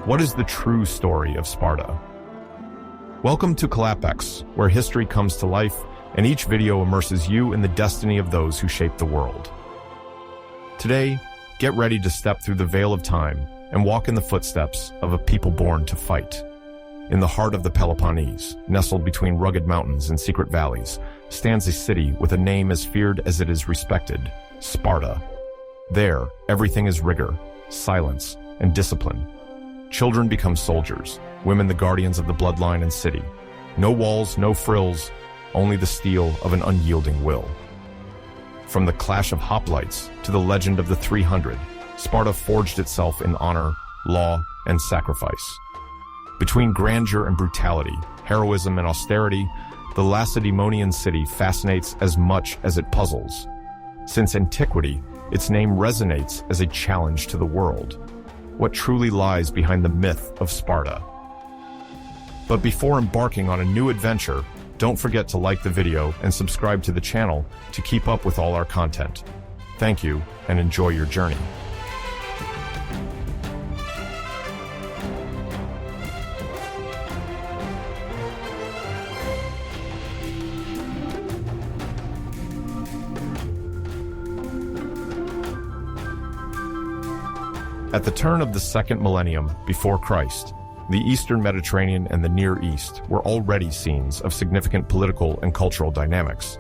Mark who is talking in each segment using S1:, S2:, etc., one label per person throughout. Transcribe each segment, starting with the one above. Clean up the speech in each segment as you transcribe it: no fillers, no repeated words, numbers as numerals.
S1: What is the true story of Sparta? Welcome to Colapex, where history comes to life and each video immerses you in the destiny of those who shaped the world. Today, get ready to step through the veil of time and walk in the footsteps of a people born to fight. In the heart of the Peloponnese, nestled between rugged mountains and secret valleys, stands a city with a name as feared as it is respected, Sparta. There, everything is rigor, silence, and discipline. Children become soldiers, women the guardians of the bloodline and city. No walls, no frills, only the steel of an unyielding will. From the clash of hoplites to the legend of the 300, Sparta forged itself in honor, law, and sacrifice. Between grandeur and brutality, heroism and austerity, the Lacedaemonian city fascinates as much as it puzzles. Since antiquity, its name resonates as a challenge to the world. What truly lies behind the myth of Sparta? But before embarking on a new adventure, don't forget to like the video and subscribe to the channel to keep up with all our content. Thank you, and enjoy your journey. At the turn of the second millennium before Christ, the Eastern Mediterranean and the Near East were already scenes of significant political and cultural dynamics.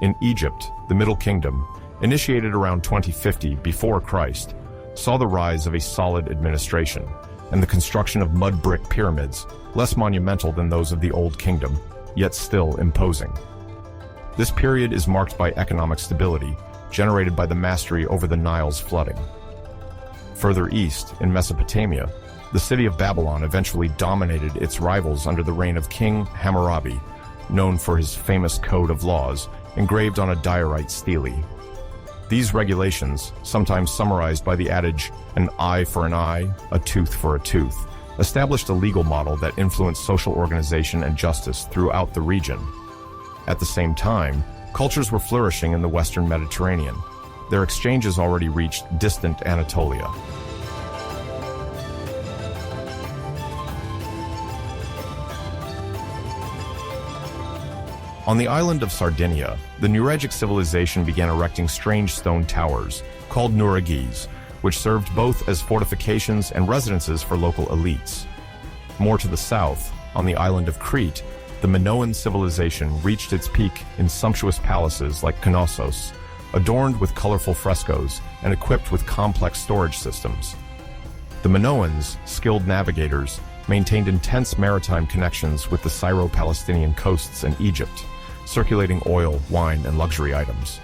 S1: In Egypt, the Middle Kingdom, initiated around 2050 before Christ, saw the rise of a solid administration and the construction of mud brick pyramids, less monumental than those of the Old Kingdom, yet still imposing. This period is marked by economic stability, generated by the mastery over the Nile's flooding. Further east, in Mesopotamia, the city of Babylon eventually dominated its rivals under the reign of King Hammurabi, known for his famous code of laws engraved on a diorite stele. These regulations, sometimes summarized by the adage, an eye for an eye, a tooth for a tooth, established a legal model that influenced social organization and justice throughout the region. At the same time, cultures were flourishing in the Western Mediterranean. Their exchanges already reached distant Anatolia. On the island of Sardinia, the Nuragic civilization began erecting strange stone towers, called nuragies, which served both as fortifications and residences for local elites. More to the south, on the island of Crete, the Minoan civilization reached its peak in sumptuous palaces like Knossos, adorned with colorful frescoes and equipped with complex storage systems. The Minoans, skilled navigators, maintained intense maritime connections with the Syro-Palestinian coasts and Egypt, circulating oil, wine, and luxury items.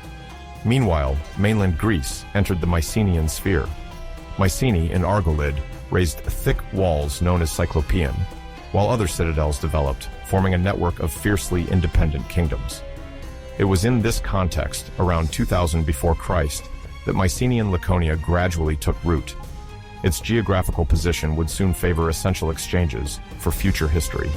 S1: Meanwhile, mainland Greece entered the Mycenaean sphere. Mycenae and Argolid raised thick walls known as Cyclopean, while other citadels developed, forming a network of fiercely independent kingdoms. It was in this context, around 2000 before Christ, that Mycenaean Laconia gradually took root. Its geographical position would soon favor essential exchanges for future history.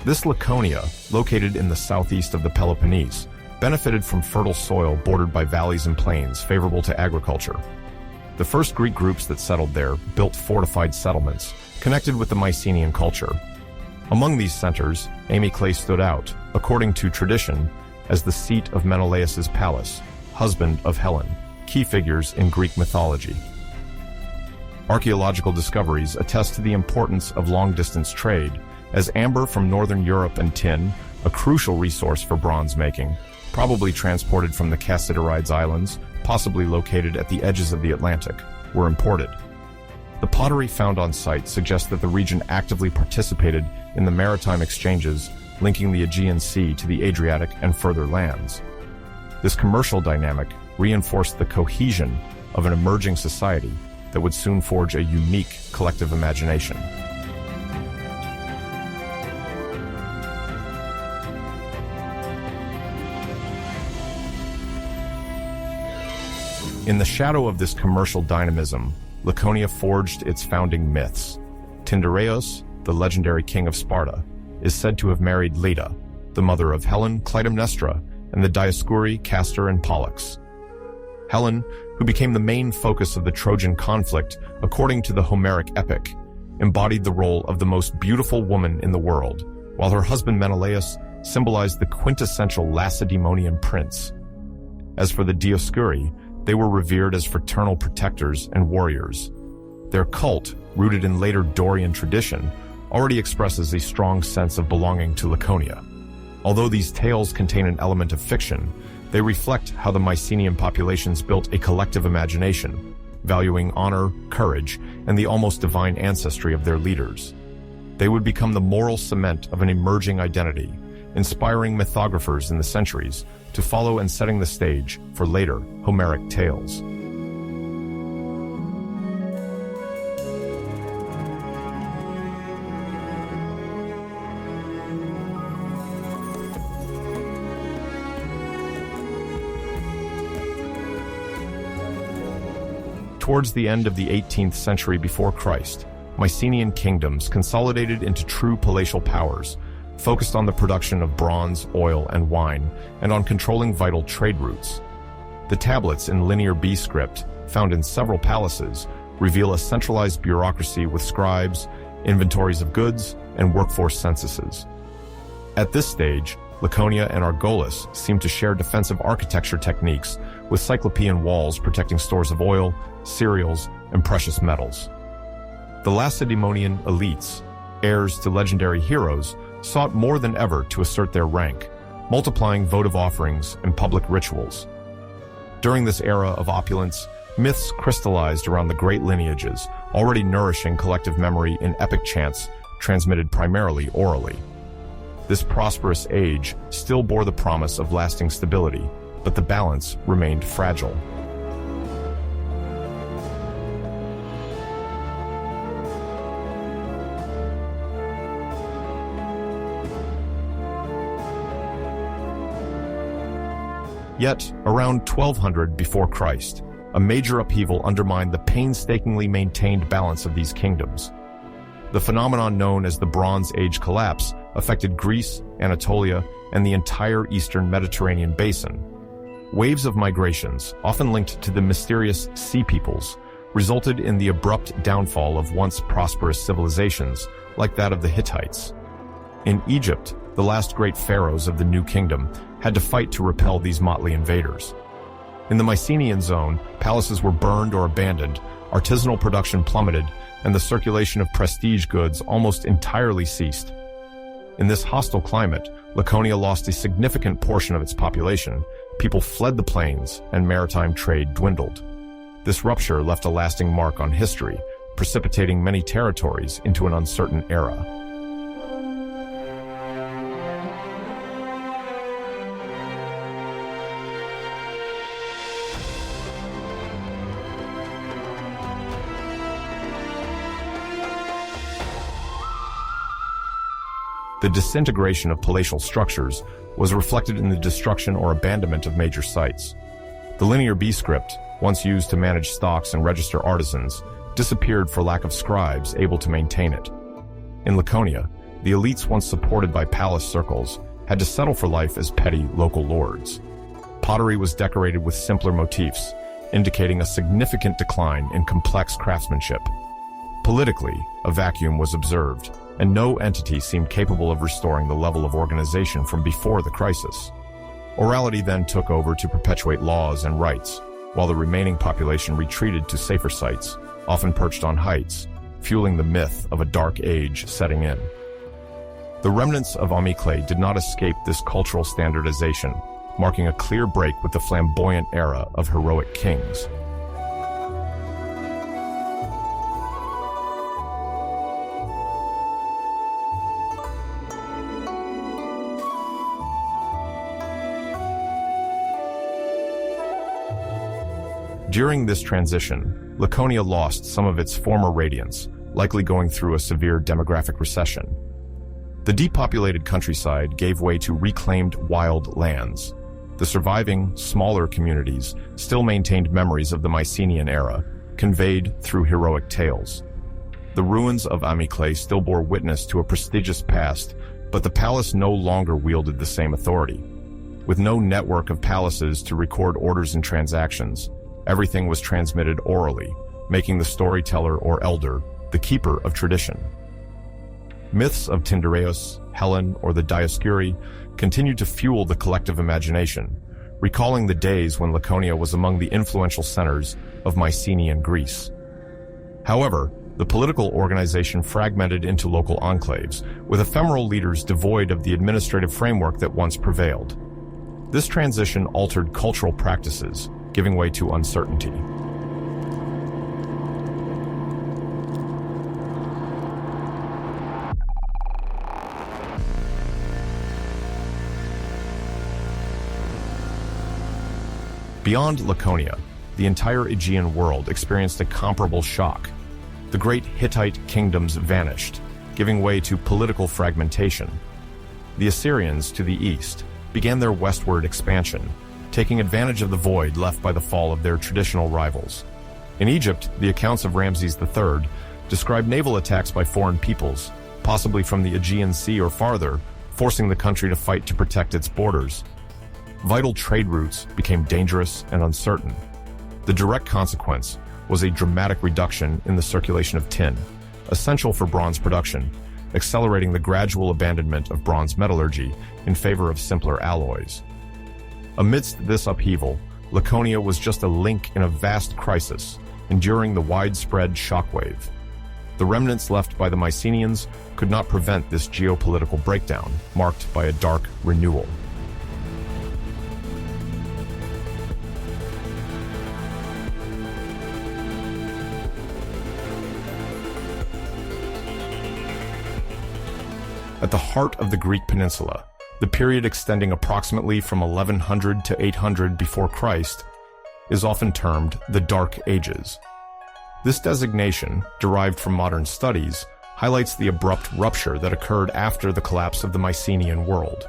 S1: This Laconia, located in the southeast of the Peloponnese, benefited from fertile soil bordered by valleys and plains favorable to agriculture. The first Greek groups that settled there built fortified settlements, connected with the Mycenaean culture. Among these centers, Amyclae stood out, according to tradition, as the seat of Menelaus's palace, husband of Helen, key figures in Greek mythology. Archaeological discoveries attest to the importance of long-distance trade, as amber from northern Europe and tin, a crucial resource for bronze making, probably transported from the Cassiterides Islands, possibly located at the edges of the Atlantic, were imported. The pottery found on site suggests that the region actively participated in the maritime exchanges linking the Aegean Sea to the Adriatic and further lands. This commercial dynamic reinforced the cohesion of an emerging society that would soon forge a unique collective imagination. In the shadow of this commercial dynamism, Laconia forged its founding myths. Tyndareus, the legendary king of Sparta, is said to have married Leda, the mother of Helen, Clytemnestra, and the Dioscuri, Castor, and Pollux. Helen, who became the main focus of the Trojan conflict according to the Homeric epic, embodied the role of the most beautiful woman in the world, while her husband Menelaus symbolized the quintessential Lacedaemonian prince. As for the Dioscuri, they were revered as fraternal protectors and warriors. Their cult, rooted in later Dorian tradition, already expresses a strong sense of belonging to Laconia. Although these tales contain an element of fiction, they reflect how the Mycenaean populations built a collective imagination, valuing honor, courage, and the almost divine ancestry of their leaders. They would become the moral cement of an emerging identity, inspiring mythographers in the centuries to follow and setting the stage for later Homeric tales. Towards the end of the 18th century before Christ, Mycenaean kingdoms consolidated into true palatial powers, focused on the production of bronze, oil, and wine, and on controlling vital trade routes. The tablets in Linear B script, found in several palaces, reveal a centralized bureaucracy with scribes, inventories of goods, and workforce censuses. At this stage, Laconia and Argolis seem to share defensive architecture techniques, with cyclopean walls protecting stores of oil, cereals, and precious metals. The Lacedaemonian elites, heirs to legendary heroes, sought more than ever to assert their rank, multiplying votive offerings and public rituals. During this era of opulence, myths crystallized around the great lineages, already nourishing collective memory in epic chants transmitted primarily orally. This prosperous age still bore the promise of lasting stability, but the balance remained fragile. Yet, around 1200 before Christ, a major upheaval undermined the painstakingly maintained balance of these kingdoms. The phenomenon known as the Bronze Age collapse affected Greece, Anatolia, and the entire eastern Mediterranean basin. Waves of migrations, often linked to the mysterious Sea Peoples, resulted in the abrupt downfall of once prosperous civilizations, like that of the Hittites. In Egypt, the last great pharaohs of the New Kingdom had to fight to repel these motley invaders. In the Mycenaean zone, palaces were burned or abandoned, artisanal production plummeted, and the circulation of prestige goods almost entirely ceased. In this hostile climate, Laconia lost a significant portion of its population, people fled the plains, and maritime trade dwindled. This rupture left a lasting mark on history, precipitating many territories into an uncertain era. The disintegration of palatial structures was reflected in the destruction or abandonment of major sites. The Linear B script, once used to manage stocks and register artisans, disappeared for lack of scribes able to maintain it. In Laconia, the elites once supported by palace circles had to settle for life as petty local lords. Pottery was decorated with simpler motifs, indicating a significant decline in complex craftsmanship. Politically, a vacuum was observed, and no entity seemed capable of restoring the level of organization from before the crisis. Orality then took over to perpetuate laws and rights, while the remaining population retreated to safer sites, often perched on heights, fueling the myth of a dark age setting in. The remnants of Amyclae did not escape this cultural standardization, marking a clear break with the flamboyant era of heroic kings. During this transition, Laconia lost some of its former radiance, likely going through a severe demographic recession. The depopulated countryside gave way to reclaimed wild lands. The surviving, smaller communities still maintained memories of the Mycenaean era, conveyed through heroic tales. The ruins of Amyclae still bore witness to a prestigious past, but the palace no longer wielded the same authority. With no network of palaces to record orders and transactions, everything was transmitted orally, making the storyteller or elder the keeper of tradition. Myths of Tyndareus, Helen, or the Dioscuri continued to fuel the collective imagination, recalling the days when Laconia was among the influential centers of Mycenaean Greece. However, the political organization fragmented into local enclaves, with ephemeral leaders devoid of the administrative framework that once prevailed. This transition altered cultural practices, giving way to uncertainty. Beyond Laconia, the entire Aegean world experienced a comparable shock. The great Hittite kingdoms vanished, giving way to political fragmentation. The Assyrians, to the east, began their westward expansion, taking advantage of the void left by the fall of their traditional rivals. In Egypt, the accounts of Ramses III describe naval attacks by foreign peoples, possibly from the Aegean Sea or farther, forcing the country to fight to protect its borders. Vital trade routes became dangerous and uncertain. The direct consequence was a dramatic reduction in the circulation of tin, essential for bronze production, accelerating the gradual abandonment of bronze metallurgy in favor of simpler alloys. Amidst this upheaval, Laconia was just a link in a vast crisis, enduring the widespread shockwave. The remnants left by the Mycenaeans could not prevent this geopolitical breakdown, marked by a dark renewal. At the heart of the Greek peninsula, the period extending approximately from 1100 to 800 before Christ, is often termed the Dark Ages. This designation, derived from modern studies, highlights the abrupt rupture that occurred after the collapse of the Mycenaean world.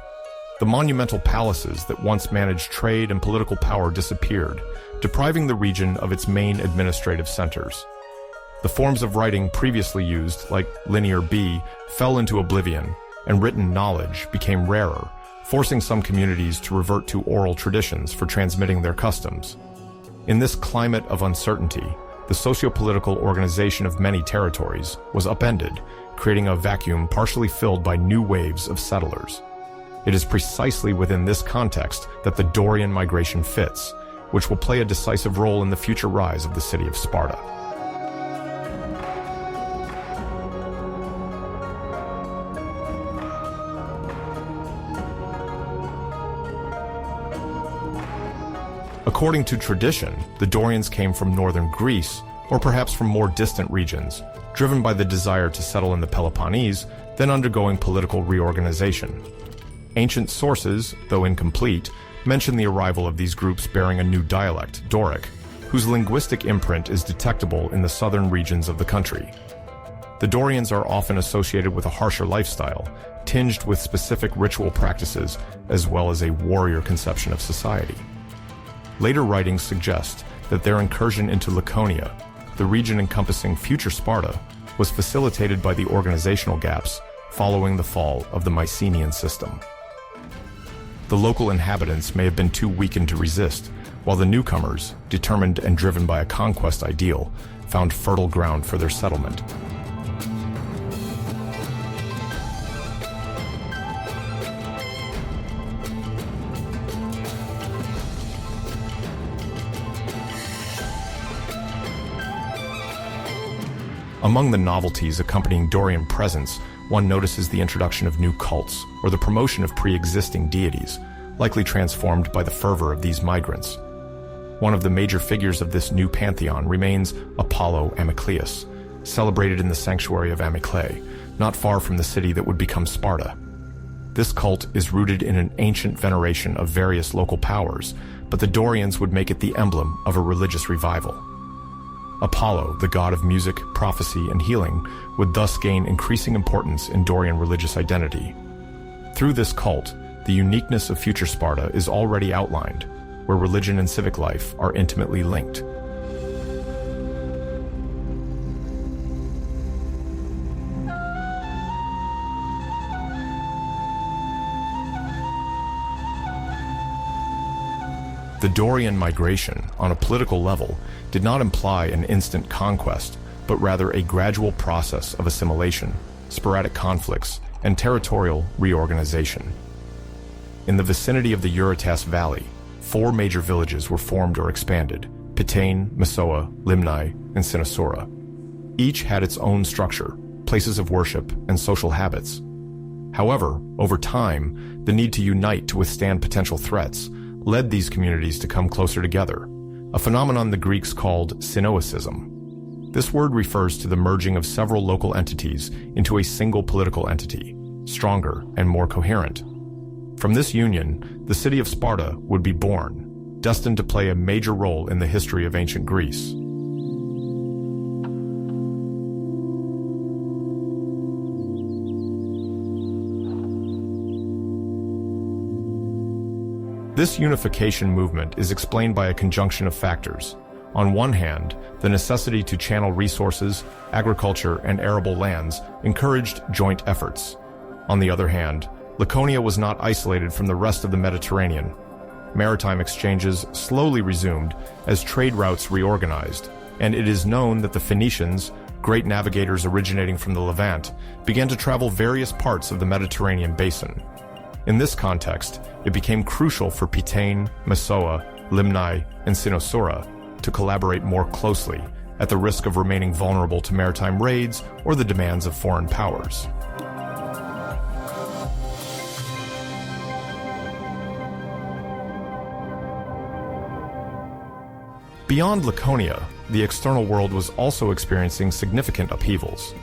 S1: The monumental palaces that once managed trade and political power disappeared, depriving the region of its main administrative centers. The forms of writing previously used, like Linear B, fell into oblivion, and written knowledge became rarer, forcing some communities to revert to oral traditions for transmitting their customs. In this climate of uncertainty, the socio-political organization of many territories was upended, creating a vacuum partially filled by new waves of settlers. It is precisely within this context that the Dorian migration fits, which will play a decisive role in the future rise of the city of Sparta. According to tradition, the Dorians came from northern Greece, or perhaps from more distant regions, driven by the desire to settle in the Peloponnese, then undergoing political reorganization. Ancient sources, though incomplete, mention the arrival of these groups bearing a new dialect, Doric, whose linguistic imprint is detectable in the southern regions of the country. The Dorians are often associated with a harsher lifestyle, tinged with specific ritual practices, as well as a warrior conception of society. Later writings suggest that their incursion into Laconia, the region encompassing future Sparta, was facilitated by the organizational gaps following the fall of the Mycenaean system. The local inhabitants may have been too weakened to resist, while the newcomers, determined and driven by a conquest ideal, found fertile ground for their settlement. Among the novelties accompanying Dorian presence, one notices the introduction of new cults, or the promotion of pre-existing deities, likely transformed by the fervor of these migrants. One of the major figures of this new pantheon remains Apollo Amyclaeus, celebrated in the sanctuary of Amyclae, not far from the city that would become Sparta. This cult is rooted in an ancient veneration of various local powers, but the Dorians would make it the emblem of a religious revival. Apollo, the god of music, prophecy, and healing, would thus gain increasing importance in Dorian religious identity. Through this cult, the uniqueness of future Sparta is already outlined, where religion and civic life are intimately linked. The Dorian migration, on a political level, did not imply an instant conquest, but rather a gradual process of assimilation, sporadic conflicts, and territorial reorganization. In the vicinity of the Eurotas Valley, 4 major villages were formed or expanded: Pitane, Messoa, Limnae, and Cynosura. Each had its own structure, places of worship, and social habits. However, over time, the need to unite to withstand potential threats led these communities to come closer together, a phenomenon the Greeks called synoecism. This word refers to the merging of several local entities into a single political entity, stronger and more coherent. From this union, the city of Sparta would be born, destined to play a major role in the history of ancient Greece. This unification movement is explained by a conjunction of factors. On one hand, the necessity to channel resources, agriculture, and arable lands encouraged joint efforts. On the other hand, Laconia was not isolated from the rest of the Mediterranean. Maritime exchanges slowly resumed as trade routes reorganized, and it is known that the Phoenicians, great navigators originating from the Levant, began to travel various parts of the Mediterranean basin. In this context, it became crucial for Pitane, Messoa, Limnae, and Cynosura to collaborate more closely, at the risk of remaining vulnerable to maritime raids or the demands of foreign powers. Beyond Laconia, the external world was also experiencing significant upheavals.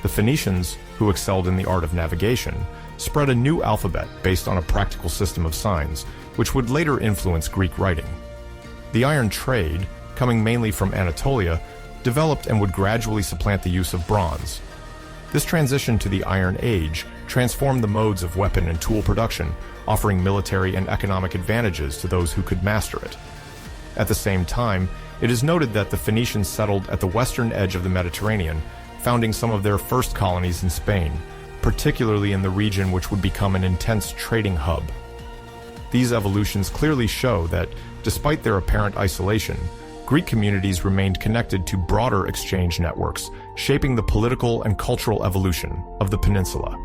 S1: The Phoenicians, who excelled in the art of navigation, spread a new alphabet based on a practical system of signs, which would later influence Greek writing. The iron trade, coming mainly from Anatolia, developed and would gradually supplant the use of bronze. This transition to the Iron Age transformed the modes of weapon and tool production, offering military and economic advantages to those who could master it. At the same time, it is noted that the Phoenicians settled at the western edge of the Mediterranean, founding some of their first colonies in Spain, particularly in the region which would become an intense trading hub. These evolutions clearly show that, despite their apparent isolation, Greek communities remained connected to broader exchange networks, shaping the political and cultural evolution of the peninsula.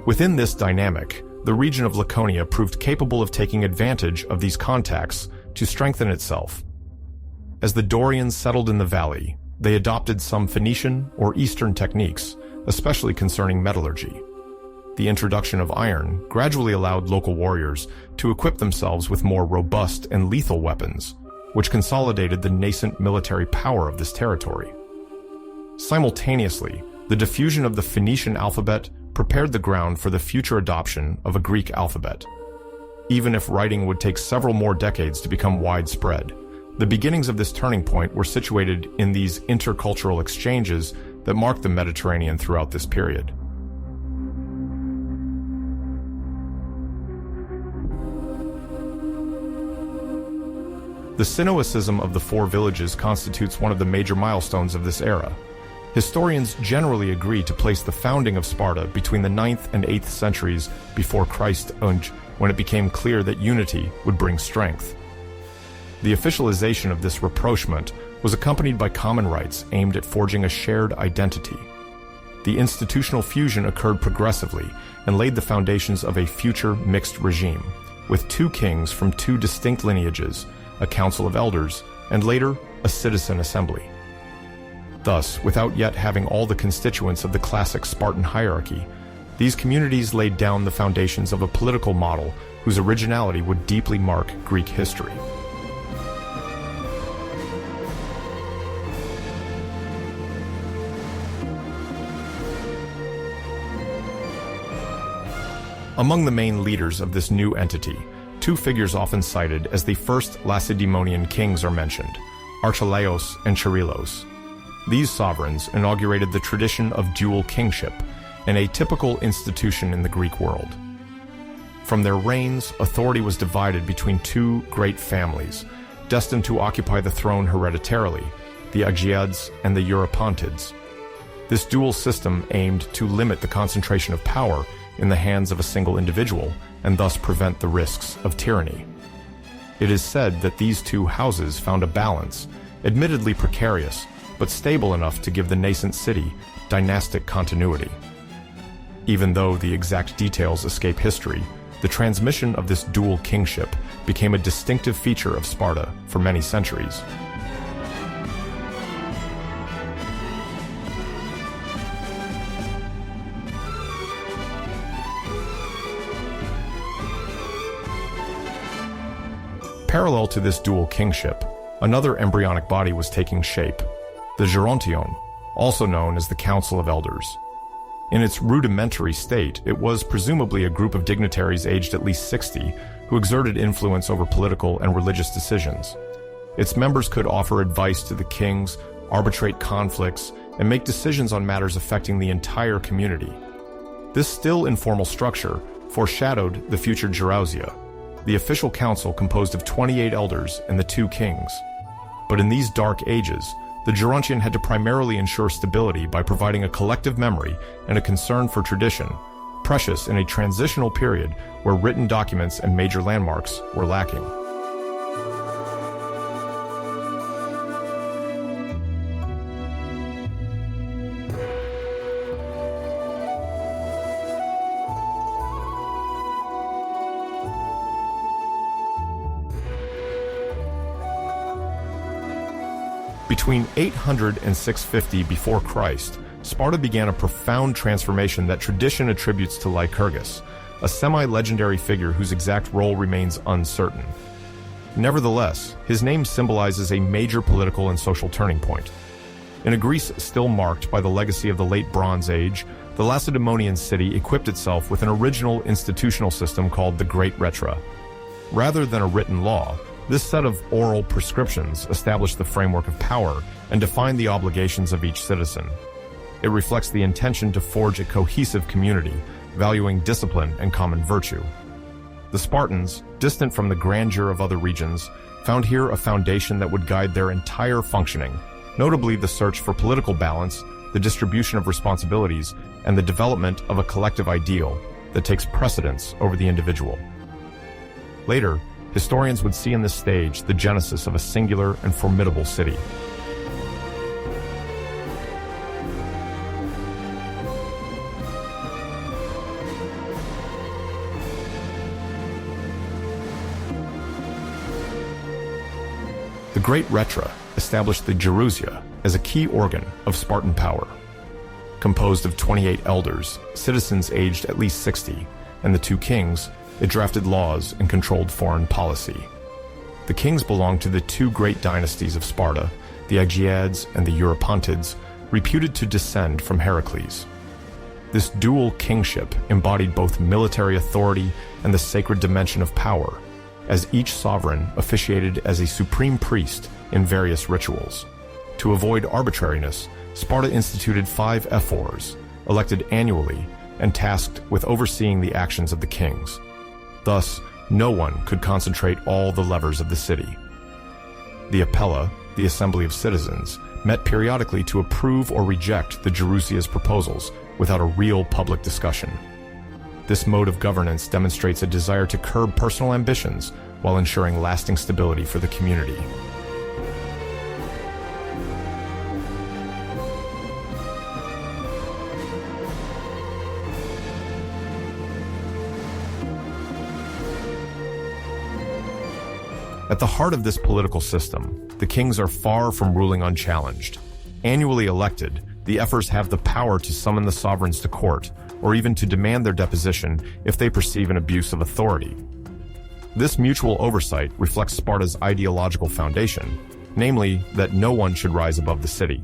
S1: Within this dynamic, the region of Laconia proved capable of taking advantage of these contacts to strengthen itself. As the Dorians settled in the valley, they adopted some Phoenician or Eastern techniques, especially concerning metallurgy. The introduction of iron gradually allowed local warriors to equip themselves with more robust and lethal weapons, which consolidated the nascent military power of this territory. Simultaneously, the diffusion of the Phoenician alphabet prepared the ground for the future adoption of a Greek alphabet. Even if writing would take several more decades to become widespread, the beginnings of this turning point were situated in these intercultural exchanges that marked the Mediterranean throughout this period. The Synoecism of the 4 villages constitutes one of the major milestones of this era. Historians generally agree to place the founding of Sparta between the 9th and 8th centuries before Christ, when it became clear that unity would bring strength. The officialization of this rapprochement was accompanied by common rites aimed at forging a shared identity. The institutional fusion occurred progressively and laid the foundations of a future mixed regime, with 2 kings from 2 distinct lineages, a council of elders, and later, a citizen assembly. Thus, without yet having all the constituents of the classic Spartan hierarchy, these communities laid down the foundations of a political model whose originality would deeply mark Greek history. Among the main leaders of this new entity, 2 figures often cited as the first Lacedaemonian kings are mentioned, Archelaus and Charillus. These sovereigns inaugurated the tradition of dual kingship, an atypical institution in the Greek world. From their reigns, authority was divided between 2 great families, destined to occupy the throne hereditarily, the agoges and the Eurypontids. This dual system aimed to limit the concentration of power in the hands of a single individual and thus prevent the risks of tyranny. It is said that these two houses found a balance, admittedly precarious, but stable enough to give the nascent city dynastic continuity. Even though the exact details escape history, the transmission of this dual kingship became a distinctive feature of Sparta for many centuries. Parallel to this dual kingship, another embryonic body was taking shape, the Gerontion, also known as the Council of Elders. In its rudimentary state, it was presumably a group of dignitaries aged at least 60 who exerted influence over political and religious decisions. Its members could offer advice to the kings, arbitrate conflicts, and make decisions on matters affecting the entire community. This still informal structure foreshadowed the future Gerousia, the official council composed of 28 elders and the 2 kings. But in these dark ages, the Gerontion had to primarily ensure stability by providing a collective memory and a concern for tradition, precious in a transitional period where written documents and major landmarks were lacking. Between 800 and 650 before Christ, Sparta began a profound transformation that tradition attributes to Lycurgus, a semi-legendary figure whose exact role remains uncertain. Nevertheless, his name symbolizes a major political and social turning point. In a Greece still marked by the legacy of the late Bronze Age, the Lacedaemonian city equipped itself with an original institutional system called the Great Retra. Rather than a written law, this set of oral prescriptions established the framework of power and defined the obligations of each citizen. It reflects the intention to forge a cohesive community, valuing discipline and common virtue. The Spartans, distant from the grandeur of other regions, found here a foundation that would guide their entire functioning, notably the search for political balance, the distribution of responsibilities, and the development of a collective ideal that takes precedence over the individual. Later, historians would see in this stage the genesis of a singular and formidable city. The Great Retra established the Gerousia as a key organ of Spartan power. Composed of 28 elders, citizens aged at least 60, and the 2 kings, it drafted laws and controlled foreign policy. The kings belonged to the 2 great dynasties of Sparta, the Agiads and the Eurypontids, reputed to descend from Heracles. This dual kingship embodied both military authority and the sacred dimension of power, as each sovereign officiated as a supreme priest in various rituals. To avoid arbitrariness, Sparta instituted 5 ephors, elected annually and tasked with overseeing the actions of the kings. Thus, no one could concentrate all the levers of the city. The Apella, the assembly of citizens, met periodically to approve or reject the Gerousia's proposals without a real public discussion. This mode of governance demonstrates a desire to curb personal ambitions while ensuring lasting stability for the community. At the heart of this political system, the kings are far from ruling unchallenged. Annually elected, the ephors have the power to summon the sovereigns to court, or even to demand their deposition if they perceive an abuse of authority. This mutual oversight reflects Sparta's ideological foundation, namely that no one should rise above the city.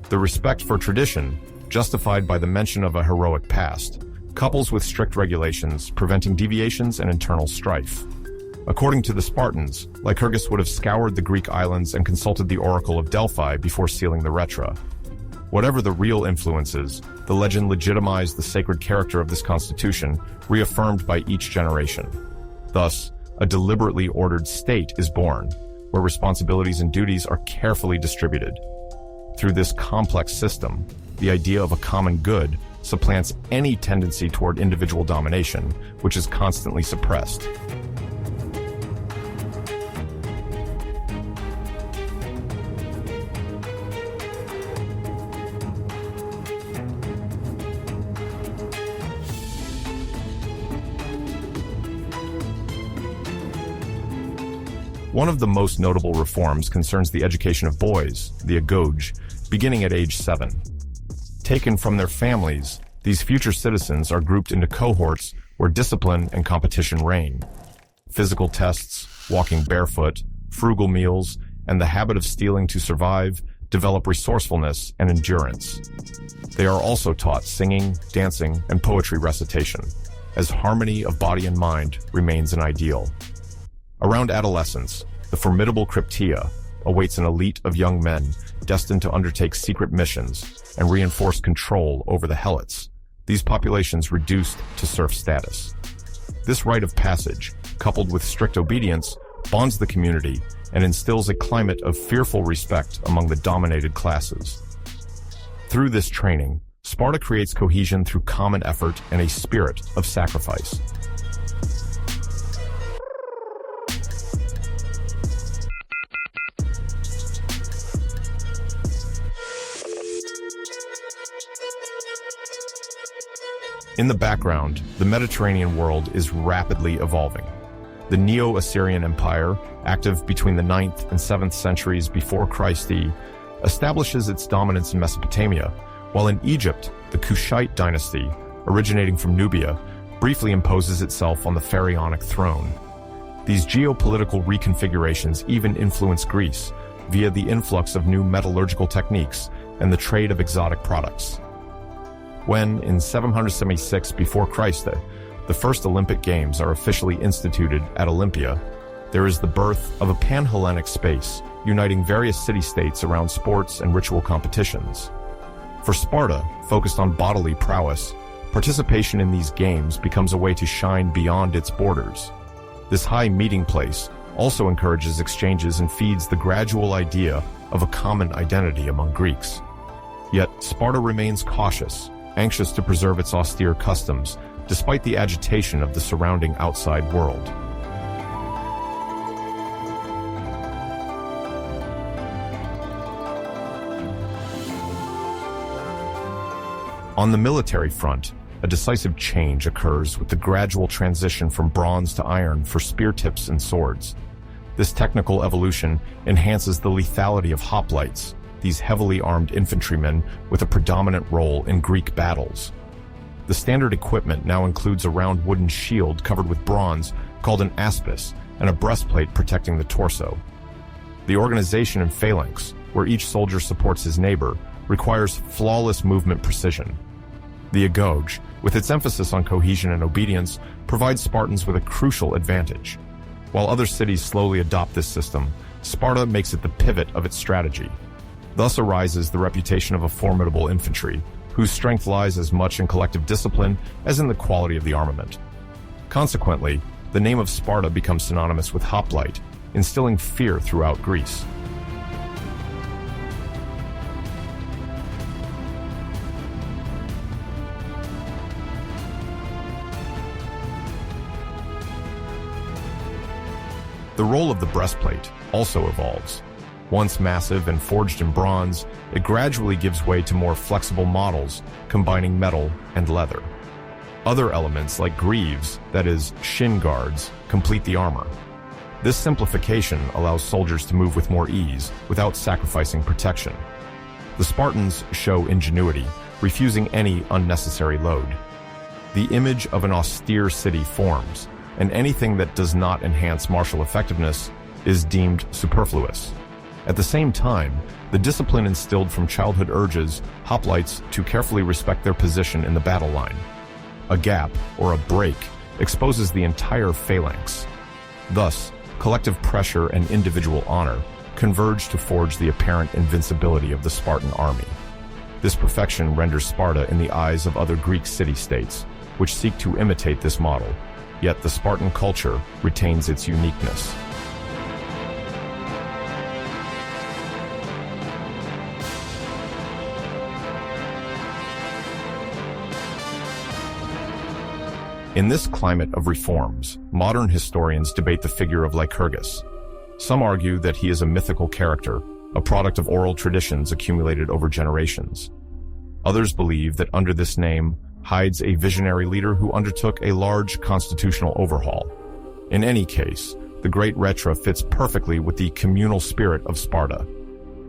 S1: The respect for tradition, justified by the mention of a heroic past, couples with strict regulations preventing deviations and internal strife. According to the Spartans, Lycurgus would have scoured the Greek islands and consulted the oracle of Delphi before sealing the Retra. Whatever the real influences, the legend legitimized the sacred character of this constitution, reaffirmed by each generation. Thus, a deliberately ordered state is born, where responsibilities and duties are carefully distributed. Through this complex system, the idea of a common good supplants any tendency toward individual domination, which is constantly suppressed. One of the most notable reforms concerns the education of boys, the agoge, beginning at age 7. Taken from their families, these future citizens are grouped into cohorts where discipline and competition reign. Physical tests, walking barefoot, frugal meals, and the habit of stealing to survive develop resourcefulness and endurance. They are also taught singing, dancing, and poetry recitation, as harmony of body and mind remains an ideal. Around adolescence, the formidable Cryptia awaits an elite of young men destined to undertake secret missions and reinforce control over the helots, these populations reduced to serf status. This rite of passage, coupled with strict obedience, bonds the community and instills a climate of fearful respect among the dominated classes. Through this training, Sparta creates cohesion through common effort and a spirit of sacrifice. In the background, the Mediterranean world is rapidly evolving. The Neo-Assyrian Empire, active between the 9th and 7th centuries before Christi, establishes its dominance in Mesopotamia, while in Egypt, the Kushite dynasty, originating from Nubia, briefly imposes itself on the pharaonic throne. These geopolitical reconfigurations even influence Greece via the influx of new metallurgical techniques and the trade of exotic products. When, in 776 before Christ, the first Olympic Games are officially instituted at Olympia, there is the birth of a pan-Hellenic space uniting various city-states around sports and ritual competitions. For Sparta, focused on bodily prowess, participation in these games becomes a way to shine beyond its borders. This high meeting place also encourages exchanges and feeds the gradual idea of a common identity among Greeks. Yet Sparta remains cautious, anxious to preserve its austere customs, despite the agitation of the surrounding outside world. On the military front, a decisive change occurs with the gradual transition from bronze to iron for spear tips and swords. This technical evolution enhances the lethality of hoplites, these heavily armed infantrymen with a predominant role in Greek battles. The standard equipment now includes a round wooden shield covered with bronze called an aspis and a breastplate protecting the torso. The organization in phalanx, where each soldier supports his neighbor, requires flawless movement precision. The agoge, with its emphasis on cohesion and obedience, provides Spartans with a crucial advantage. While other cities slowly adopt this system, Sparta makes it the pivot of its strategy. Thus arises the reputation of a formidable infantry, whose strength lies as much in collective discipline as in the quality of the armament. Consequently, the name of Sparta becomes synonymous with hoplite, instilling fear throughout Greece. The role of the breastplate also evolves. Once massive and forged in bronze, it gradually gives way to more flexible models, combining metal and leather. Other elements like greaves, that is, shin guards, complete the armor. This simplification allows soldiers to move with more ease without sacrificing protection. The Spartans show ingenuity, refusing any unnecessary load. The image of an austere city forms, and anything that does not enhance martial effectiveness is deemed superfluous. At the same time, the discipline instilled from childhood urges hoplites to carefully respect their position in the battle line. A gap, or a break, exposes the entire phalanx. Thus, collective pressure and individual honor converge to forge the apparent invincibility of the Spartan army. This perfection renders Sparta in the eyes of other Greek city-states, which seek to imitate this model, yet the Spartan culture retains its uniqueness. In this climate of reforms, modern historians debate the figure of Lycurgus. Some argue that he is a mythical character, a product of oral traditions accumulated over generations. Others believe that under this name hides a visionary leader who undertook a large constitutional overhaul. In any case, the Great Retra fits perfectly with the communal spirit of Sparta.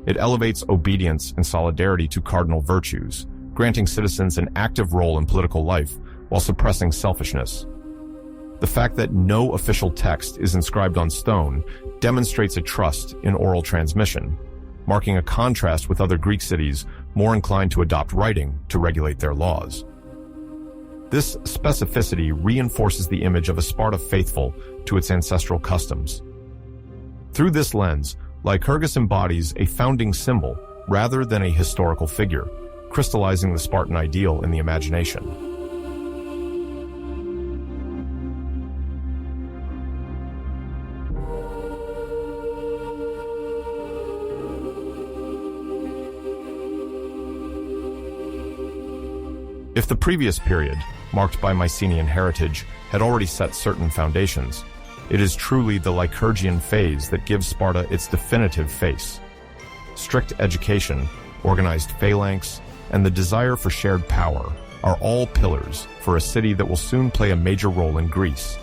S1: It elevates obedience and solidarity to cardinal virtues, granting citizens an active role in political life while suppressing selfishness. The fact that no official text is inscribed on stone demonstrates a trust in oral transmission, marking a contrast with other Greek cities more inclined to adopt writing to regulate their laws. This specificity reinforces the image of a Sparta faithful to its ancestral customs. Through this lens, Lycurgus embodies a founding symbol rather than a historical figure, crystallizing the Spartan ideal in the imagination. If the previous period, marked by Mycenaean heritage, had already set certain foundations, it is truly the Lycurgian phase that gives Sparta its definitive face. Strict education, organized phalanx, and the desire for shared power are all pillars for a city that will soon play a major role in Greece.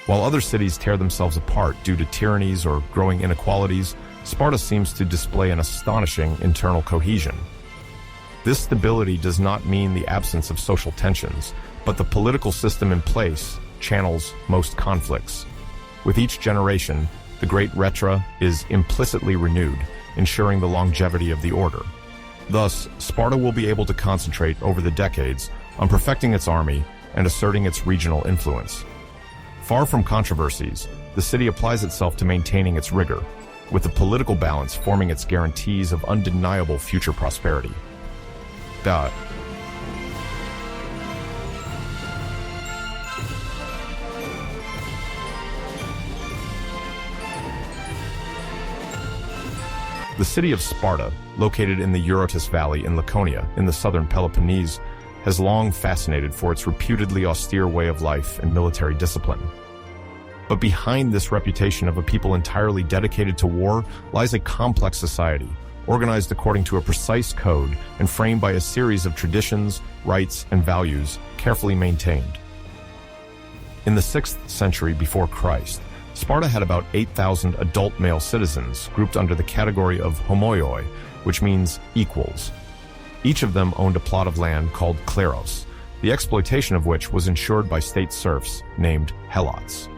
S1: While other cities tear themselves apart due to tyrannies or growing inequalities, Sparta seems to display an astonishing internal cohesion. This stability does not mean the absence of social tensions, but the political system in place channels most conflicts. With each generation, the Great Retra is implicitly renewed, ensuring the longevity of the order. Thus, Sparta will be able to concentrate over the decades on perfecting its army and asserting its regional influence. Far from controversies, the city applies itself to maintaining its rigor, with the political balance forming its guarantees of undeniable future prosperity. The city of Sparta, located in the Eurotas Valley in Laconia, in the southern Peloponnese, has long fascinated for its reputedly austere way of life and military discipline. But behind this reputation of a people entirely dedicated to war lies a complex society, organized according to a precise code and framed by a series of traditions, rites, and values carefully maintained. In the 6th century before Christ, Sparta had about 8,000 adult male citizens grouped under the category of homoioi, which means equals. Each of them owned a plot of land called kleros, the exploitation of which was ensured by state serfs named helots.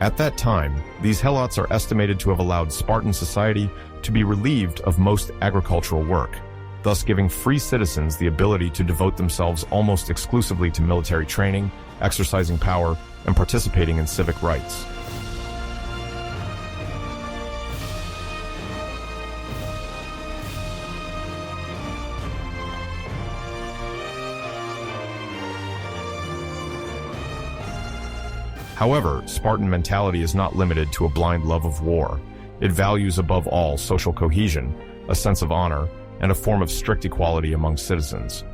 S1: At that time, these helots are estimated to have allowed Spartan society to be relieved of most agricultural work, thus giving free citizens the ability to devote themselves almost exclusively to military training, exercising power, and participating in civic rights. However, Spartan mentality is not limited to a blind love of war. It values above all social cohesion, a sense of honor, and a form of strict equality among citizens.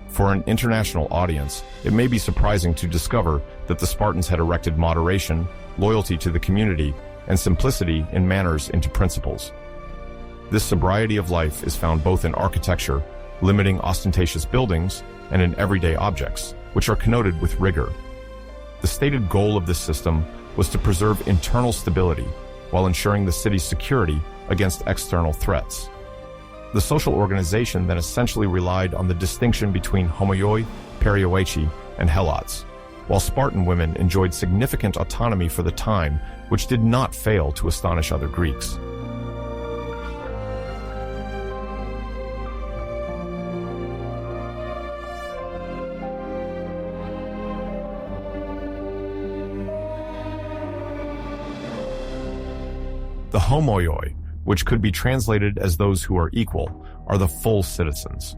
S1: For an international audience, it may be surprising to discover that the Spartans had erected moderation, loyalty to the community, and simplicity in manners into principles. This sobriety of life is found both in architecture, limiting ostentatious buildings, and in everyday objects, which are connoted with rigor. The stated goal of this system was to preserve internal stability while ensuring the city's security against external threats. The social organization then essentially relied on the distinction between homoioi, perioeci, and helots, while Spartan women enjoyed significant autonomy for the time, which did not fail to astonish other Greeks. The homoioi, which could be translated as those who are equal, are the full citizens.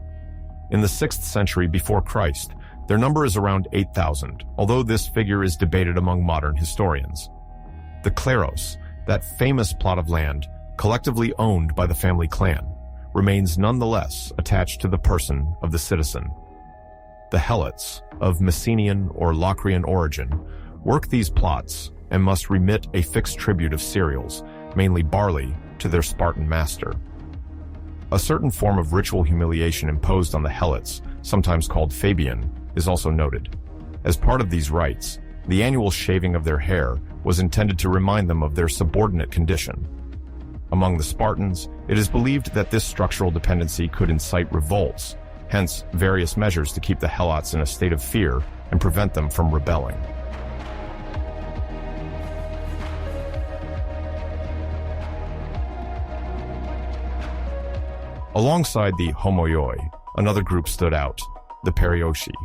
S1: In the 6th century before Christ, their number is around 8,000, although this figure is debated among modern historians. The kleros, that famous plot of land, collectively owned by the family clan, remains nonetheless attached to the person of the citizen. The Helots, of Messenian or Locrian origin, work these plots and must remit a fixed tribute of cereals, mainly barley, to their Spartan master. A certain form of ritual humiliation imposed on the Helots, sometimes called Fabian, is also noted. As part of these rites, the annual shaving of their hair was intended to remind them of their subordinate condition. Among the Spartans, it is believed that this structural dependency could incite revolts, hence various measures to keep the Helots in a state of fear and prevent them from rebelling. Alongside the homoioi, another group stood out, the perioeci.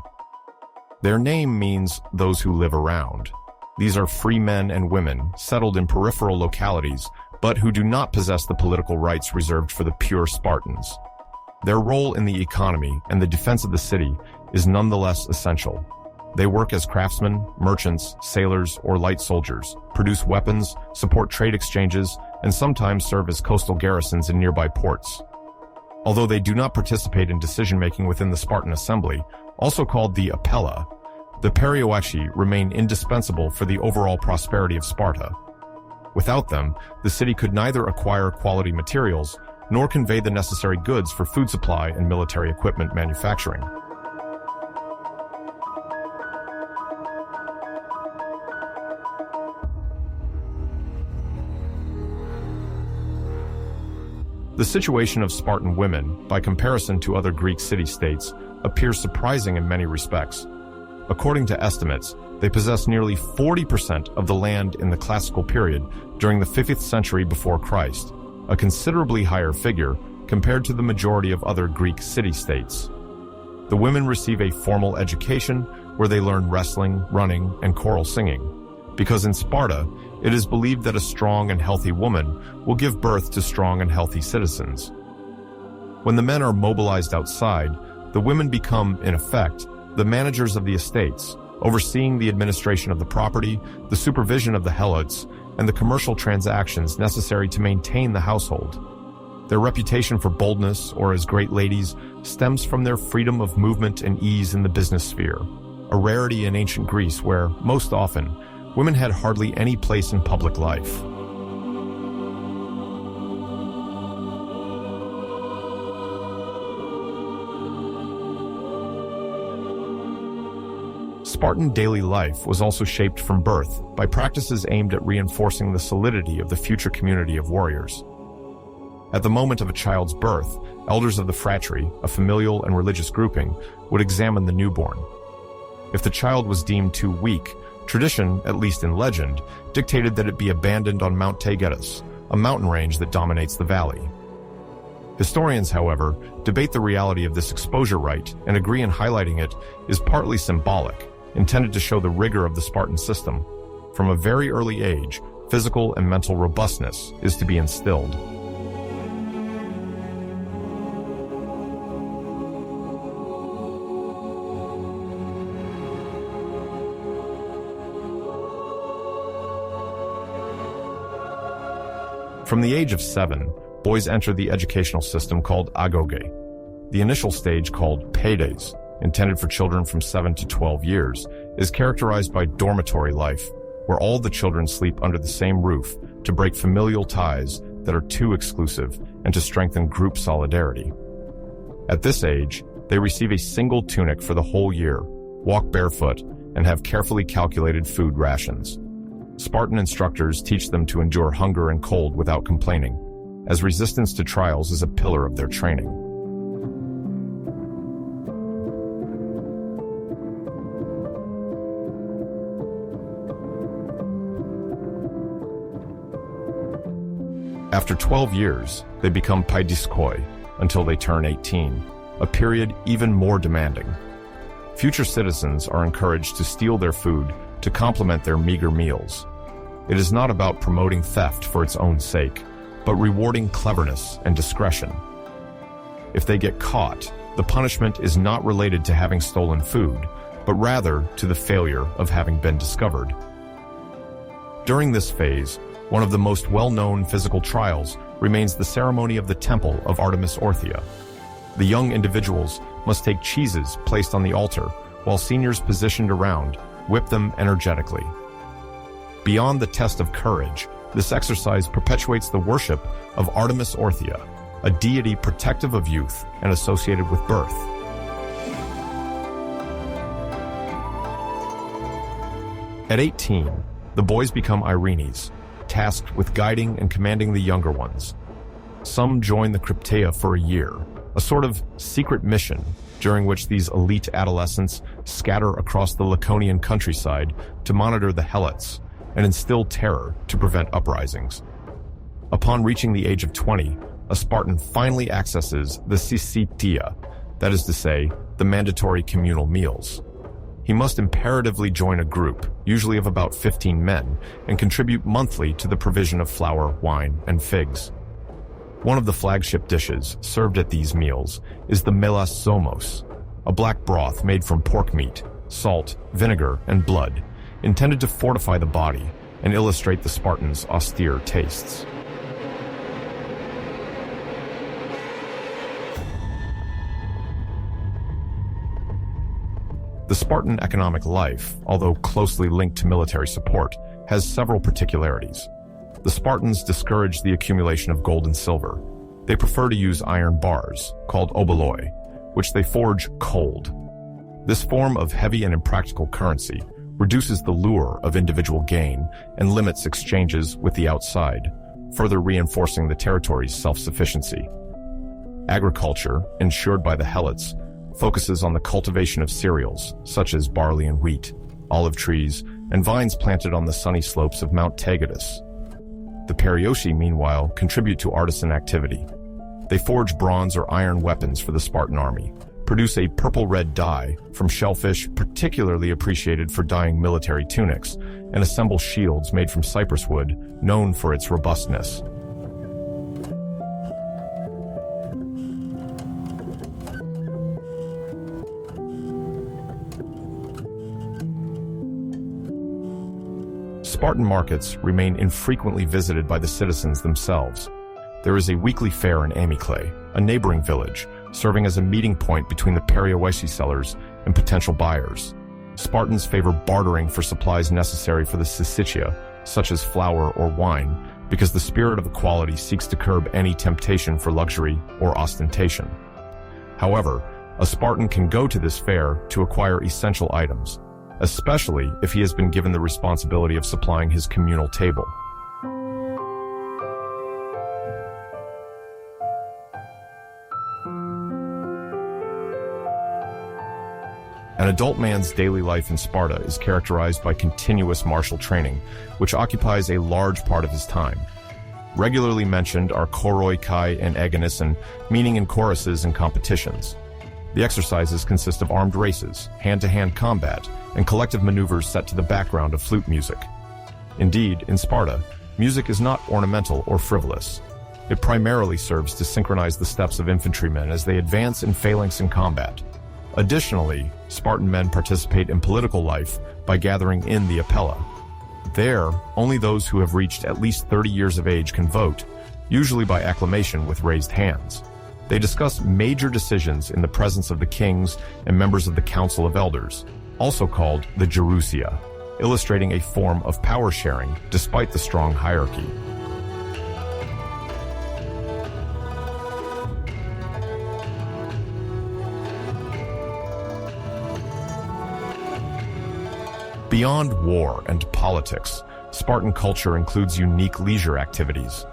S1: Their name means those who live around. These are free men and women settled in peripheral localities, but who do not possess the political rights reserved for the pure Spartans. Their role in the economy and the defense of the city is nonetheless essential. They work as craftsmen, merchants, sailors, or light soldiers, produce weapons, support trade exchanges, and sometimes serve as coastal garrisons in nearby ports. Although they do not participate in decision-making within the Spartan assembly, also called the apella, the perioeci remain indispensable for the overall prosperity of Sparta. Without them, the city could neither acquire quality materials nor convey the necessary goods for food supply and military equipment manufacturing. The situation of Spartan women, by comparison to other Greek city-states, appears surprising in many respects. According to estimates, they possess nearly 40% of the land in the classical period during the 5th century before Christ, a considerably higher figure compared to the majority of other Greek city-states. The women receive a formal education where they learn wrestling, running, and choral singing, because in Sparta, it is believed that a strong and healthy woman will give birth to strong and healthy citizens. When the men are mobilized outside, the women become, in effect, the managers of the estates, overseeing the administration of the property, the supervision of the helots, and the commercial transactions necessary to maintain the household. Their reputation for boldness, or as great ladies, stems from their freedom of movement and ease in the business sphere, a rarity in ancient Greece where, most often, women had hardly any place in public life. Spartan daily life was also shaped from birth by practices aimed at reinforcing the solidity of the future community of warriors. At the moment of a child's birth, elders of the phratry, a familial and religious grouping, would examine the newborn. If the child was deemed too weak, tradition, at least in legend, dictated that it be abandoned on Mount Taygetus, a mountain range that dominates the valley. Historians, however, debate the reality of this exposure rite and agree in highlighting it is partly symbolic, intended to show the rigor of the Spartan system. From a very early age, physical and mental robustness is to be instilled. From the age of 7, boys enter the educational system called agoge. The initial stage, called paides, intended for children from 7 to 12 years, is characterized by dormitory life, where all the children sleep under the same roof to break familial ties that are too exclusive and to strengthen group solidarity. At this age, they receive a single tunic for the whole year, walk barefoot, and have carefully calculated food rations. Spartan instructors teach them to endure hunger and cold without complaining, as resistance to trials is a pillar of their training. After 12 years, they become paidiskoi until they turn 18, a period even more demanding. Future citizens are encouraged to steal their food to complement their meager meals. It is not about promoting theft for its own sake, but rewarding cleverness and discretion. If they get caught, the punishment is not related to having stolen food, but rather to the failure of having been discovered. During this phase, one of the most well-known physical trials remains the ceremony of the temple of Artemis Orthia. The young individuals must take cheeses placed on the altar, while seniors positioned around whip them energetically. Beyond the test of courage, this exercise perpetuates the worship of Artemis Orthia, a deity protective of youth and associated with birth. At 18, the boys become Irenes, tasked with guiding and commanding the younger ones. Some join the Crypteia for a year, a sort of secret mission during which these elite adolescents scatter across the Laconian countryside to monitor the helots and instill terror to prevent uprisings. Upon reaching the age of 20, a Spartan finally accesses the syssitia, that is to say, the mandatory communal meals. He must imperatively join a group, usually of about 15 men, and contribute monthly to the provision of flour, wine, and figs. One of the flagship dishes served at these meals is the melasomos, a black broth made from pork meat, salt, vinegar, and blood, intended to fortify the body and illustrate the Spartans' austere tastes. The Spartan economic life, although closely linked to military support, has several particularities. The Spartans discourage the accumulation of gold and silver. They prefer to use iron bars, called oboloi, which they forge cold. This form of heavy and impractical currency reduces the lure of individual gain and limits exchanges with the outside, further reinforcing the territory's self-sufficiency. Agriculture, ensured by the helots, focuses on the cultivation of cereals, such as barley and wheat, olive trees, and vines planted on the sunny slopes of Mount Tagetus. The Perioeci, meanwhile, contribute to artisan activity. They forge bronze or iron weapons for the Spartan army, produce a purple-red dye from shellfish particularly appreciated for dyeing military tunics, and assemble shields made from cypress wood, known for its robustness. Spartan markets remain infrequently visited by the citizens themselves. There is a weekly fair in Amyclae, a neighboring village, serving as a meeting point between the Perioeci sellers and potential buyers. Spartans favor bartering for supplies necessary for the syssitia, such as flour or wine, because the spirit of equality seeks to curb any temptation for luxury or ostentation. However, a Spartan can go to this fair to acquire essential items, especially if he has been given the responsibility of supplying his communal table. An adult man's daily life in Sparta is characterized by continuous martial training, which occupies a large part of his time. Regularly mentioned are choroi, kai, and agonison, meaning in choruses and competitions. The exercises consist of armed races, hand-to-hand combat, and collective maneuvers set to the background of flute music. Indeed, in Sparta, music is not ornamental or frivolous. It primarily serves to synchronize the steps of infantrymen as they advance in phalanx in combat. Additionally, Spartan men participate in political life by gathering in the Apella. There, only those who have reached at least 30 years of age can vote, usually by acclamation with raised hands. They discuss major decisions in the presence of the kings and members of the Council of Elders, also called the Gerousia, illustrating a form of power sharing despite the strong hierarchy. Beyond war and politics, Spartan culture includes unique leisure activities.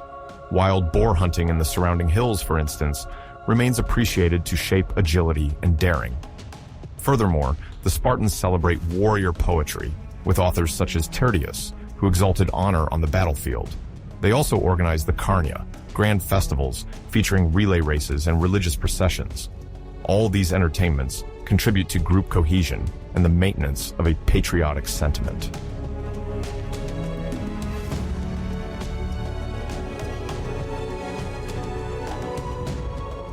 S1: Wild boar hunting in the surrounding hills, for instance, remains appreciated to shape agility and daring. Furthermore, the Spartans celebrate warrior poetry, with authors such as Tertius, who exalted honor on the battlefield. They also organize the Carnia, grand festivals featuring relay races and religious processions. All these entertainments contribute to group cohesion and the maintenance of a patriotic sentiment.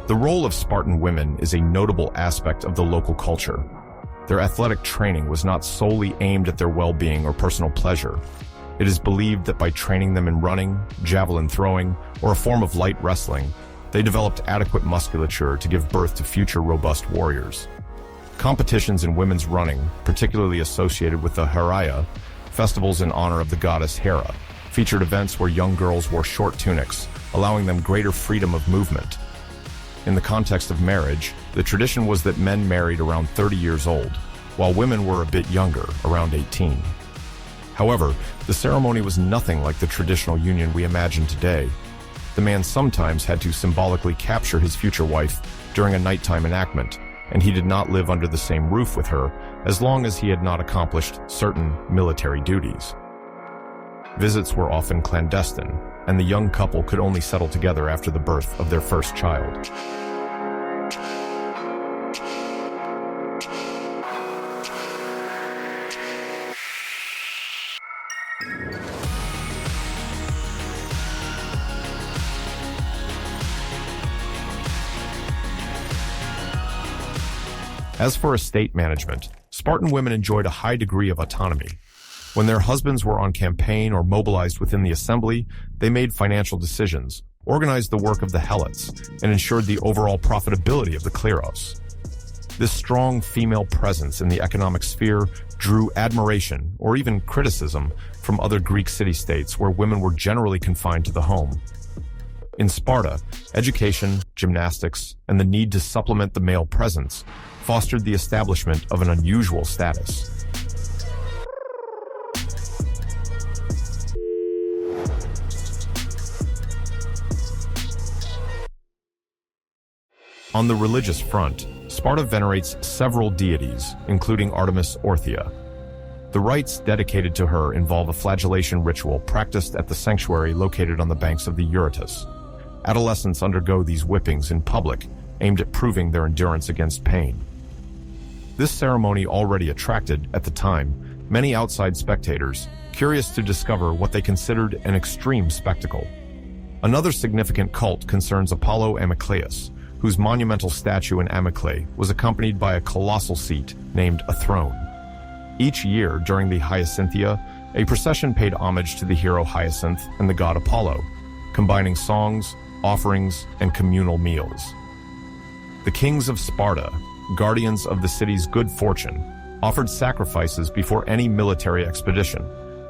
S1: The role of Spartan women is a notable aspect of the local culture. Their athletic training was not solely aimed at their well-being or personal pleasure. It is believed that by training them in running, javelin throwing, or a form of light wrestling, They developed adequate musculature to give birth to future robust warriors. Competitions in women's running, particularly associated with the Heraia, festivals in honor of the goddess Hera, featured events where young girls wore short tunics, allowing them greater freedom of movement. In the context of marriage, the tradition was that men married around 30 years old, while women were a bit younger, around 18. However, the ceremony was nothing like the traditional union we imagine today. The man sometimes had to symbolically capture his future wife during a nighttime enactment, and he did not live under the same roof with her as long as he had not accomplished certain military duties. Visits were often clandestine, and the young couple could only settle together after the birth of their first child. As for estate management, Spartan women enjoyed a high degree of autonomy. When their husbands were on campaign or mobilized within the assembly, they made financial decisions, organized the work of the helots, and ensured the overall profitability of the kleros. This strong female presence in the economic sphere drew admiration or even criticism from other Greek city-states where women were generally confined to the home. In Sparta, education, gymnastics, and the need to supplement the male presence fostered the establishment of an unusual status. On the religious front, Sparta venerates several deities, including Artemis Orthia. The rites dedicated to her involve a flagellation ritual practiced at the sanctuary located on the banks of the Eurotas. Adolescents undergo these whippings in public, aimed at proving their endurance against pain. This ceremony already attracted, at the time, many outside spectators, curious to discover what they considered an extreme spectacle. Another significant cult concerns Apollo Amyclaeus, whose monumental statue in Amyclae was accompanied by a colossal seat named a throne. Each year, during the Hyacinthia, a procession paid homage to the hero Hyacinth and the god Apollo, combining songs, offerings, and communal meals. The kings of Sparta, guardians of the city's good fortune, offered sacrifices before any military expedition,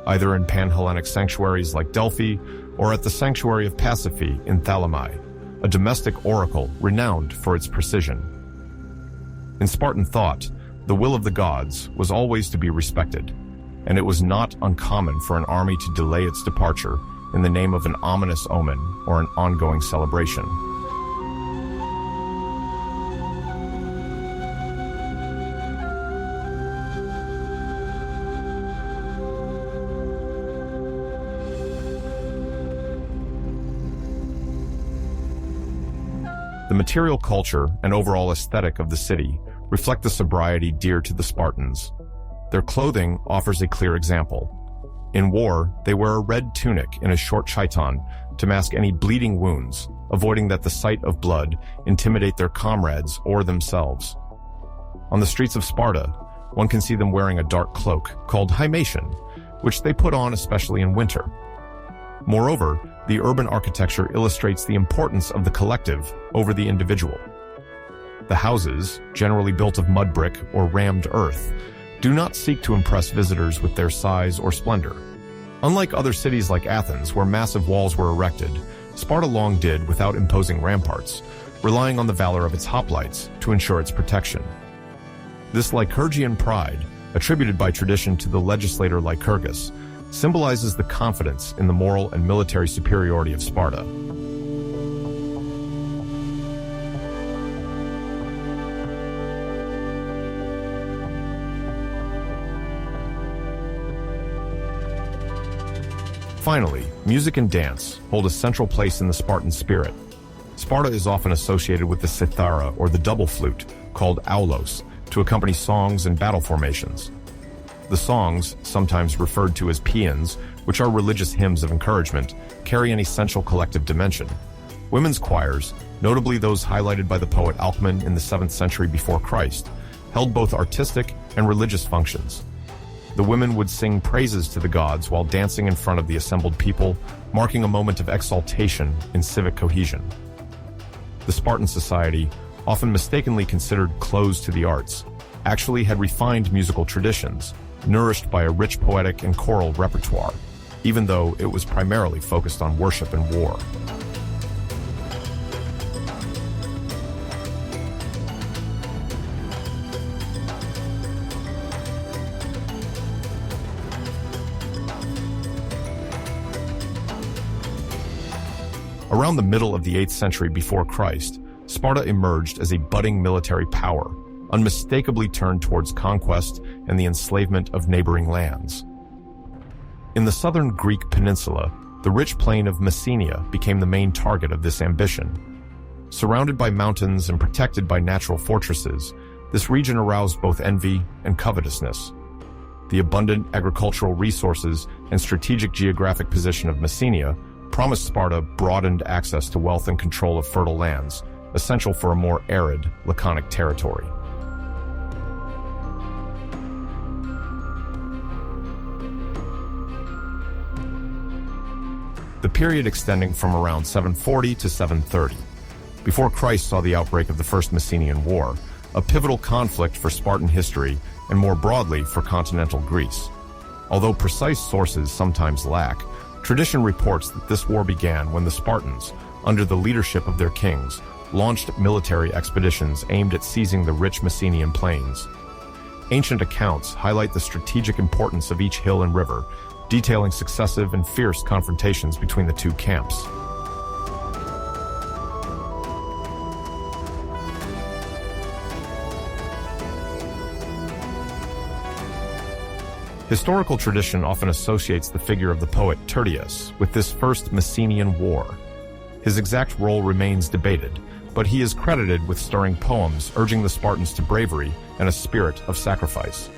S1: either in Pan-Hellenic sanctuaries like Delphi or at the sanctuary of Pasiphae in Thalami, a domestic oracle renowned for its precision. In Spartan thought, the will of the gods was always to be respected, and it was not uncommon for an army to delay its departure in the name of an ominous omen or an ongoing celebration. The material culture and overall aesthetic of the city reflect the sobriety dear to the Spartans. Their clothing offers a clear example. In war, they wear a red tunic and a short chiton to mask any bleeding wounds, avoiding that the sight of blood intimidate their comrades or themselves. On the streets of Sparta, one can see them wearing a dark cloak called himation, which they put on especially in winter. Moreover, the urban architecture illustrates the importance of the collective over the individual. The houses, generally built of mud brick or rammed earth, do not seek to impress visitors with their size or splendor. Unlike other cities like Athens, where massive walls were erected, Sparta long did without imposing ramparts, relying on the valor of its hoplites to ensure its protection. This Lycurgian pride, attributed by tradition to the legislator Lycurgus, symbolizes the confidence in the moral and military superiority of Sparta. Finally, music and dance hold a central place in the Spartan spirit. Sparta is often associated with the cithara or the double flute, called aulos, to accompany songs and battle formations. The songs, sometimes referred to as paeans, which are religious hymns of encouragement, carry an essential collective dimension. Women's choirs, notably those highlighted by the poet Alcman in the 7th century before Christ, held both artistic and religious functions. The women would sing praises to the gods while dancing in front of the assembled people, marking a moment of exaltation in civic cohesion. The Spartan society, often mistakenly considered closed to the arts, actually had refined musical traditions, nourished by a rich poetic and choral repertoire, even though it was primarily focused on worship and war. Around the middle of the 8th century before Christ, Sparta emerged as a budding military power, unmistakably turned towards conquest and the enslavement of neighboring lands. In the southern Greek peninsula, the rich plain of Messenia became the main target of this ambition. Surrounded by mountains and protected by natural fortresses, this region aroused both envy and covetousness. The abundant agricultural resources and strategic geographic position of Messenia promised Sparta broadened access to wealth and control of fertile lands, essential for a more arid, Laconic territory. The period extending from around 740 to 730. Before Christ saw the outbreak of the First Messenian War, a pivotal conflict for Spartan history and more broadly for continental Greece. Although precise sources sometimes lack, tradition reports that this war began when the Spartans, under the leadership of their kings, launched military expeditions aimed at seizing the rich Messenian plains. Ancient accounts highlight the strategic importance of each hill and river, detailing successive and fierce confrontations between the two camps. Historical tradition often associates the figure of the poet Tertius with this First Messenian War. His exact role remains debated, but he is credited with stirring poems urging the Spartans to bravery and a spirit of sacrifice.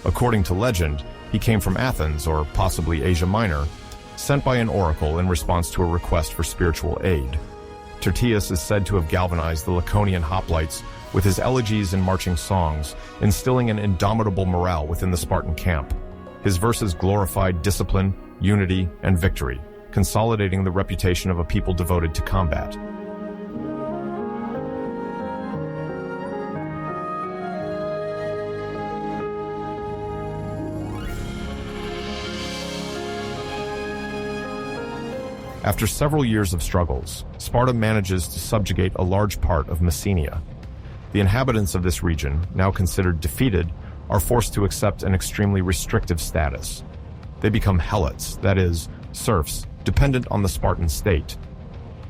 S1: According to legend, he came from Athens, or possibly Asia Minor, sent by an oracle in response to a request for spiritual aid. Tertius is said to have galvanized the Laconian hoplites with his elegies and marching songs, instilling an indomitable morale within the Spartan camp. His verses glorified discipline, unity, and victory, consolidating the reputation of a people devoted to combat. After several years of struggles, Sparta manages to subjugate a large part of Messenia. The inhabitants of this region, now considered defeated, are forced to accept an extremely restrictive status. They become helots, that is, serfs, dependent on the Spartan state.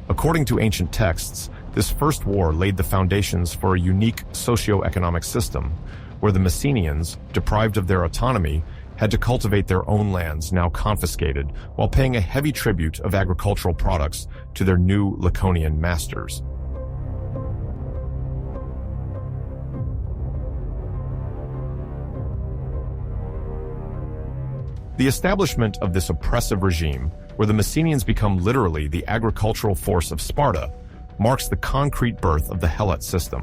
S1: According to ancient texts, this first war laid the foundations for a unique socio-economic system, where the Messenians, deprived of their autonomy, had to cultivate their own lands now confiscated while paying a heavy tribute of agricultural products to their new Laconian masters. The establishment of this oppressive regime, where the Messenians become literally the agricultural force of Sparta, marks the concrete birth of the helot system.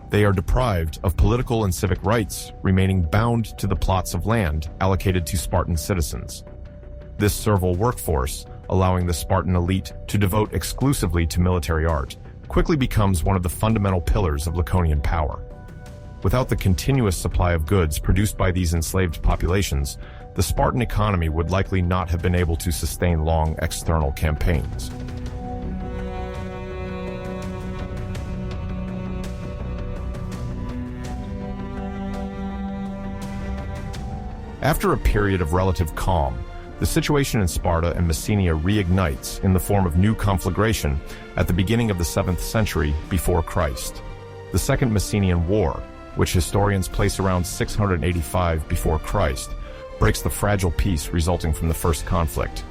S1: They are deprived of political and civic rights, remaining bound to the plots of land allocated to Spartan citizens. This servile workforce, allowing the Spartan elite to devote exclusively to military art, quickly becomes one of the fundamental pillars of Laconian power. Without the continuous supply of goods produced by these enslaved populations, the Spartan economy would likely not have been able to sustain long external campaigns. After a period of relative calm, the situation in Sparta and Messenia reignites in the form of new conflagration at the beginning of the 7th century before Christ. The Second Messenian War, which historians place around 685 before Christ, breaks the fragile peace resulting from the first conflict.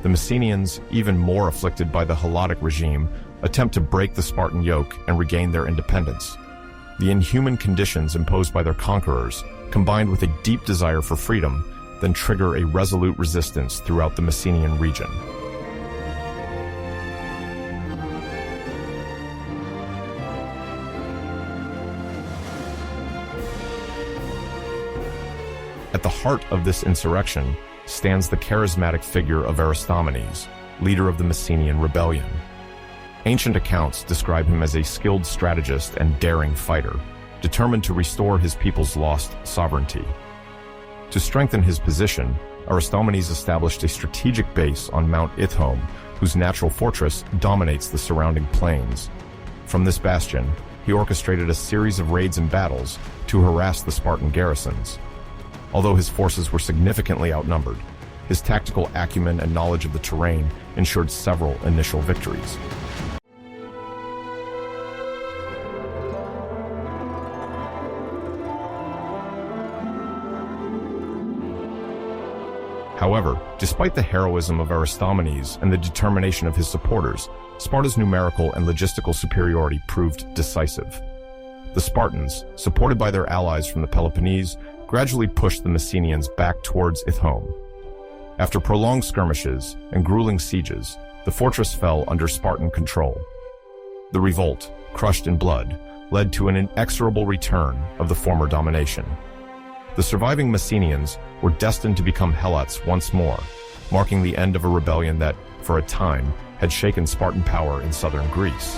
S1: The Messenians, even more afflicted by the Helotic regime, attempt to break the Spartan yoke and regain their independence. The inhuman conditions imposed by their conquerors, combined with a deep desire for freedom, then trigger a resolute resistance throughout the Messenian region. At the heart of this insurrection stands the charismatic figure of Aristomenes, leader of the Messenian rebellion. Ancient accounts describe him as a skilled strategist and daring fighter, determined to restore his people's lost sovereignty. To strengthen his position, Aristomenes established a strategic base on Mount Ithome, whose natural fortress dominates the surrounding plains. From this bastion, he orchestrated a series of raids and battles to harass the Spartan garrisons. Although his forces were significantly outnumbered, his tactical acumen and knowledge of the terrain ensured several initial victories. However, despite the heroism of Aristomenes and the determination of his supporters, Sparta's numerical and logistical superiority proved decisive. The Spartans, supported by their allies from the Peloponnese, gradually pushed the Messenians back towards Ithome. After prolonged skirmishes and grueling sieges, the fortress fell under Spartan control. The revolt, crushed in blood, led to an inexorable return of the former domination. The surviving Messenians were destined to become helots once more, marking the end of a rebellion that, for a time, had shaken Spartan power in southern Greece.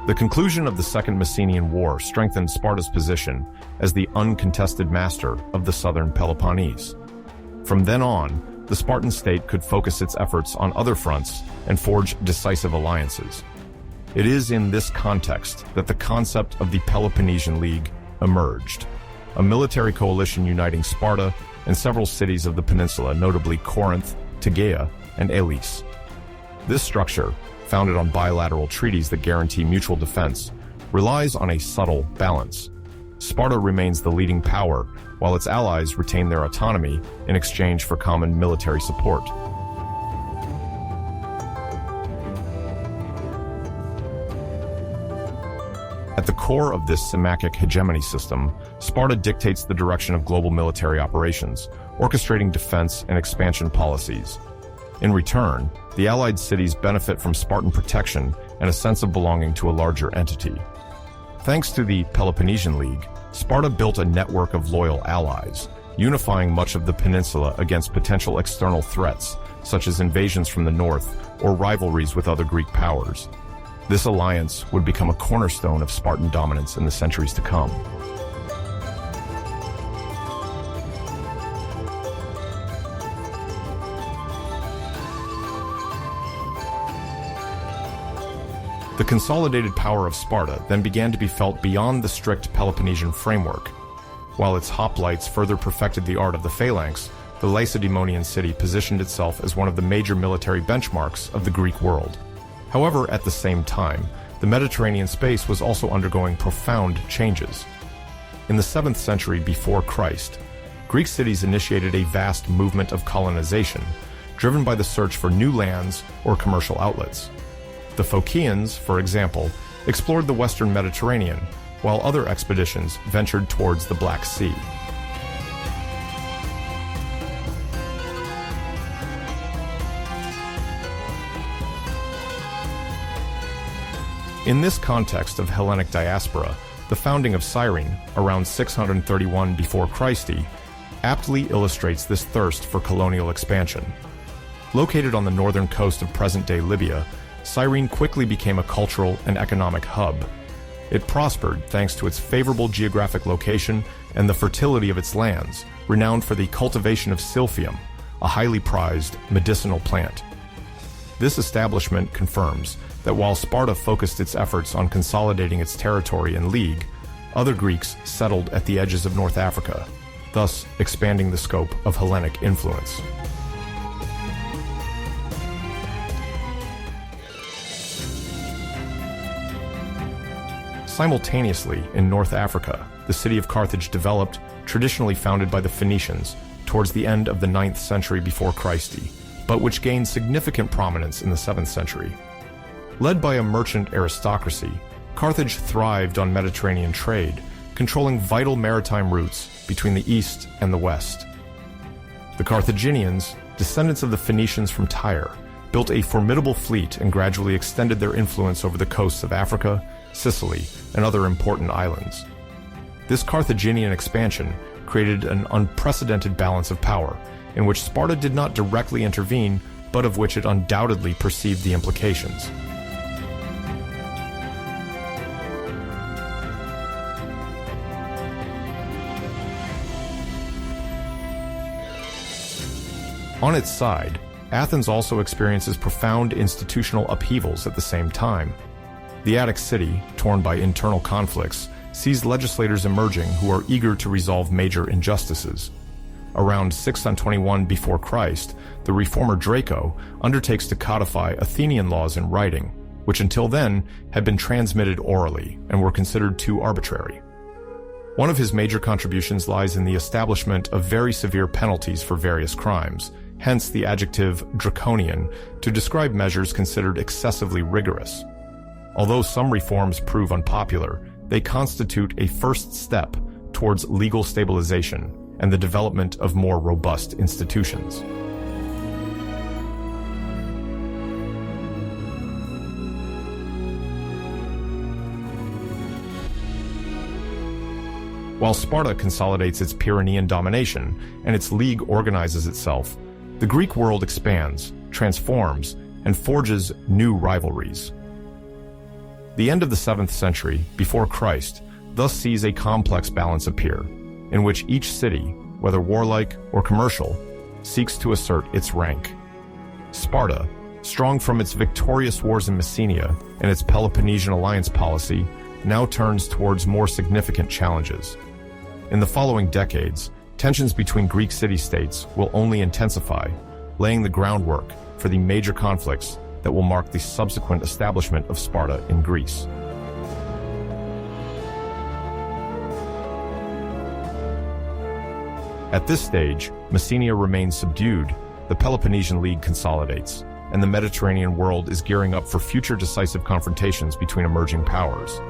S1: The conclusion of the Second Messenian War strengthened Sparta's position as the uncontested master of the southern Peloponnese. From then on, the Spartan state could focus its efforts on other fronts and forge decisive alliances. It is in this context that the concept of the Peloponnesian League emerged, a military coalition uniting Sparta and several cities of the peninsula, notably Corinth, Tegea, and Elis. This structure, founded on bilateral treaties that guarantee mutual defense, relies on a subtle balance. Sparta remains the leading power, while its allies retain their autonomy in exchange for common military support. At the core of this Semachic hegemony system, Sparta dictates the direction of global military operations, orchestrating defense and expansion policies. In return, the allied cities benefit from Spartan protection and a sense of belonging to a larger entity. Thanks to the Peloponnesian League, Sparta built a network of loyal allies, unifying much of the peninsula against potential external threats, such as invasions from the north or rivalries with other Greek powers. This alliance would become a cornerstone of Spartan dominance in the centuries to come. The consolidated power of Sparta then began to be felt beyond the strict Peloponnesian framework. While its hoplites further perfected the art of the phalanx, the Lacedaemonian city positioned itself as one of the major military benchmarks of the Greek world. However, at the same time, the Mediterranean space was also undergoing profound changes. In the 7th century before Christ, Greek cities initiated a vast movement of colonization, driven by the search for new lands or commercial outlets. The Phocians, for example, explored the western Mediterranean, while other expeditions ventured towards the Black Sea. In this context of Hellenic diaspora, the founding of Cyrene, around 631 before Christi, aptly illustrates this thirst for colonial expansion. Located on the northern coast of present-day Libya, Cyrene quickly became a cultural and economic hub. It prospered thanks to its favorable geographic location and the fertility of its lands, renowned for the cultivation of silphium, a highly prized medicinal plant. This establishment confirms that while Sparta focused its efforts on consolidating its territory and league, other Greeks settled at the edges of North Africa, thus expanding the scope of Hellenic influence. Simultaneously, in North Africa, the city of Carthage developed, traditionally founded by the Phoenicians, towards the end of the 9th century before Christi, but which gained significant prominence in the 7th century. Led by a merchant aristocracy, Carthage thrived on Mediterranean trade, controlling vital maritime routes between the east and the west. The Carthaginians, descendants of the Phoenicians from Tyre, built a formidable fleet and gradually extended their influence over the coasts of Africa, Sicily, and other important islands. This Carthaginian expansion created an unprecedented balance of power, in which Sparta did not directly intervene, but of which it undoubtedly perceived the implications. On its side, Athens also experiences profound institutional upheavals at the same time. The Attic city, torn by internal conflicts, sees legislators emerging who are eager to resolve major injustices. Around 621 before Christ, the reformer Draco undertakes to codify Athenian laws in writing, which until then had been transmitted orally and were considered too arbitrary. One of his major contributions lies in the establishment of very severe penalties for various crimes, hence the adjective draconian to describe measures considered excessively rigorous. Although some reforms prove unpopular, they constitute a first step towards legal stabilization and the development of more robust institutions. While Sparta consolidates its Pyrenean domination and its league organizes itself, the Greek world expands, transforms, and forges new rivalries. The end of the 7th century, before Christ, thus sees a complex balance appear, in which each city, whether warlike or commercial, seeks to assert its rank. Sparta, strong from its victorious wars in Messenia and its Peloponnesian alliance policy, now turns towards more significant challenges. In the following decades, tensions between Greek city-states will only intensify, laying the groundwork for the major conflicts that will mark the subsequent establishment of Sparta in Greece. At this stage, Messenia remains subdued, the Peloponnesian League consolidates, and the Mediterranean world is gearing up for future decisive confrontations between emerging powers.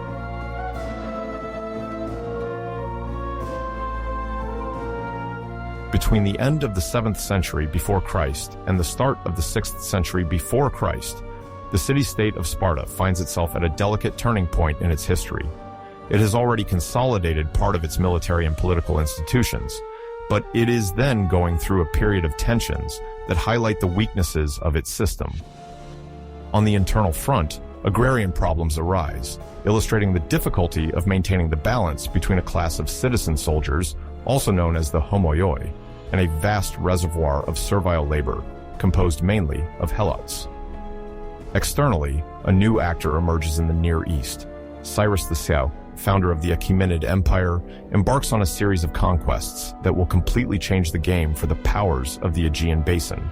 S1: Between the end of the 7th century before Christ and the start of the 6th century before Christ, the city-state of Sparta finds itself at a delicate turning point in its history. It has already consolidated part of its military and political institutions, but it is then going through a period of tensions that highlight the weaknesses of its system. On the internal front, agrarian problems arise, illustrating the difficulty of maintaining the balance between a class of citizen soldiers, also known as the homoioi, and a vast reservoir of servile labor, composed mainly of helots. Externally, a new actor emerges in the Near East. Cyrus the Seu, founder of the Achaemenid Empire, embarks on a series of conquests that will completely change the game for the powers of the Aegean Basin.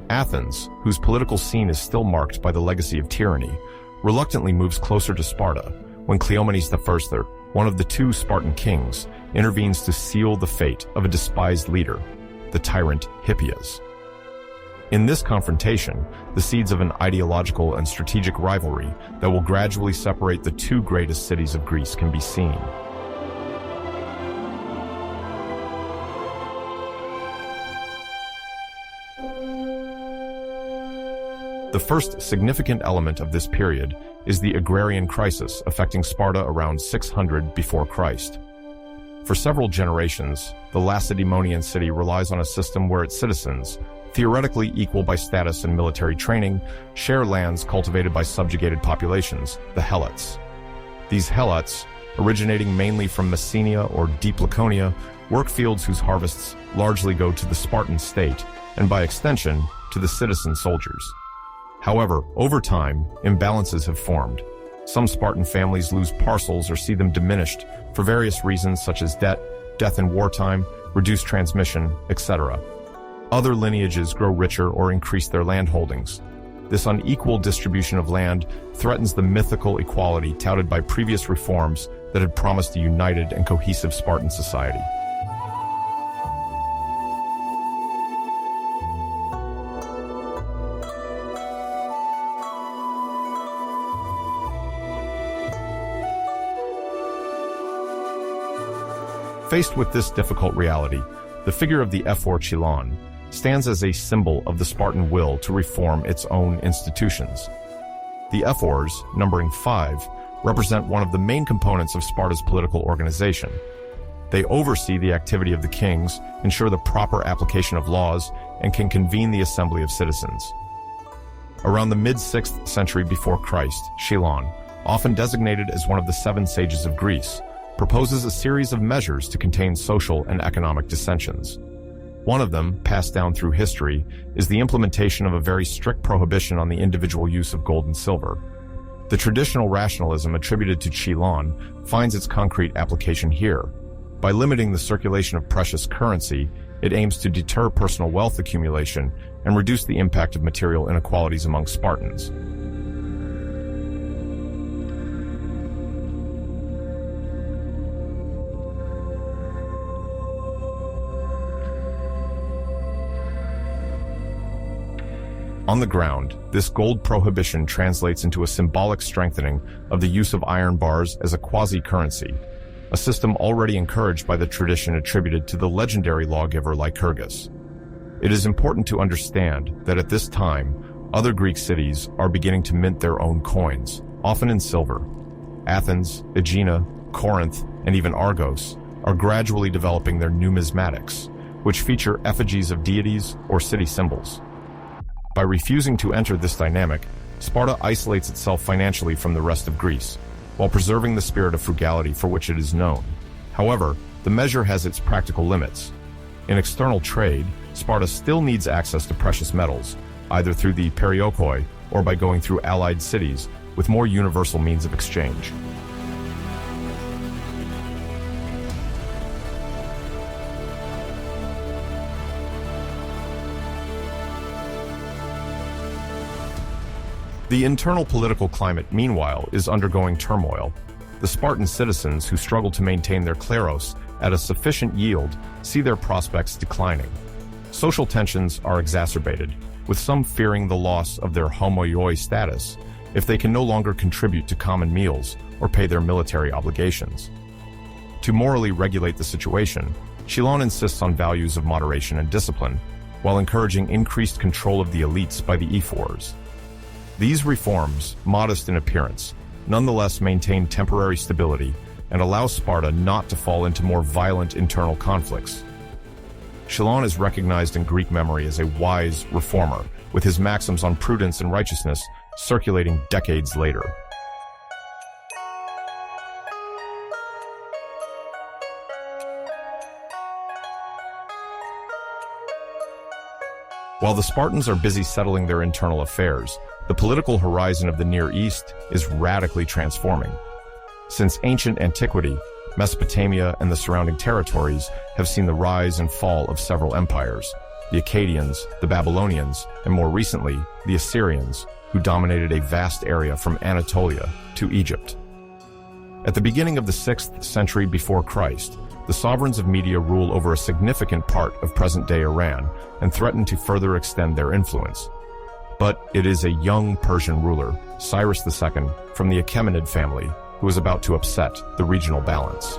S1: Athens, whose political scene is still marked by the legacy of tyranny, reluctantly moves closer to Sparta when Cleomenes I, one of the two Spartan kings, intervenes to seal the fate of a despised leader, the tyrant Hippias. In this confrontation, the seeds of an ideological and strategic rivalry that will gradually separate the two greatest cities of Greece can be seen. The first significant element of this period is the agrarian crisis affecting Sparta around 600 before Christ. For several generations, the Lacedaemonian city relies on a system where its citizens, theoretically equal by status and military training, share lands cultivated by subjugated populations, the helots. These helots, originating mainly from Messenia or deep Laconia, work fields whose harvests largely go to the Spartan state, and by extension, to the citizen soldiers. However, over time, imbalances have formed. Some Spartan families lose parcels or see them diminished for various reasons such as debt, death in wartime, reduced transmission, etc. Other lineages grow richer or increase their land holdings. This unequal distribution of land threatens the mythical equality touted by previous reforms that had promised a united and cohesive Spartan society. Faced with this difficult reality, the figure of the ephor Chilon stands as a symbol of the Spartan will to reform its own institutions. The ephors, numbering 5, represent one of the main components of Sparta's political organization. They oversee the activity of the kings, ensure the proper application of laws, and can convene the assembly of citizens. Around the mid-6th century before Christ, Cylon, often designated as one of the 7 sages of Greece, proposes a series of measures to contain social and economic dissensions. One of them, passed down through history, is the implementation of a very strict prohibition on the individual use of gold and silver. The traditional rationalism attributed to Cylon finds its concrete application here. By limiting the circulation of precious currency, it aims to deter personal wealth accumulation and reduce the impact of material inequalities among Spartans. On the ground, this gold prohibition translates into a symbolic strengthening of the use of iron bars as a quasi-currency, a system already encouraged by the tradition attributed to the legendary lawgiver Lycurgus. It is important to understand that at this time, other Greek cities are beginning to mint their own coins, often in silver. Athens, Aegina, Corinth, and even Argos are gradually developing their numismatics, which feature effigies of deities or city symbols. By refusing to enter this dynamic, Sparta isolates itself financially from the rest of Greece, while preserving the spirit of frugality for which it is known. However, the measure has its practical limits. In external trade, Sparta still needs access to precious metals, either through the periokoi or by going through allied cities with more universal means of exchange. The internal political climate, meanwhile, is undergoing turmoil. The Spartan citizens who struggle to maintain their kleros at a sufficient yield see their prospects declining. Social tensions are exacerbated, with some fearing the loss of their homoioi status if they can no longer contribute to common meals or pay their military obligations. To morally regulate the situation, Cylon insists on values of moderation and discipline, while encouraging increased control of the elites by the ephors. These reforms, modest in appearance, nonetheless maintain temporary stability and allow Sparta not to fall into more violent internal conflicts. Cylon is recognized in Greek memory as a wise reformer, with his maxims on prudence and righteousness circulating decades later. While the Spartans are busy settling their internal affairs, the political horizon of the Near East is radically transforming. Since ancient antiquity, Mesopotamia and the surrounding territories have seen the rise and fall of several empires: the Akkadians, the Babylonians, and more recently, the Assyrians, who dominated a vast area from Anatolia to Egypt. At the beginning of the 6th century before Christ, the sovereigns of Media rule over a significant part of present-day Iran and threaten to further extend their influence. But it is a young Persian ruler, Cyrus II, from the Achaemenid family, who is about to upset the regional balance.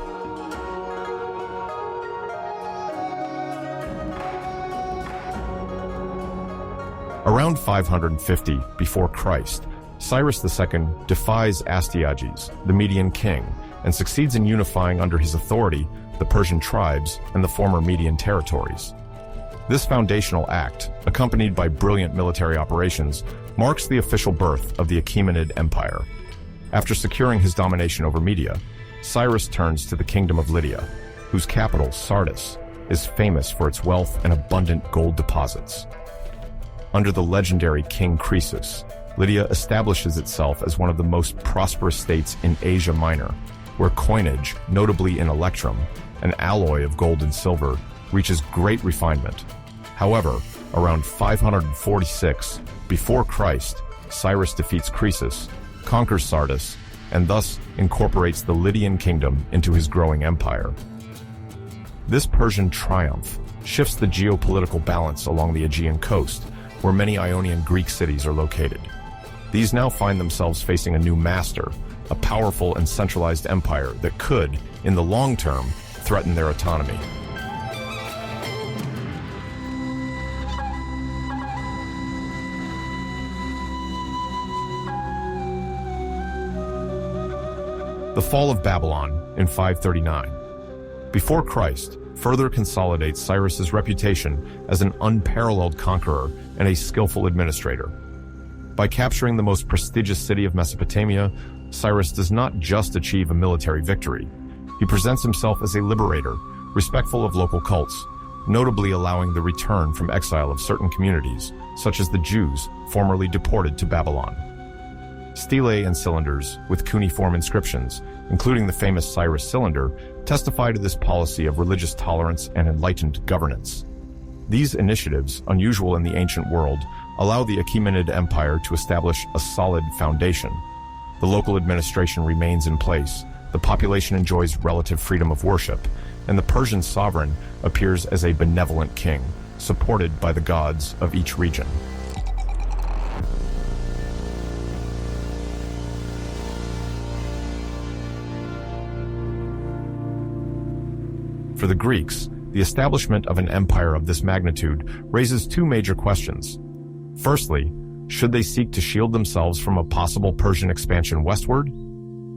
S1: Around 550 before Christ, Cyrus II defies Astyages, the Median king, and succeeds in unifying under his authority the Persian tribes and the former Median territories. This foundational act, accompanied by brilliant military operations, marks the official birth of the Achaemenid Empire. After securing his domination over Media, Cyrus turns to the kingdom of Lydia, whose capital, Sardis, is famous for its wealth and abundant gold deposits. Under the legendary King Croesus, Lydia establishes itself as one of the most prosperous states in Asia Minor, where coinage, notably in electrum, an alloy of gold and silver, reaches great refinement. However, around 546 before Christ, Cyrus defeats Croesus, conquers Sardis, and thus incorporates the Lydian kingdom into his growing empire. This Persian triumph shifts the geopolitical balance along the Aegean coast, where many Ionian Greek cities are located. These now find themselves facing a new master, a powerful and centralized empire that could, in the long term, threaten their autonomy. The fall of Babylon in 539. before Christ further consolidates Cyrus's reputation as an unparalleled conqueror and a skillful administrator. By capturing the most prestigious city of Mesopotamia, Cyrus does not just achieve a military victory. He presents himself as a liberator, respectful of local cults, notably allowing the return from exile of certain communities, such as the Jews formerly deported to Babylon. Stelae and cylinders with cuneiform inscriptions, including the famous Cyrus cylinder, testify to this policy of religious tolerance and enlightened governance. These initiatives, unusual in the ancient world, allow the Achaemenid Empire to establish a solid foundation. The local administration remains in place, the population enjoys relative freedom of worship, and the Persian sovereign appears as a benevolent king, supported by the gods of each region. For the Greeks, the establishment of an empire of this magnitude raises two major questions. Firstly, should they seek to shield themselves from a possible Persian expansion westward?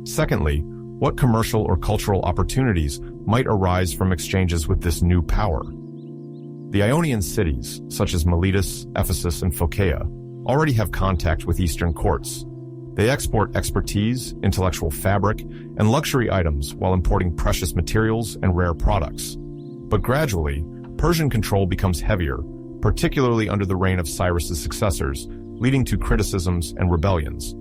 S1: Secondly, what commercial or cultural opportunities might arise from exchanges with this new power? The Ionian cities, such as Miletus, Ephesus, and Phocaea, already have contact with Eastern courts. They export expertise, intellectual fabric, and luxury items while importing precious materials and rare products. But gradually, Persian control becomes heavier, particularly under the reign of Cyrus's successors, leading to criticisms and rebellions.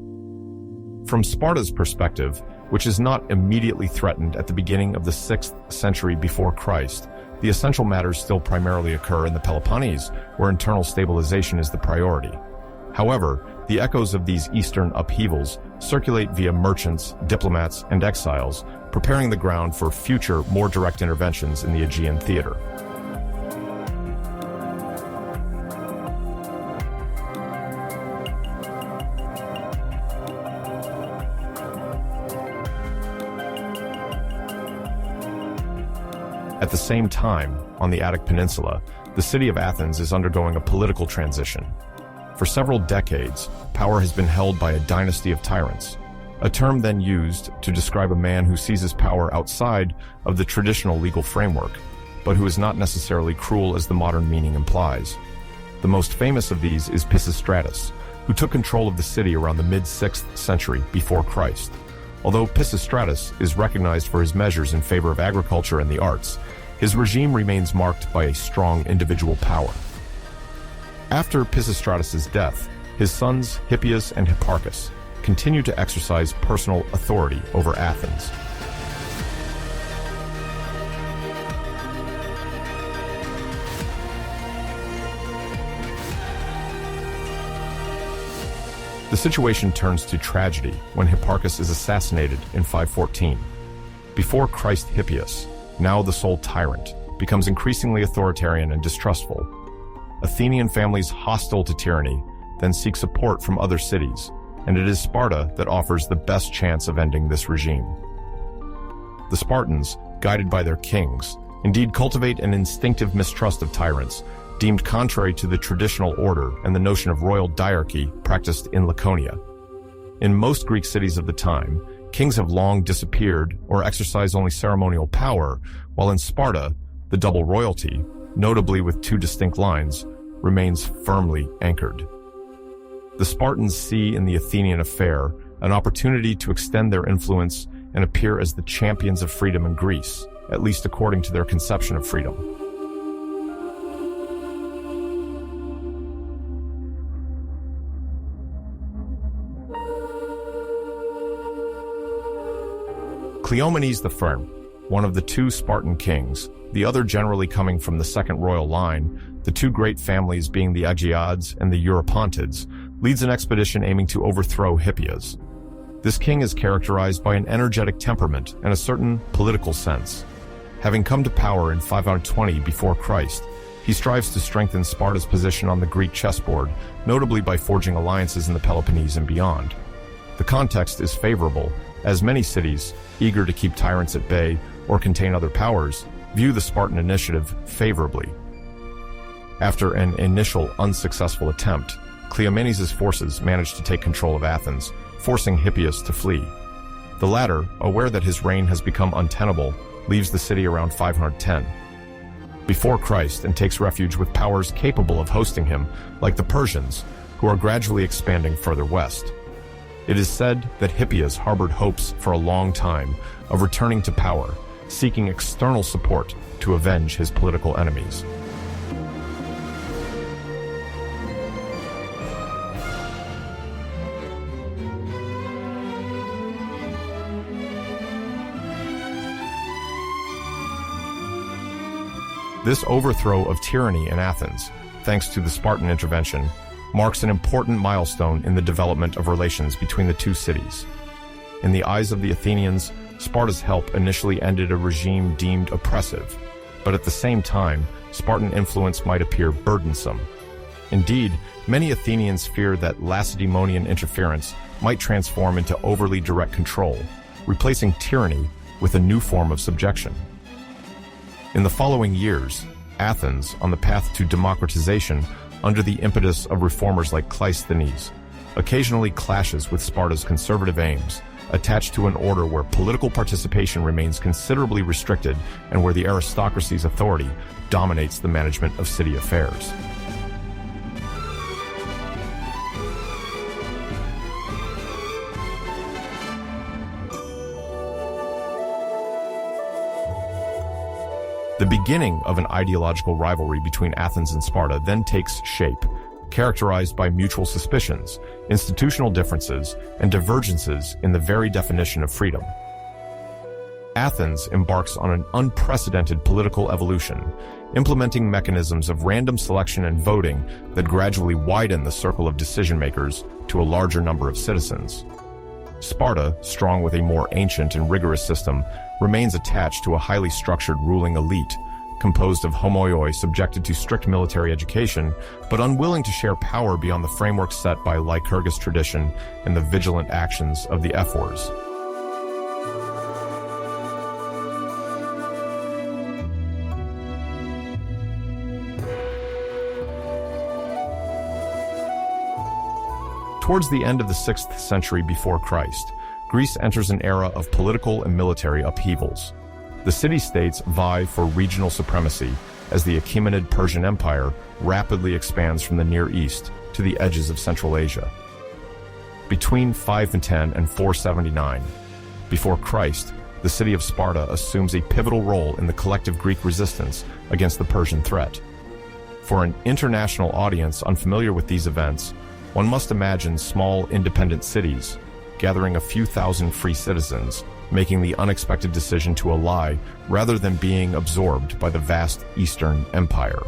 S1: From Sparta's perspective, which is not immediately threatened at the beginning of the 6th century before Christ, the essential matters still primarily occur in the Peloponnese, where internal stabilization is the priority. However, the echoes of these eastern upheavals circulate via merchants, diplomats, and exiles, preparing the ground for future, more direct interventions in the Aegean theater. At the same time, on the Attic Peninsula, the city of Athens is undergoing a political transition. For several decades, power has been held by a dynasty of tyrants, a term then used to describe a man who seizes power outside of the traditional legal framework, but who is not necessarily cruel as the modern meaning implies. The most famous of these is Pisistratus, who took control of the city around the mid-6th century before Christ. Although Pisistratus is recognized for his measures in favor of agriculture and the arts, his regime remains marked by a strong individual power. After Pisistratus' death, his sons Hippias and Hipparchus continue to exercise personal authority over Athens. The situation turns to tragedy when Hipparchus is assassinated in 514. Before Christ, Hippias, now the sole tyrant, becomes increasingly authoritarian and distrustful. Athenian families hostile to tyranny then seek support from other cities, and it is Sparta that offers the best chance of ending this regime. The Spartans, guided by their kings, indeed cultivate an instinctive mistrust of tyrants, deemed contrary to the traditional order and the notion of royal diarchy practiced in Laconia. In most Greek cities of the time, kings have long disappeared or exercise only ceremonial power, while in Sparta, the double royalty, notably with two distinct lines, remains firmly anchored. The Spartans see in the Athenian affair an opportunity to extend their influence and appear as the champions of freedom in Greece, at least according to their conception of freedom. Cleomenes the Firm, one of the two Spartan kings, the other generally coming from the second royal line, the two great families being the Agiades and the Eurypontids, leads an expedition aiming to overthrow Hippias. This king is characterized by an energetic temperament and a certain political sense. Having come to power in 520 before Christ, he strives to strengthen Sparta's position on the Greek chessboard, notably by forging alliances in the Peloponnese and beyond. The context is favorable, as many cities, eager to keep tyrants at bay or contain other powers, view the Spartan initiative favorably. After an initial unsuccessful attempt, Cleomenes' forces managed to take control of Athens, forcing Hippias to flee. The latter, aware that his reign has become untenable, leaves the city around 510 before Christ and takes refuge with powers capable of hosting him, like the Persians, who are gradually expanding further west. It is said that Hippias harbored hopes for a long time of returning to power, seeking external support to avenge his political enemies. This overthrow of tyranny in Athens, thanks to the Spartan intervention, marks an important milestone in the development of relations between the two cities. In the eyes of the Athenians, Sparta's help initially ended a regime deemed oppressive, but at the same time, Spartan influence might appear burdensome. Indeed, many Athenians fear that Lacedaemonian interference might transform into overly direct control, replacing tyranny with a new form of subjection. In the following years, Athens, on the path to democratization under the impetus of reformers like Cleisthenes, occasionally clashes with Sparta's conservative aims, attached to an order where political participation remains considerably restricted and where the aristocracy's authority dominates the management of city affairs. The beginning of an ideological rivalry between Athens and Sparta then takes shape, characterized by mutual suspicions, institutional differences, and divergences in the very definition of freedom. Athens embarks on an unprecedented political evolution, implementing mechanisms of random selection and voting that gradually widen the circle of decision-makers to a larger number of citizens. Sparta, strong with a more ancient and rigorous system, remains attached to a highly structured ruling elite, composed of homoioi subjected to strict military education, but unwilling to share power beyond the framework set by Lycurgus tradition and the vigilant actions of the ephors. Towards the end of the 6th century before Christ, Greece enters an era of political and military upheavals. The city-states vie for regional supremacy as the Achaemenid Persian Empire rapidly expands from the Near East to the edges of Central Asia. Between 510 and 479 before Christ, the city of Sparta assumes a pivotal role in the collective Greek resistance against the Persian threat. For an international audience unfamiliar with these events, one must imagine small independent cities, gathering a few thousand free citizens, making the unexpected decision to ally rather than being absorbed by the vast Eastern Empire.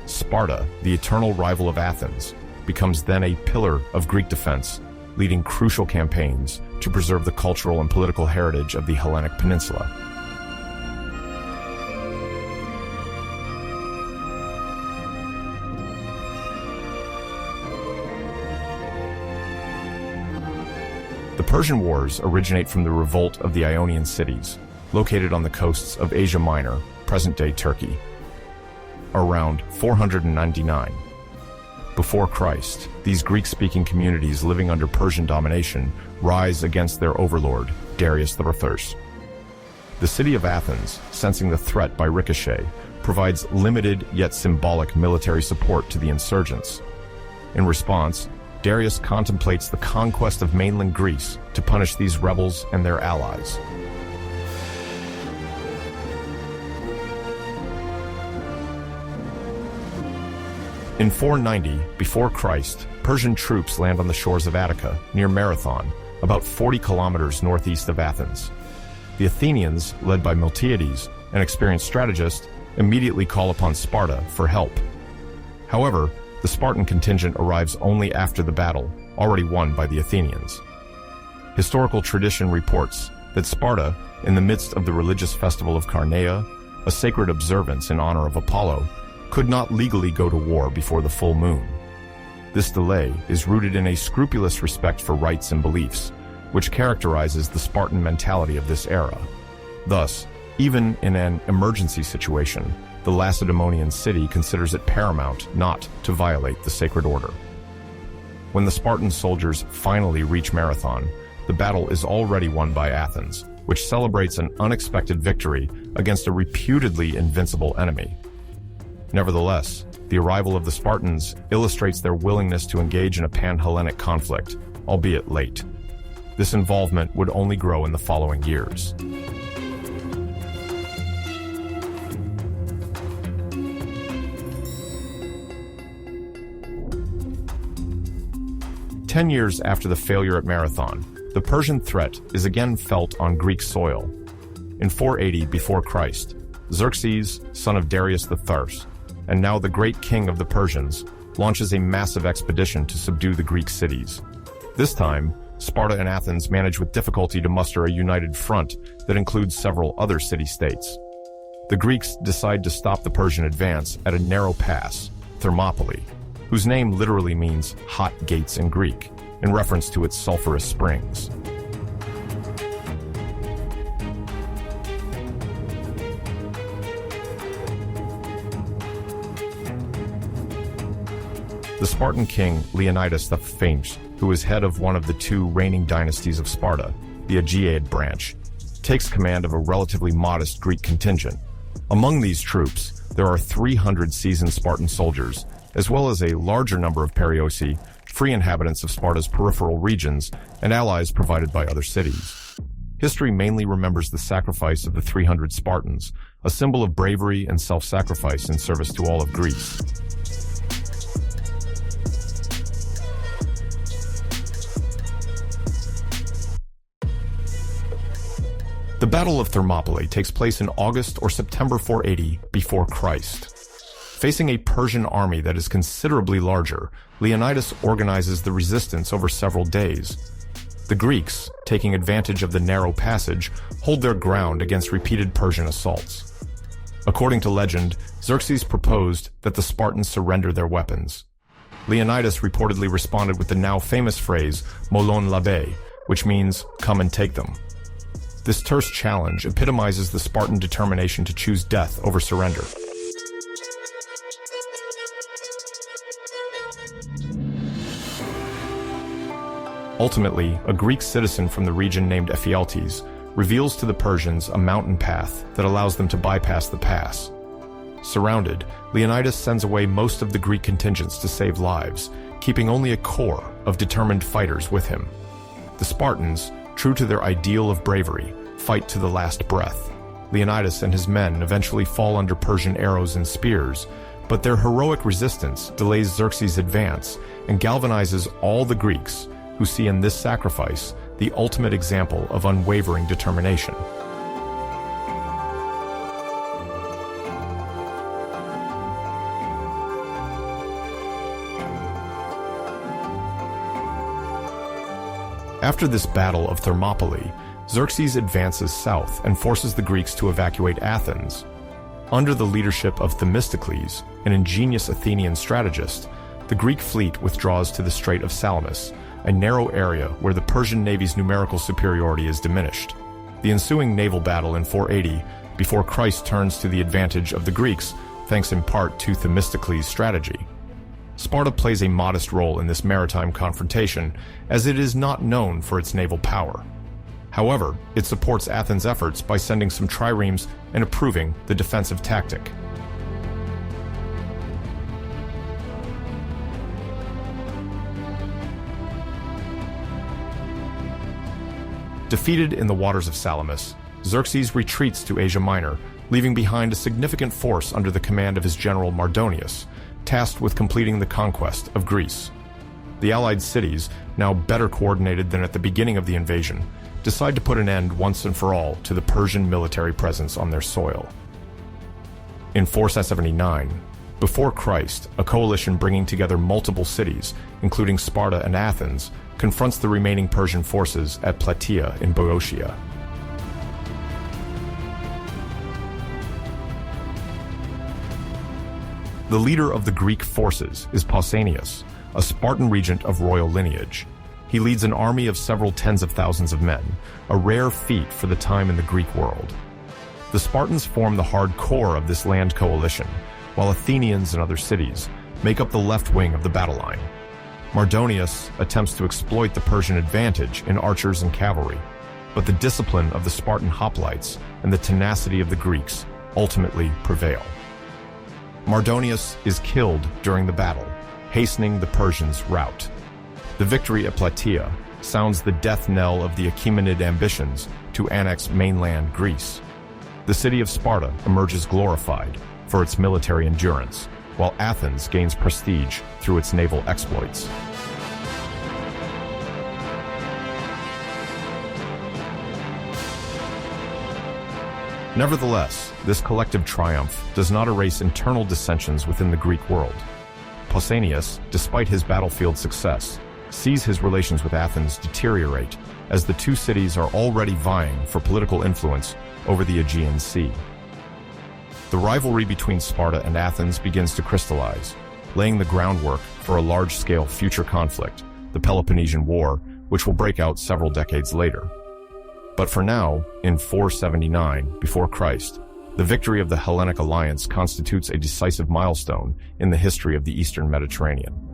S1: Sparta, the eternal rival of Athens, becomes then a pillar of Greek defense, leading crucial campaigns to preserve the cultural and political heritage of the Hellenic Peninsula. The Persian Wars originate from the revolt of the Ionian cities, located on the coasts of Asia Minor, present-day Turkey, around 499. Before Christ, these Greek-speaking communities living under Persian domination rise against their overlord, Darius III. The city of Athens, sensing the threat by ricochet, provides limited yet symbolic military support to the insurgents. In response, Darius contemplates the conquest of mainland Greece to punish these rebels and their allies. In 490 before Christ, Persian troops land on the shores of Attica, near Marathon, about 40 kilometers northeast of Athens. The Athenians, led by Miltiades, an experienced strategist, immediately call upon Sparta for help. However, the Spartan contingent arrives only after the battle, already won by the Athenians. Historical tradition reports that Sparta, in the midst of the religious festival of Carneia, a sacred observance in honor of Apollo, could not legally go to war before the full moon. This delay is rooted in a scrupulous respect for rights and beliefs, which characterizes the Spartan mentality of this era. Thus, even in an emergency situation, the Lacedaemonian city considers it paramount not to violate the sacred order. When the Spartan soldiers finally reach Marathon, the battle is already won by Athens, which celebrates an unexpected victory against a reputedly invincible enemy. Nevertheless, the arrival of the Spartans illustrates their willingness to engage in a pan-Hellenic conflict, albeit late. This involvement would only grow in the following years. Ten years after the failure at Marathon, the Persian threat is again felt on Greek soil. In 480 before Christ, Xerxes, son of Darius the Thirst, and now the great king of the Persians, launches a massive expedition to subdue the Greek cities. This time, Sparta and Athens manage with difficulty to muster a united front that includes several other city-states. The Greeks decide to stop the Persian advance at a narrow pass, Thermopylae, whose name literally means hot gates in Greek, in reference to its sulfurous springs. The Spartan king Leonidas the Famous, who is head of one of the two reigning dynasties of Sparta, the Aegeid branch, takes command of a relatively modest Greek contingent. Among these troops, there are 300 seasoned Spartan soldiers, as well as a larger number of Perioeci, free inhabitants of Sparta's peripheral regions, and allies provided by other cities. History mainly remembers the sacrifice of the 300 Spartans, a symbol of bravery and self-sacrifice in service to all of Greece. The Battle of Thermopylae takes place in August or September 480 before Christ. Facing a Persian army that is considerably larger, Leonidas organizes the resistance over several days. The Greeks, taking advantage of the narrow passage, hold their ground against repeated Persian assaults. According to legend, Xerxes proposed that the Spartans surrender their weapons. Leonidas reportedly responded with the now famous phrase, "Molon labe," which means, "come and take them." This terse challenge epitomizes the Spartan determination to choose death over surrender. Ultimately, a Greek citizen from the region named Ephialtes reveals to the Persians a mountain path that allows them to bypass the pass. Surrounded, Leonidas sends away most of the Greek contingents to save lives, keeping only a core of determined fighters with him. The Spartans, true to their ideal of bravery, fight to the last breath. Leonidas and his men eventually fall under Persian arrows and spears, but their heroic resistance delays Xerxes' advance and galvanizes all the Greeks, who see in this sacrifice the ultimate example of unwavering determination. After this Battle of Thermopylae, Xerxes advances south and forces the Greeks to evacuate Athens. Under the leadership of Themistocles, an ingenious Athenian strategist, the Greek fleet withdraws to the Strait of Salamis, a narrow area where the Persian navy's numerical superiority is diminished. The ensuing naval battle in 480, before Christ, turns to the advantage of the Greeks, thanks in part to Themistocles' strategy. Sparta plays a modest role in this maritime confrontation, as it is not known for its naval power. However, it supports Athens' efforts by sending some triremes and approving the defensive tactic. Defeated in the waters of Salamis, Xerxes retreats to Asia Minor, leaving behind a significant force under the command of his general Mardonius, tasked with completing the conquest of Greece. The allied cities, now better coordinated than at the beginning of the invasion, decide to put an end once and for all to the Persian military presence on their soil. In 479, before Christ, a coalition bringing together multiple cities, including Sparta and Athens, confronts the remaining Persian forces at Plataea in Boeotia. The leader of the Greek forces is Pausanias, a Spartan regent of royal lineage. He leads an army of several tens of thousands of men, a rare feat for the time in the Greek world. The Spartans form the hard core of this land coalition, while Athenians and other cities make up the left wing of the battle line. Mardonius attempts to exploit the Persian advantage in archers and cavalry. but the discipline of the Spartan hoplites and the tenacity of the Greeks ultimately prevail. Mardonius is killed during the battle, hastening the Persians' rout. The victory at Plataea sounds the death knell of the Achaemenid ambitions to annex mainland Greece. The city of Sparta emerges glorified for its military endurance, while Athens gains prestige through its naval exploits. Nevertheless, this collective triumph does not erase internal dissensions within the Greek world. Pausanias, despite his battlefield success, sees his relations with Athens deteriorate as the two cities are already vying for political influence over the Aegean Sea. The rivalry between Sparta and Athens begins to crystallize, laying the groundwork for a large-scale future conflict, the Peloponnesian War, which will break out several decades later. But for now, in 479 before Christ, the victory of the Hellenic alliance constitutes a decisive milestone in the history of the Eastern Mediterranean.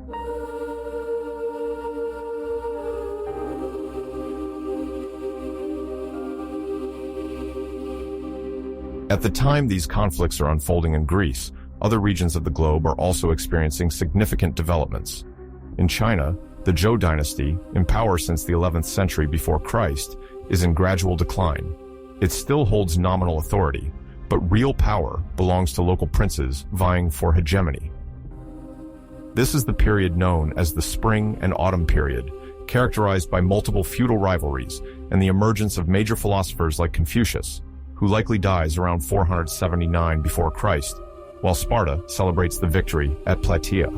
S1: At the time these conflicts are unfolding in Greece, other regions of the globe are also experiencing significant developments. In China, the Zhou dynasty, in power since the 11th century before Christ, is in gradual decline. It still holds nominal authority, but real power belongs to local princes vying for hegemony. This is the period known as the Spring and Autumn period, characterized by multiple feudal rivalries and the emergence of major philosophers like Confucius, who likely dies around 479 before Christ, while Sparta celebrates the victory at Plataea.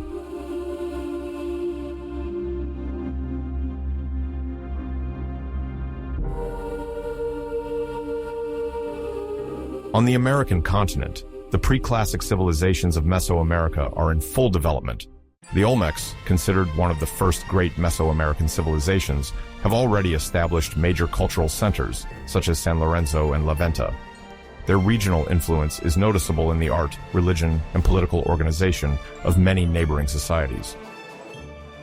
S1: On the American continent, the pre-classic civilizations of Mesoamerica are in full development. The Olmecs, considered one of the first great Mesoamerican civilizations, have already established major cultural centers, such as San Lorenzo and La Venta. Their regional influence is noticeable in the art, religion, and political organization of many neighboring societies.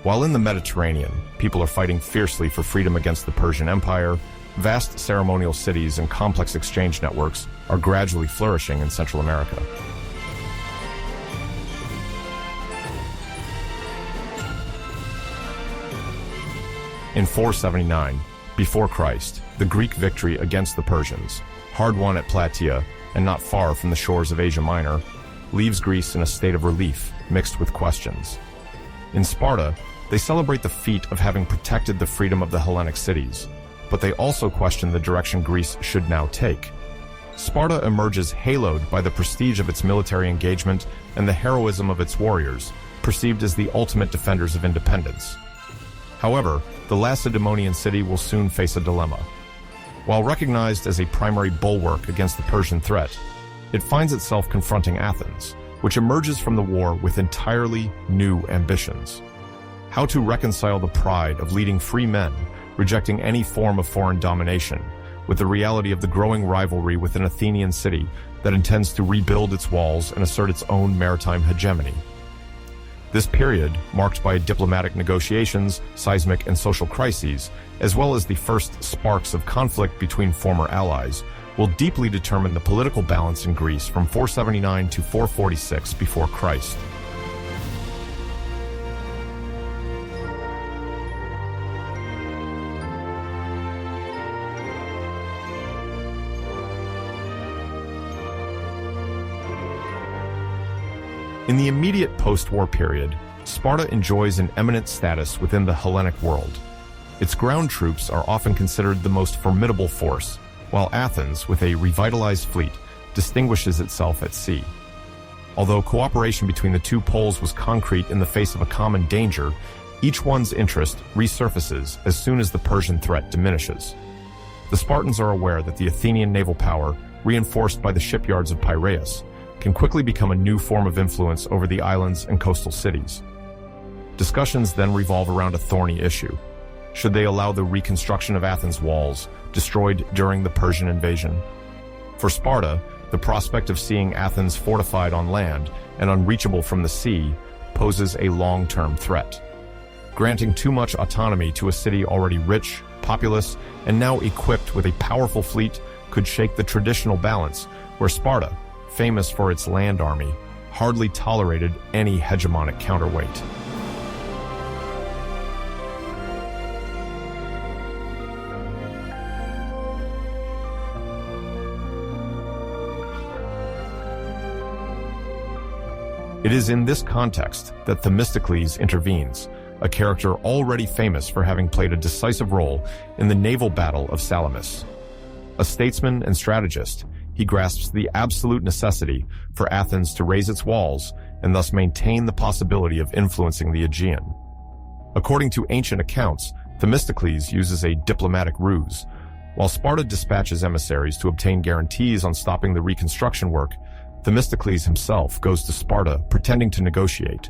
S1: While in the Mediterranean, people are fighting fiercely for freedom against the Persian Empire, vast ceremonial cities and complex exchange networks are gradually flourishing in Central America. In 479 before Christ, the Greek victory against the Persians, hard won at Plataea and not far from the shores of Asia Minor, leaves Greece in a state of relief mixed with questions. In Sparta, they celebrate the feat of having protected the freedom of the Hellenic cities, but they also question the direction Greece should now take. Sparta emerges haloed by the prestige of its military engagement and the heroism of its warriors, perceived as the ultimate defenders of independence. However, the Lacedaemonian city will soon face a dilemma. While recognized as a primary bulwark against the Persian threat, it finds itself confronting Athens, which emerges from the war with entirely new ambitions. How to reconcile the pride of leading free men, rejecting any form of foreign domination, with the reality of the growing rivalry with an Athenian city that intends to rebuild its walls and assert its own maritime hegemony. This period, marked by diplomatic negotiations, seismic and social crises, as well as the first sparks of conflict between former allies, will deeply determine the political balance in Greece from 479 to 446 before Christ. In the immediate post-war period, Sparta enjoys an eminent status within the Hellenic world. Its ground troops are often considered the most formidable force, while Athens, with a revitalized fleet, distinguishes itself at sea. Although cooperation between the two poles was concrete in the face of a common danger, each one's interest resurfaces as soon as the Persian threat diminishes. The Spartans are aware that the Athenian naval power, reinforced by the shipyards of Piraeus, can quickly become a new form of influence over the islands and coastal cities. Discussions then revolve around a thorny issue. Should they allow the reconstruction of Athens' walls, destroyed during the Persian invasion? For Sparta, the prospect of seeing Athens fortified on land and unreachable from the sea poses a long-term threat. Granting too much autonomy to a city already rich, populous, and now equipped with a powerful fleet could shake the traditional balance, where Sparta, famous for its land army, hardly tolerated any hegemonic counterweight. It is in this context that Themistocles intervenes, a character already famous for having played a decisive role in the naval battle of Salamis. A statesman and strategist, he grasps the absolute necessity for Athens to raise its walls and thus maintain the possibility of influencing the Aegean. According to ancient accounts, Themistocles uses a diplomatic ruse. While Sparta dispatches emissaries to obtain guarantees on stopping the reconstruction work, Themistocles himself goes to Sparta pretending to negotiate.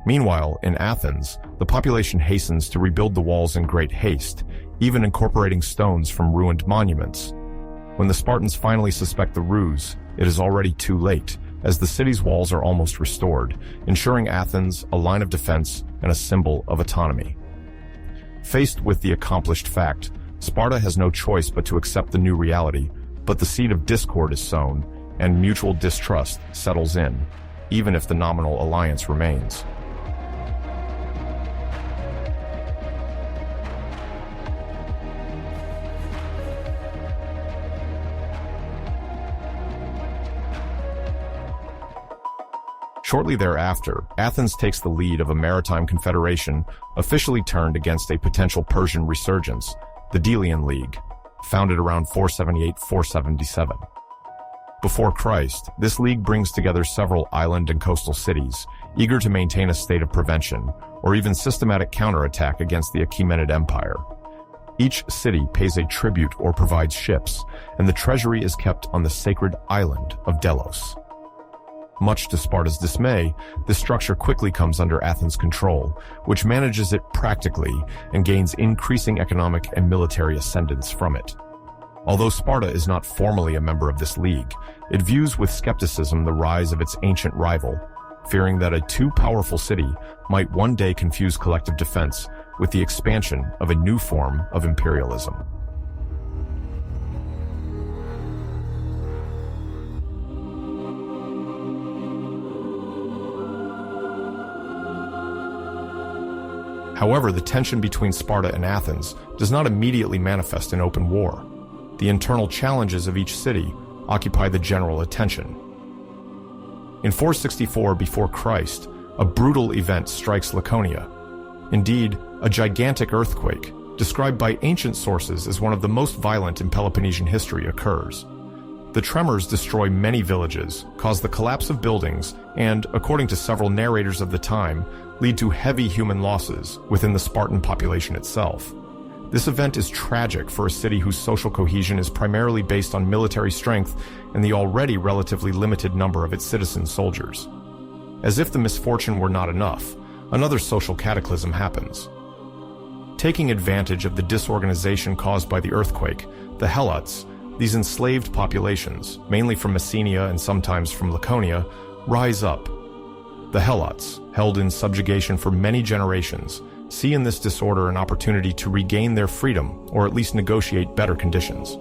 S1: Meanwhile, in Athens, the population hastens to rebuild the walls in great haste, even incorporating stones from ruined monuments. When the Spartans finally suspect the ruse, it is already too late, as the city's walls are almost restored, ensuring Athens a line of defense and a symbol of autonomy. Faced with the accomplished fact, Sparta has no choice but to accept the new reality, but the seed of discord is sown, and mutual distrust settles in, even if the nominal alliance remains. Shortly thereafter, Athens takes the lead of a maritime confederation officially turned against a potential Persian resurgence, the Delian League, founded around 478-477. Before Christ, this league brings together several island and coastal cities, eager to maintain a state of prevention, or even systematic counterattack against the Achaemenid Empire. Each city pays a tribute or provides ships, and the treasury is kept on the sacred island of Delos. Much to Sparta's dismay, this structure quickly comes under Athens' control, which manages it practically and gains increasing economic and military ascendance from it. Although Sparta is not formally a member of this league, it views with skepticism the rise of its ancient rival, fearing that a too powerful city might one day confuse collective defense with the expansion of a new form of imperialism. However, the tension between Sparta and Athens does not immediately manifest in open war. The internal challenges of each city occupy the general attention. In 464 before Christ, a brutal event strikes Laconia. Indeed, a gigantic earthquake, described by ancient sources as one of the most violent in Peloponnesian history, occurs. The tremors destroy many villages, cause the collapse of buildings, and, according to several narrators of the time, lead to heavy human losses within the Spartan population itself. This event is tragic for a city whose social cohesion is primarily based on military strength and the already relatively limited number of its citizen soldiers. As if the misfortune were not enough, another social cataclysm happens. Taking advantage of the disorganization caused by the earthquake, the Helots, these enslaved populations, mainly from Messenia and sometimes from Laconia, rise up. The Helots, held in subjugation for many generations, see in this disorder an opportunity to regain their freedom or at least negotiate better conditions.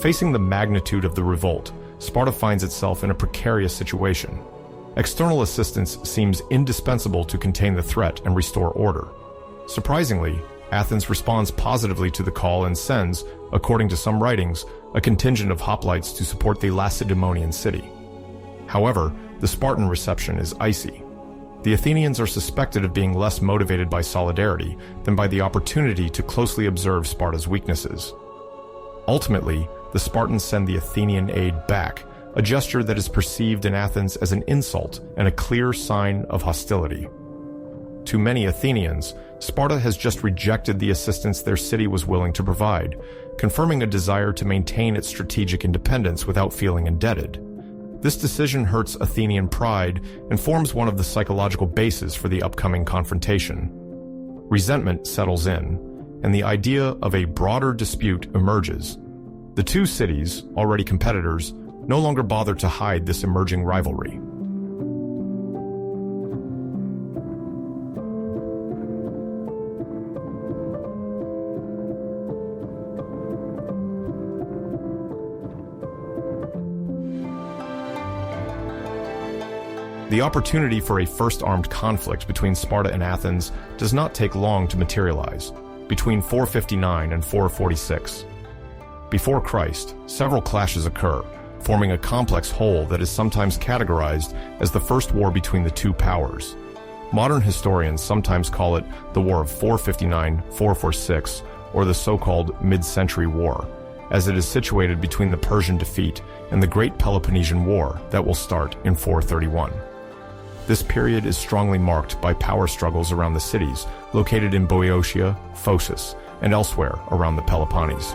S1: Facing the magnitude of the revolt, Sparta finds itself in a precarious situation. External assistance seems indispensable to contain the threat and restore order. Surprisingly, Athens responds positively to the call and sends, according to some writings, a contingent of hoplites to support the Lacedaemonian city. However, the Spartan reception is icy. The Athenians are suspected of being less motivated by solidarity than by the opportunity to closely observe Sparta's weaknesses. Ultimately, the Spartans send the Athenian aid back, a gesture that is perceived in Athens as an insult and a clear sign of hostility. To many Athenians, Sparta has just rejected the assistance their city was willing to provide, confirming a desire to maintain its strategic independence without feeling indebted. This decision hurts Athenian pride and forms one of the psychological bases for the upcoming confrontation. Resentment settles in, and the idea of a broader dispute emerges. The two cities, already competitors, no longer bother to hide this emerging rivalry. The opportunity for a first armed conflict between Sparta and Athens does not take long to materialize, between 459 and 446. Before Christ, several clashes occur, forming a complex whole that is sometimes categorized as the first war between the two powers. Modern historians sometimes call it the War of 459-446, or the so-called Mid-Century War, as it is situated between the Persian defeat and the Great Peloponnesian War that will start in 431. This period is strongly marked by power struggles around the cities located in Boeotia, Phocis, and elsewhere around the Peloponnese.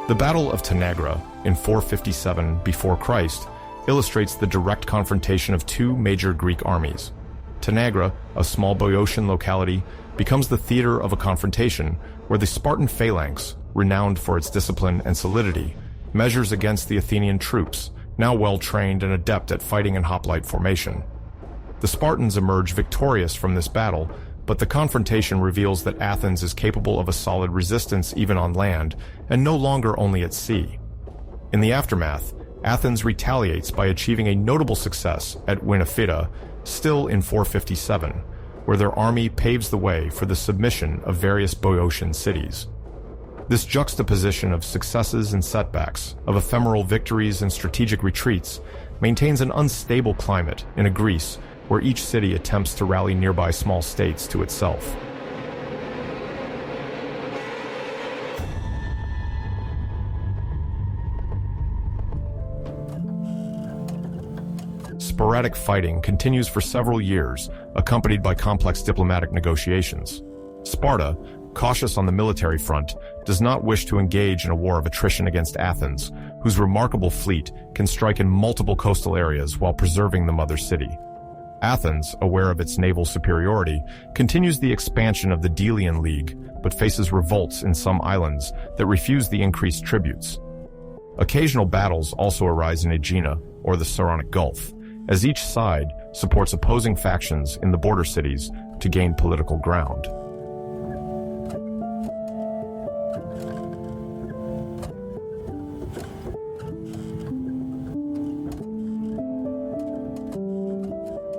S1: The Battle of Tanagra in 457 before Christ illustrates the direct confrontation of two major Greek armies. Tanagra, a small Boeotian locality, becomes the theater of a confrontation where the Spartan phalanx, renowned for its discipline and solidity, measures against the Athenian troops, now well-trained and adept at fighting in hoplite formation. The Spartans emerge victorious from this battle, but the confrontation reveals that Athens is capable of a solid resistance even on land, and no longer only at sea. In the aftermath, Athens retaliates by achieving a notable success at Winifida, still in 457, where their army paves the way for the submission of various Boeotian cities. This juxtaposition of successes and setbacks, of ephemeral victories and strategic retreats, maintains an unstable climate in a Greece where each city attempts to rally nearby small states to itself. Sporadic fighting continues for several years, accompanied by complex diplomatic negotiations. Sparta, cautious on the military front, does not wish to engage in a war of attrition against Athens, whose remarkable fleet can strike in multiple coastal areas while preserving the mother city. Athens, aware of its naval superiority, continues the expansion of the Delian League, but faces revolts in some islands that refuse the increased tributes. Occasional battles also arise in Aegina, or the Saronic Gulf, as each side supports opposing factions in the border cities to gain political ground.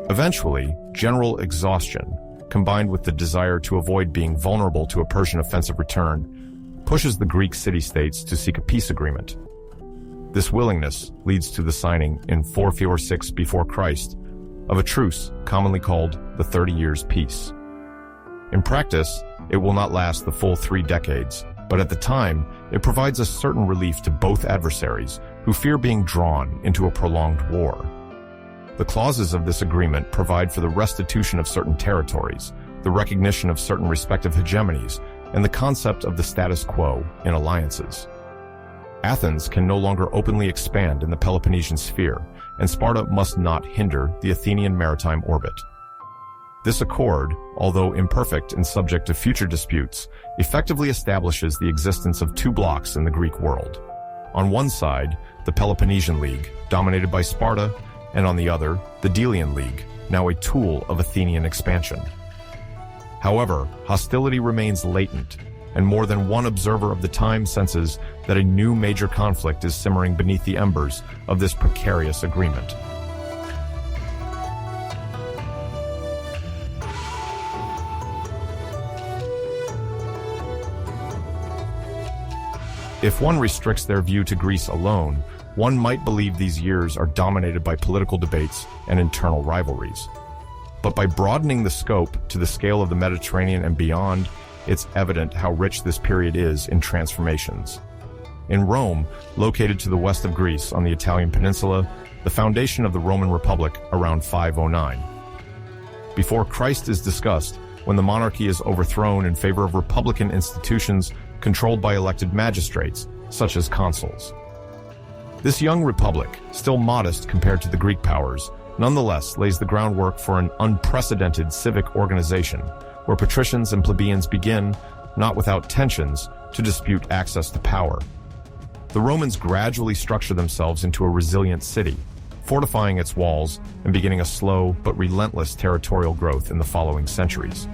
S1: Eventually, general exhaustion, combined with the desire to avoid being vulnerable to a Persian offensive return, pushes the Greek city-states to seek a peace agreement. This willingness leads to the signing in 446 before Christ of a truce commonly called the 30 Years' Peace. In practice, it will not last the full 3 decades, but at the time, it provides a certain relief to both adversaries who fear being drawn into a prolonged war. The clauses of this agreement provide for the restitution of certain territories, the recognition of certain respective hegemonies, and the concept of the status quo in alliances. Athens can no longer openly expand in the Peloponnesian sphere, and Sparta must not hinder the Athenian maritime orbit. This accord, although imperfect and subject to future disputes, effectively establishes the existence of 2 blocks in the Greek world. On one side, the Peloponnesian League, dominated by Sparta, and on the other, the Delian League, now a tool of Athenian expansion. However, hostility remains latent, and more than one observer of the time senses that a new major conflict is simmering beneath the embers of this precarious agreement. If one restricts their view to Greece alone, one might believe these years are dominated by political debates and internal rivalries. But by broadening the scope to the scale of the Mediterranean and beyond, it's evident how rich this period is in transformations. In Rome, located to the west of Greece on the Italian peninsula, the foundation of the Roman Republic around 509. Before Christ is discussed, when the monarchy is overthrown in favor of republican institutions controlled by elected magistrates, such as consuls. This young republic, still modest compared to the Greek powers, nonetheless lays the groundwork for an unprecedented civic organization, where patricians and plebeians begin, not without tensions, to dispute access to power. The Romans gradually structure themselves into a resilient city, fortifying its walls and beginning a slow but relentless territorial growth in the following centuries.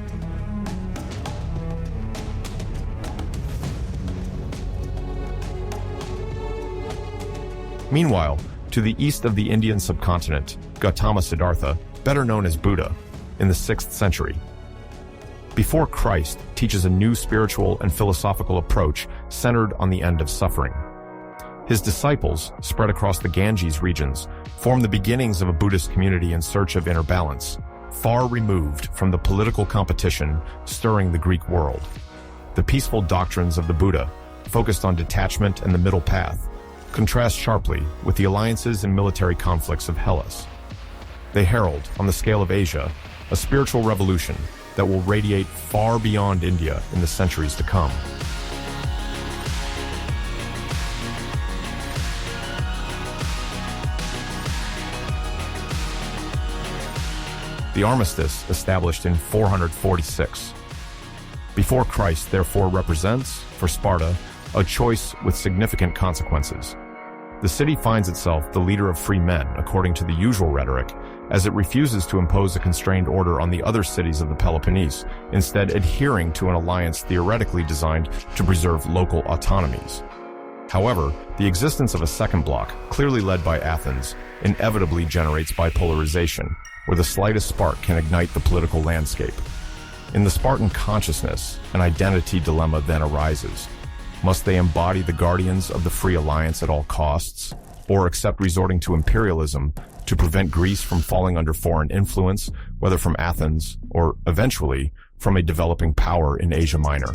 S1: Meanwhile, to the east of the Indian subcontinent, Gautama Siddhartha, better known as Buddha, in the 6th century, before Christ, teaches a new spiritual and philosophical approach centered on the end of suffering. His disciples, spread across the Ganges regions, form the beginnings of a Buddhist community in search of inner balance, far removed from the political competition stirring the Greek world. The peaceful doctrines of the Buddha, focused on detachment and the middle path, contrast sharply with the alliances and military conflicts of Hellas. They herald, on the scale of Asia, a spiritual revolution that will radiate far beyond India in the centuries to come. The armistice established in 446. Before Christ, therefore, represents, for Sparta, a choice with significant consequences. The city finds itself the leader of free men, according to the usual rhetoric, as it refuses to impose a constrained order on the other cities of the Peloponnese, instead adhering to an alliance theoretically designed to preserve local autonomies. However, the existence of a second bloc, clearly led by Athens, inevitably generates bipolarization, where the slightest spark can ignite the political landscape. In the Spartan consciousness, an identity dilemma then arises. Must they embody the guardians of the free alliance at all costs, or accept resorting to imperialism to prevent Greece from falling under foreign influence, whether from Athens or, eventually, from a developing power in Asia Minor?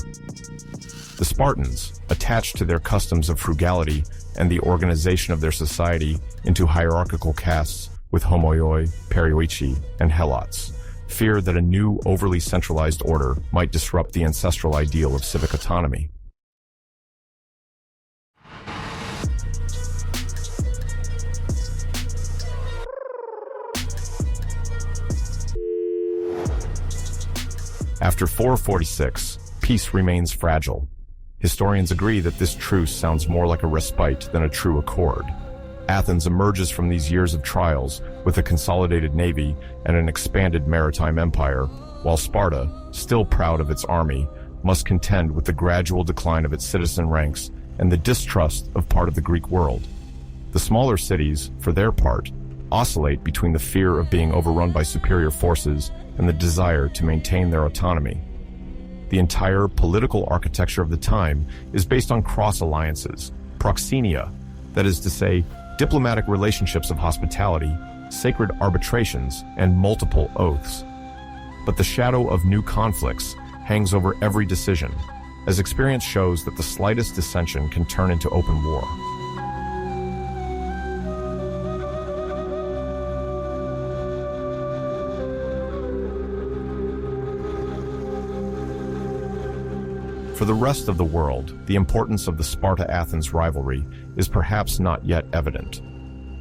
S1: The Spartans, attached to their customs of frugality and the organization of their society into hierarchical castes with homoioi, perioeci, and helots, feared that a new, overly centralized order might disrupt the ancestral ideal of civic autonomy. After 446, peace remains fragile. Historians agree that this truce sounds more like a respite than a true accord. Athens emerges from these years of trials with a consolidated navy and an expanded maritime empire, while Sparta, still proud of its army, must contend with the gradual decline of its citizen ranks and the distrust of part of the Greek world. The smaller cities, for their part, oscillate between the fear of being overrun by superior forces and the desire to maintain their autonomy. The entire political architecture of the time is based on cross-alliances, proxenia, that is to say, diplomatic relationships of hospitality, sacred arbitrations, and multiple oaths. But the shadow of new conflicts hangs over every decision, as experience shows that the slightest dissension can turn into open war. For the rest of the world, the importance of the Sparta-Athens rivalry is perhaps not yet evident.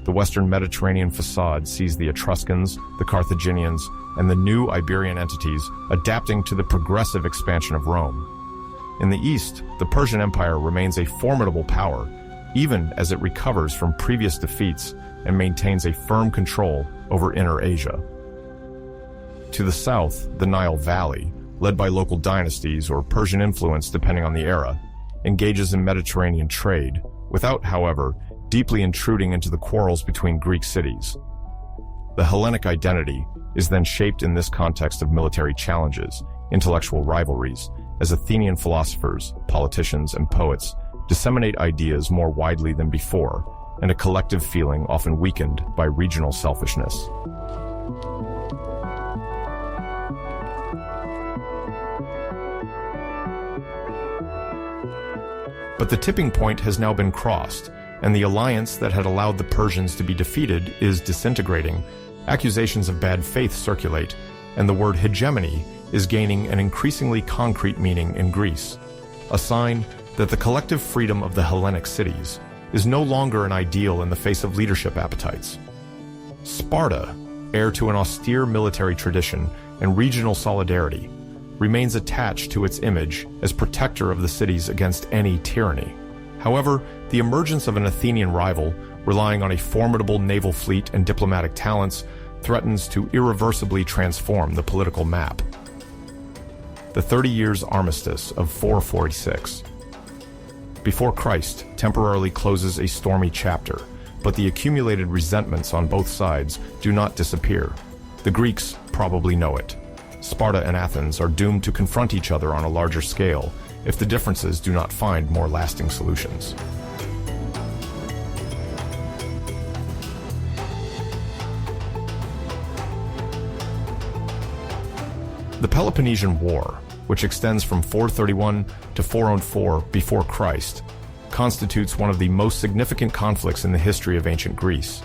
S1: The Western Mediterranean facade sees the Etruscans, the Carthaginians, and the new Iberian entities adapting to the progressive expansion of Rome. In the East, the Persian Empire remains a formidable power, even as it recovers from previous defeats and maintains a firm control over Inner Asia. To the south, the Nile Valley, led by local dynasties or Persian influence depending on the era, engages in Mediterranean trade, without, however, deeply intruding into the quarrels between Greek cities. The Hellenic identity is then shaped in this context of military challenges, intellectual rivalries, as Athenian philosophers, politicians, and poets disseminate ideas more widely than before, and a collective feeling often weakened by regional selfishness. But the tipping point has now been crossed, and the alliance that had allowed the Persians to be defeated is disintegrating. Accusations of bad faith circulate, and the word hegemony is gaining an increasingly concrete meaning in Greece, a sign that the collective freedom of the Hellenic cities, is no longer an ideal in the face of leadership appetites. Sparta, heir to an austere military tradition and regional solidarity, remains attached to its image as protector of the cities against any tyranny. However, the emergence of an Athenian rival, relying on a formidable naval fleet and diplomatic talents, threatens to irreversibly transform the political map. The 30 Years' Armistice of 446 before Christ temporarily closes a stormy chapter, but the accumulated resentments on both sides do not disappear. The Greeks probably know it. Sparta and Athens are doomed to confront each other on a larger scale if the differences do not find more lasting solutions. The Peloponnesian War, which extends from 431 to 404 before Christ, constitutes one of the most significant conflicts in the history of ancient Greece.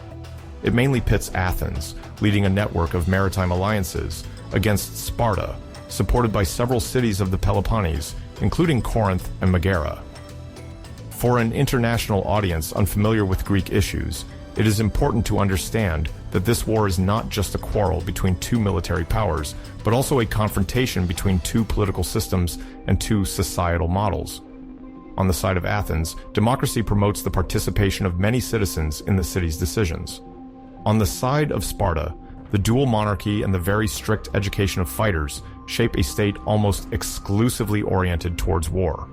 S1: It mainly pits Athens, leading a network of maritime alliances, against Sparta, supported by several cities of the Peloponnese, including Corinth and Megara. For an international audience unfamiliar with Greek issues, it is important to understand that this war is not just a quarrel between two military powers, but also a confrontation between two political systems and two societal models. On the side of Athens, democracy promotes the participation of many citizens in the city's decisions. On the side of Sparta, the dual monarchy and the very strict education of fighters shape a state almost exclusively oriented towards war.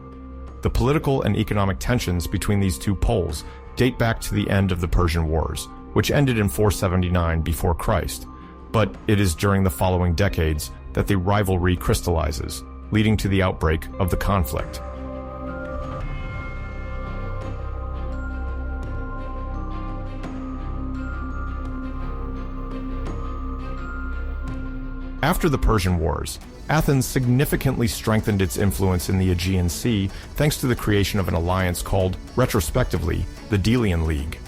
S1: The political and economic tensions between these two poles date back to the end of the Persian Wars, which ended in 479 before Christ, but it is during the following decades that the rivalry crystallizes, leading to the outbreak of the conflict. After the Persian Wars, Athens significantly strengthened its influence in the Aegean Sea thanks to the creation of an alliance called, retrospectively, the Delian League.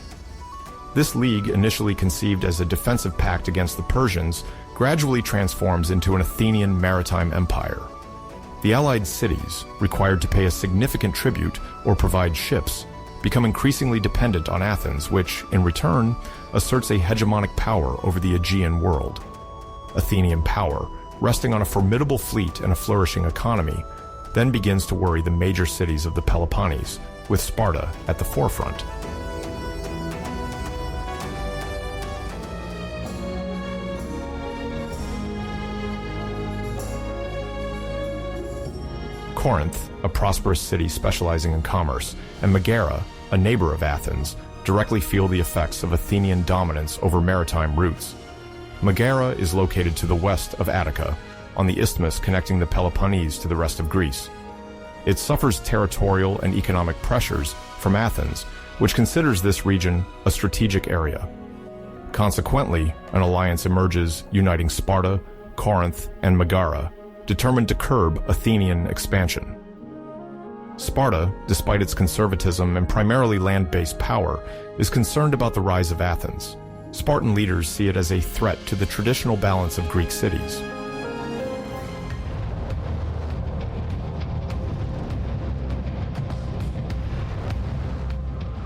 S1: This league, initially conceived as a defensive pact against the Persians, gradually transforms into an Athenian maritime empire. The allied cities, required to pay a significant tribute or provide ships, become increasingly dependent on Athens, which, in return, asserts a hegemonic power over the Aegean world. Athenian power, resting on a formidable fleet and a flourishing economy, then begins to worry the major cities of the Peloponnese, with Sparta at the forefront. Corinth, a prosperous city specializing in commerce, and Megara, a neighbor of Athens, directly feel the effects of Athenian dominance over maritime routes. Megara is located to the west of Attica, on the isthmus connecting the Peloponnese to the rest of Greece. It suffers territorial and economic pressures from Athens, which considers this region a strategic area. Consequently, an alliance emerges uniting Sparta, Corinth, and Megara, determined to curb Athenian expansion. Sparta, despite its conservatism and primarily land-based power, is concerned about the rise of Athens. Spartan leaders see it as a threat to the traditional balance of Greek cities.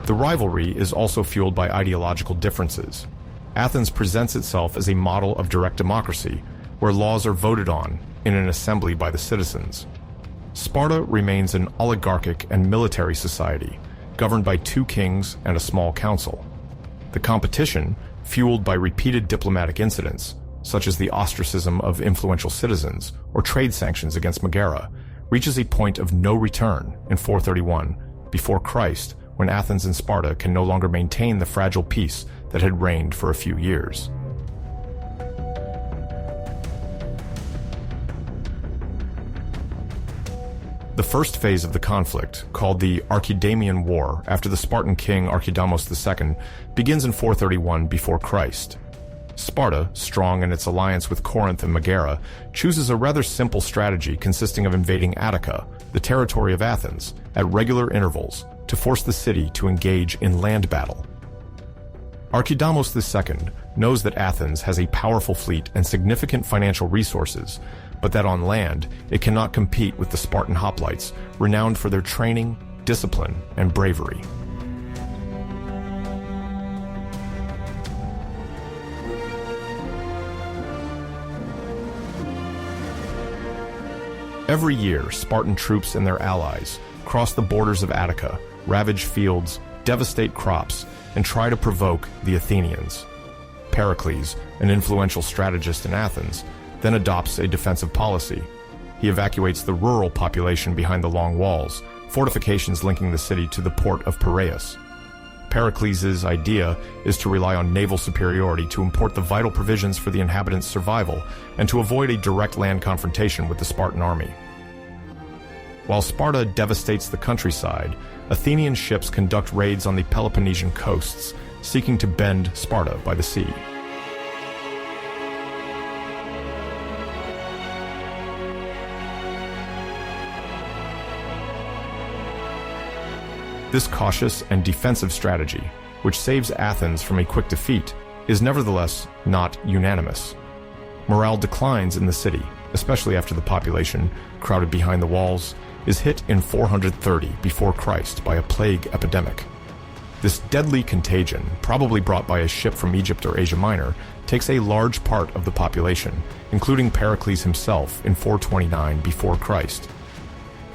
S1: The rivalry is also fueled by ideological differences. Athens presents itself as a model of direct democracy, where laws are voted on in an assembly by the citizens. Sparta remains an oligarchic and military society, governed by two kings and a small council. The competition, fueled by repeated diplomatic incidents, such as the ostracism of influential citizens or trade sanctions against Megara, reaches a point of no return in 431 before Christ, when Athens and Sparta can no longer maintain the fragile peace that had reigned for a few years. The first phase of the conflict, called the Archidamian War after the Spartan king Archidamos II, begins in 431 before Christ. Sparta, strong in its alliance with Corinth and Megara, chooses a rather simple strategy consisting of invading Attica, the territory of Athens, at regular intervals to force the city to engage in land battle. Archidamos II knows that Athens has a powerful fleet and significant financial resources, but that on land, it cannot compete with the Spartan hoplites, renowned for their training, discipline, and bravery. Every year, Spartan troops and their allies cross the borders of Attica, ravage fields, devastate crops, and try to provoke the Athenians. Pericles, an influential strategist in Athens, then adopts a defensive policy. He evacuates the rural population behind the long walls, fortifications linking the city to the port of Piraeus. Pericles' idea is to rely on naval superiority to import the vital provisions for the inhabitants' survival and to avoid a direct land confrontation with the Spartan army. While Sparta devastates the countryside, Athenian ships conduct raids on the Peloponnesian coasts, seeking to bend Sparta by the sea. This cautious and defensive strategy, which saves Athens from a quick defeat, is nevertheless not unanimous. Morale declines in the city, especially after the population, crowded behind the walls, is hit in 430 before Christ by a plague epidemic. This deadly contagion, probably brought by a ship from Egypt or Asia Minor, takes a large part of the population, including Pericles himself in 429 before Christ.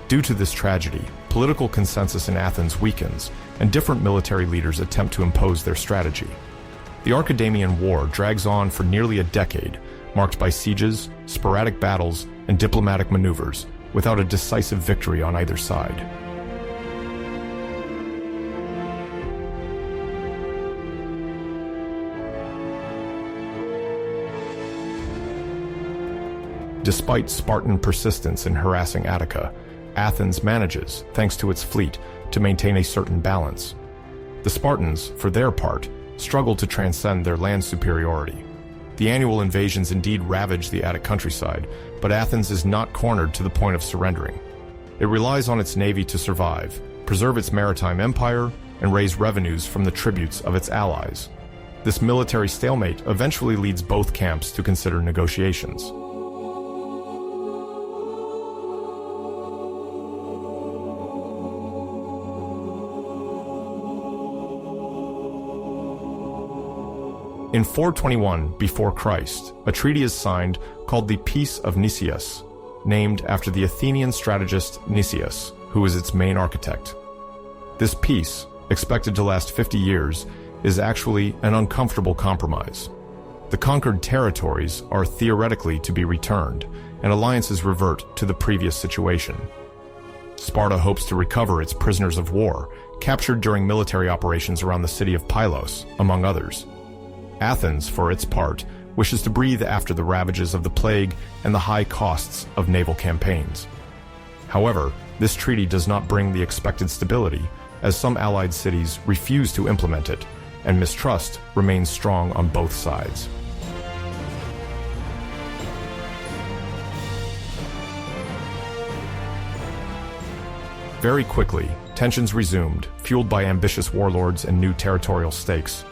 S1: Due to this tragedy, political consensus in Athens weakens, and different military leaders attempt to impose their strategy. The Archidamian War drags on for nearly a decade, marked by sieges, sporadic battles, and diplomatic maneuvers, without a decisive victory on either side. Despite Spartan persistence in harassing Attica, Athens manages, thanks to its fleet, to maintain a certain balance. The Spartans, for their part, struggle to transcend their land superiority. The annual invasions indeed ravage the Attic countryside, but Athens is not cornered to the point of surrendering. It relies on its navy to survive, preserve its maritime empire, and raise revenues from the tributes of its allies. This military stalemate eventually leads both camps to consider negotiations. In 421 before Christ, a treaty is signed called the Peace of Nicias, named after the Athenian strategist Nicias, who was its main architect. This peace, expected to last 50 years, is actually an uncomfortable compromise. The conquered territories are theoretically to be returned, and alliances revert to the previous situation. Sparta hopes to recover its prisoners of war, captured during military operations around the city of Pylos, among others. Athens, for its part, wishes to breathe after the ravages of the plague and the high costs of naval campaigns. However, this treaty does not bring the expected stability, as some allied cities refuse to implement it, and mistrust remains strong on both sides. Very quickly, tensions resumed, fueled by ambitious warlords and new territorial stakes.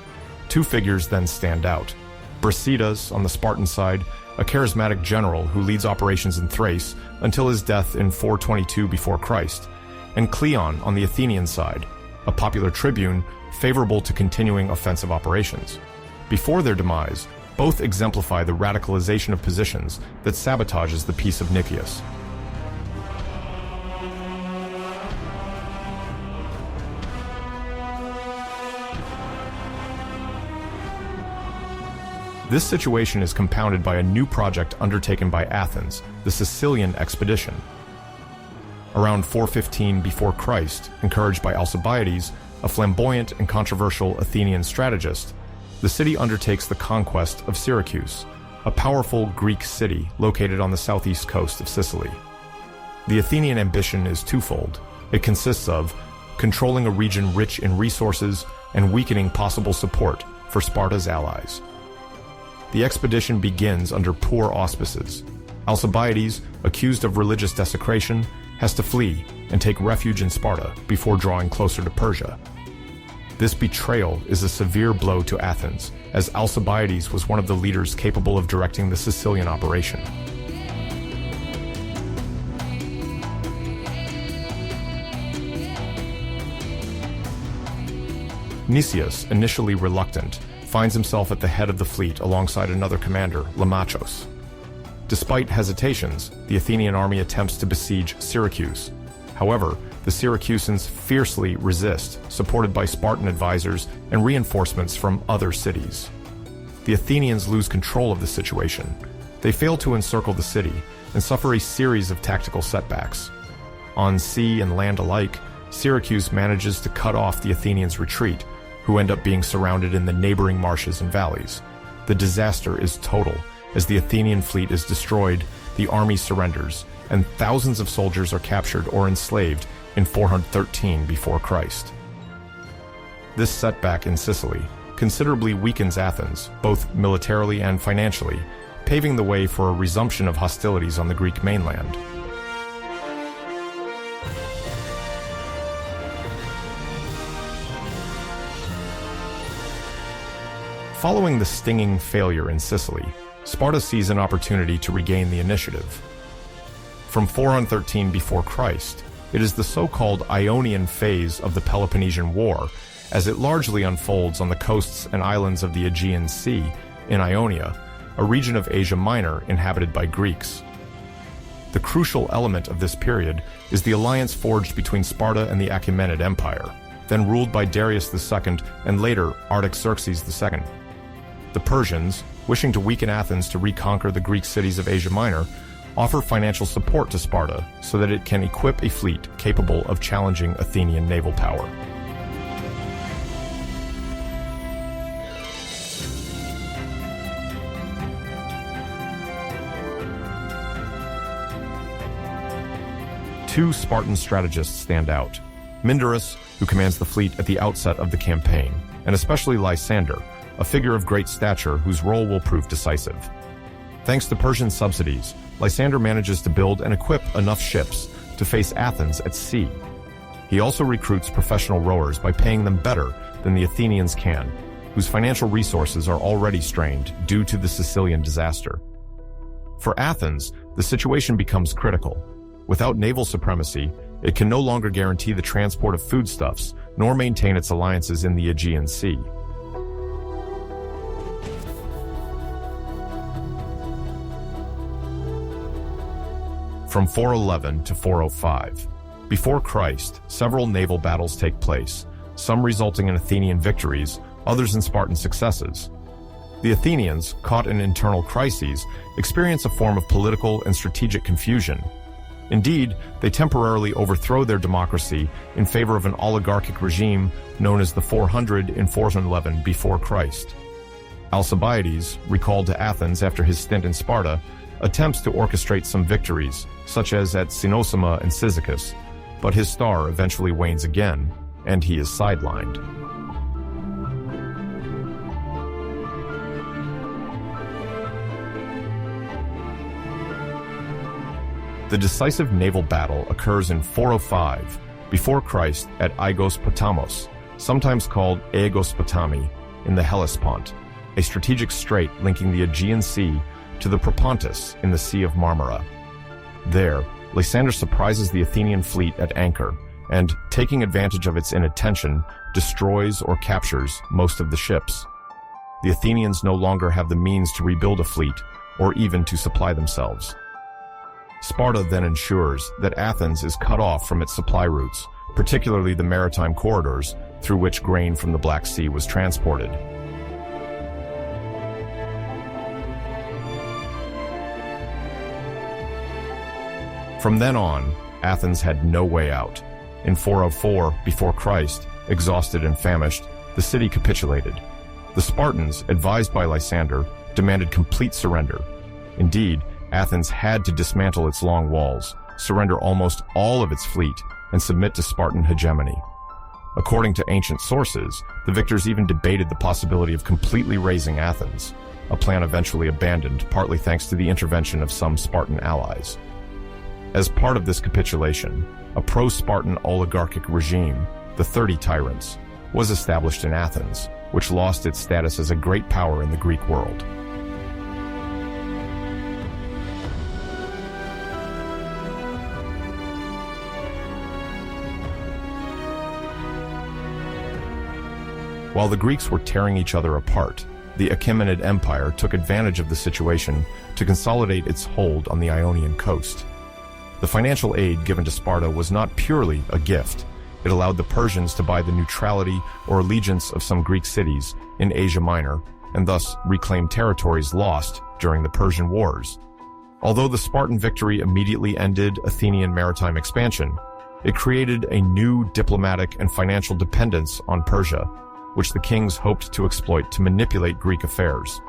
S1: Two figures then stand out. Brasidas, on the Spartan side, a charismatic general who leads operations in Thrace until his death in 422 before Christ, and Cleon on the Athenian side, a popular tribune favorable to continuing offensive operations. Before their demise, both exemplify the radicalization of positions that sabotages the Peace of Nicias. This situation is compounded by a new project undertaken by Athens, the Sicilian expedition. Around 415 before Christ, encouraged by Alcibiades, a flamboyant and controversial Athenian strategist, the city undertakes the conquest of Syracuse, a powerful Greek city located on the southeast coast of Sicily. The Athenian ambition is twofold. It consists of controlling a region rich in resources and weakening possible support for Sparta's allies. The expedition begins under poor auspices. Alcibiades, accused of religious desecration, has to flee and take refuge in Sparta before drawing closer to Persia. This betrayal is a severe blow to Athens, as Alcibiades was one of the leaders capable of directing the Sicilian operation. Nicias, initially reluctant, finds himself at the head of the fleet alongside another commander, Lamachos. Despite hesitations, the Athenian army attempts to besiege Syracuse. However, the Syracusans fiercely resist, supported by Spartan advisors and reinforcements from other cities. The Athenians lose control of the situation. They fail to encircle the city and suffer a series of tactical setbacks. On sea and land alike, Syracuse manages to cut off the Athenians' retreat, who end up being surrounded in the neighboring marshes and valleys. The disaster is total. As the Athenian fleet is destroyed, the army surrenders, and thousands of soldiers are captured or enslaved in 413 before Christ. This setback in Sicily considerably weakens Athens, both militarily and financially, paving the way for a resumption of hostilities on the Greek mainland. Following the stinging failure in Sicily, Sparta sees an opportunity to regain the initiative. From 413 before Christ, it is the so-called Ionian phase of the Peloponnesian War, as it largely unfolds on the coasts and islands of the Aegean Sea in Ionia, a region of Asia Minor inhabited by Greeks. The crucial element of this period is the alliance forged between Sparta and the Achaemenid Empire, then ruled by Darius II and later Artaxerxes II. The Persians, wishing to weaken Athens to reconquer the Greek cities of Asia Minor, offer financial support to Sparta so that it can equip a fleet capable of challenging Athenian naval power. Two Spartan strategists stand out: Mindarus, who commands the fleet at the outset of the campaign, and especially Lysander, a figure of great stature whose role will prove decisive. Thanks to Persian subsidies, Lysander manages to build and equip enough ships to face Athens at sea. He also recruits professional rowers by paying them better than the Athenians can, whose financial resources are already strained due to the Sicilian disaster. For Athens, the situation becomes critical. Without naval supremacy, it can no longer guarantee the transport of foodstuffs, nor maintain its alliances in the Aegean Sea. From 411 to 405. Before Christ, several naval battles take place, some resulting in Athenian victories, others in Spartan successes. The Athenians, caught in internal crises, experience a form of political and strategic confusion. Indeed, they temporarily overthrow their democracy in favor of an oligarchic regime known as the 400 in 411 before Christ. Alcibiades, recalled to Athens after his stint in Sparta, attempts to orchestrate some victories, such as at Cynossema and Cyzicus, but his star eventually wanes again, and he is sidelined. The decisive naval battle occurs in 405 before Christ at Aigos Potamos, sometimes called Aegos Potami, in the Hellespont, a strategic strait linking the Aegean Sea to the Propontis in the Sea of Marmara. There, Lysander surprises the Athenian fleet at anchor and, taking advantage of its inattention, destroys or captures most of the ships. The Athenians no longer have the means to rebuild a fleet or even to supply themselves. Sparta then ensures that Athens is cut off from its supply routes, particularly the maritime corridors through which grain from the Black Sea was transported. From then on, Athens had no way out. In 404 before Christ, exhausted and famished, the city capitulated. The Spartans, advised by Lysander, demanded complete surrender. Indeed, Athens had to dismantle its long walls, surrender almost all of its fleet, and submit to Spartan hegemony. According to ancient sources, the victors even debated the possibility of completely razing Athens, a plan eventually abandoned, partly thanks to the intervention of some Spartan allies. As part of this capitulation, a pro-Spartan oligarchic regime, the 30 Tyrants, was established in Athens, which lost its status as a great power in the Greek world. While the Greeks were tearing each other apart, the Achaemenid Empire took advantage of the situation to consolidate its hold on the Ionian coast. The financial aid given to Sparta was not purely a gift. It allowed the Persians to buy the neutrality or allegiance of some Greek cities in Asia Minor, and thus reclaim territories lost during the Persian Wars. Although the Spartan victory immediately ended Athenian maritime expansion, it created a new diplomatic and financial dependence on Persia, which the kings hoped to exploit to manipulate Greek affairs.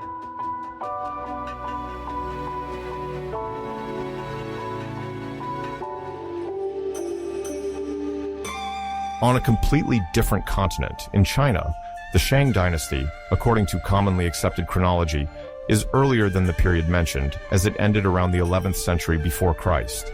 S1: On a completely different continent, in China, the Shang dynasty, according to commonly accepted chronology, is earlier than the period mentioned, as it ended around the 11th century before Christ.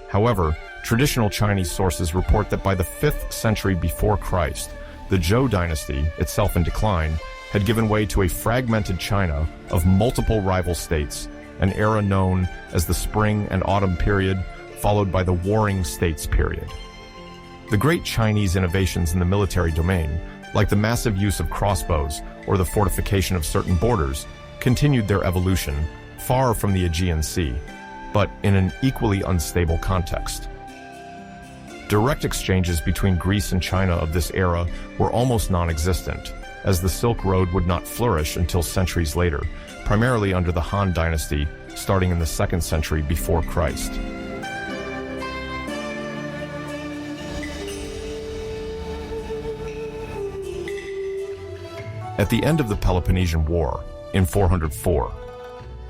S1: However, traditional Chinese sources report that by the 5th century before Christ, the Zhou dynasty, itself in decline, had given way to a fragmented China of multiple rival states, an era known as the Spring and Autumn period, followed by the Warring States period. The great Chinese innovations in the military domain, like the massive use of crossbows or the fortification of certain borders, continued their evolution far from the Aegean Sea, but in an equally unstable context. Direct exchanges between Greece and China of this era were almost non-existent, as the Silk Road would not flourish until centuries later, primarily under the Han dynasty, starting in the 2nd century before Christ. At the end of the Peloponnesian War, in 404,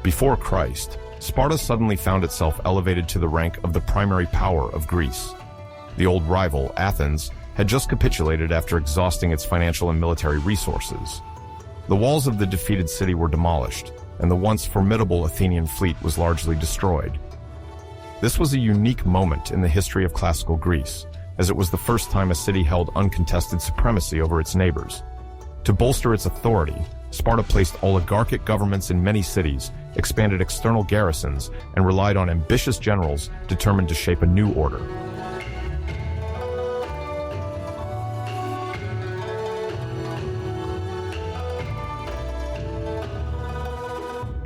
S1: before Christ, Sparta suddenly found itself elevated to the rank of the primary power of Greece. The old rival, Athens, had just capitulated after exhausting its financial and military resources. The walls of the defeated city were demolished, and the once formidable Athenian fleet was largely destroyed. This was a unique moment in the history of classical Greece, as it was the first time a city held uncontested supremacy over its neighbors. To bolster its authority, Sparta placed oligarchic governments in many cities, expanded external garrisons, and relied on ambitious generals determined to shape a new order.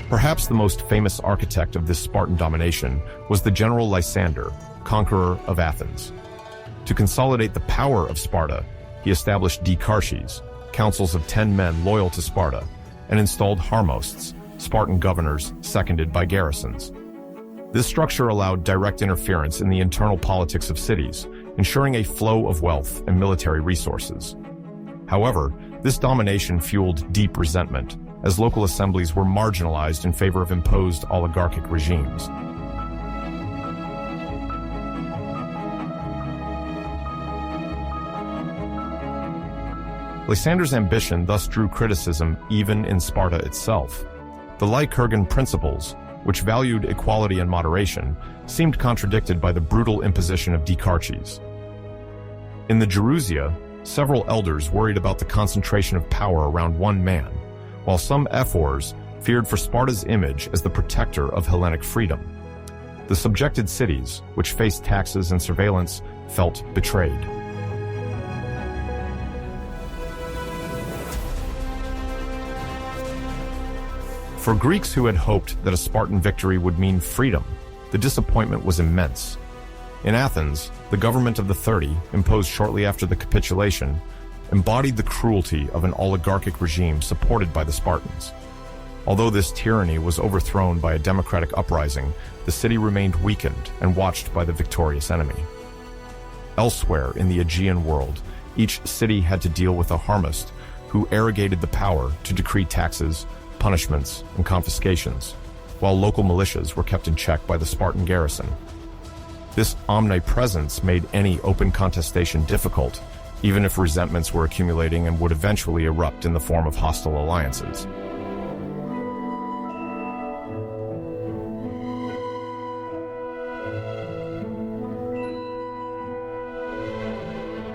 S1: Perhaps the most famous architect of this Spartan domination was the general Lysander, conqueror of Athens. To consolidate the power of Sparta, he established dikarches, councils of 10 men loyal to Sparta, and installed harmosts, Spartan governors seconded by garrisons. This structure allowed direct interference in the internal politics of cities, ensuring a flow of wealth and military resources. However, this domination fueled deep resentment, as local assemblies were marginalized in favor of imposed oligarchic regimes. Lysander's ambition thus drew criticism even in Sparta itself. The Lycurgan principles, which valued equality and moderation, seemed contradicted by the brutal imposition of dikarches. In the Gerousia, several elders worried about the concentration of power around one man, while some ephors feared for Sparta's image as the protector of Hellenic freedom. The subjected cities, which faced taxes and surveillance, felt betrayed. For Greeks who had hoped that a Spartan victory would mean freedom, the disappointment was immense. In Athens, the government of the 30, imposed shortly after the capitulation, embodied the cruelty of an oligarchic regime supported by the Spartans. Although this tyranny was overthrown by a democratic uprising, the city remained weakened and watched by the victorious enemy. Elsewhere in the Aegean world, each city had to deal with a harmost who arrogated the power to decree taxes, punishments, and confiscations, while local militias were kept in check by the Spartan garrison. This omnipresence made any open contestation difficult, even if resentments were accumulating and would eventually erupt in the form of hostile alliances.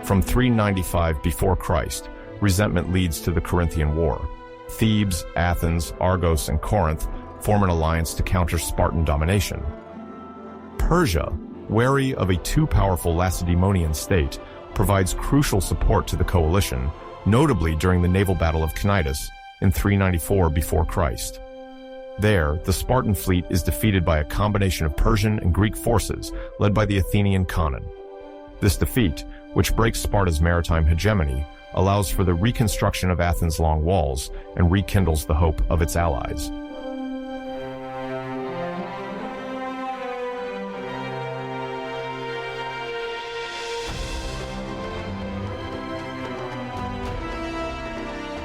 S1: From 395 before Christ, resentment leads to the Corinthian War. Thebes, Athens, Argos, and Corinth form an alliance to counter Spartan domination. Persia, wary of a too powerful Lacedaemonian state, provides crucial support to the coalition, notably during the naval battle of Cnidus in 394 before Christ. There, the Spartan fleet is defeated by a combination of Persian and Greek forces led by the Athenian Conon. This defeat, which breaks Sparta's maritime hegemony, allows for the reconstruction of Athens' long walls and rekindles the hope of its allies.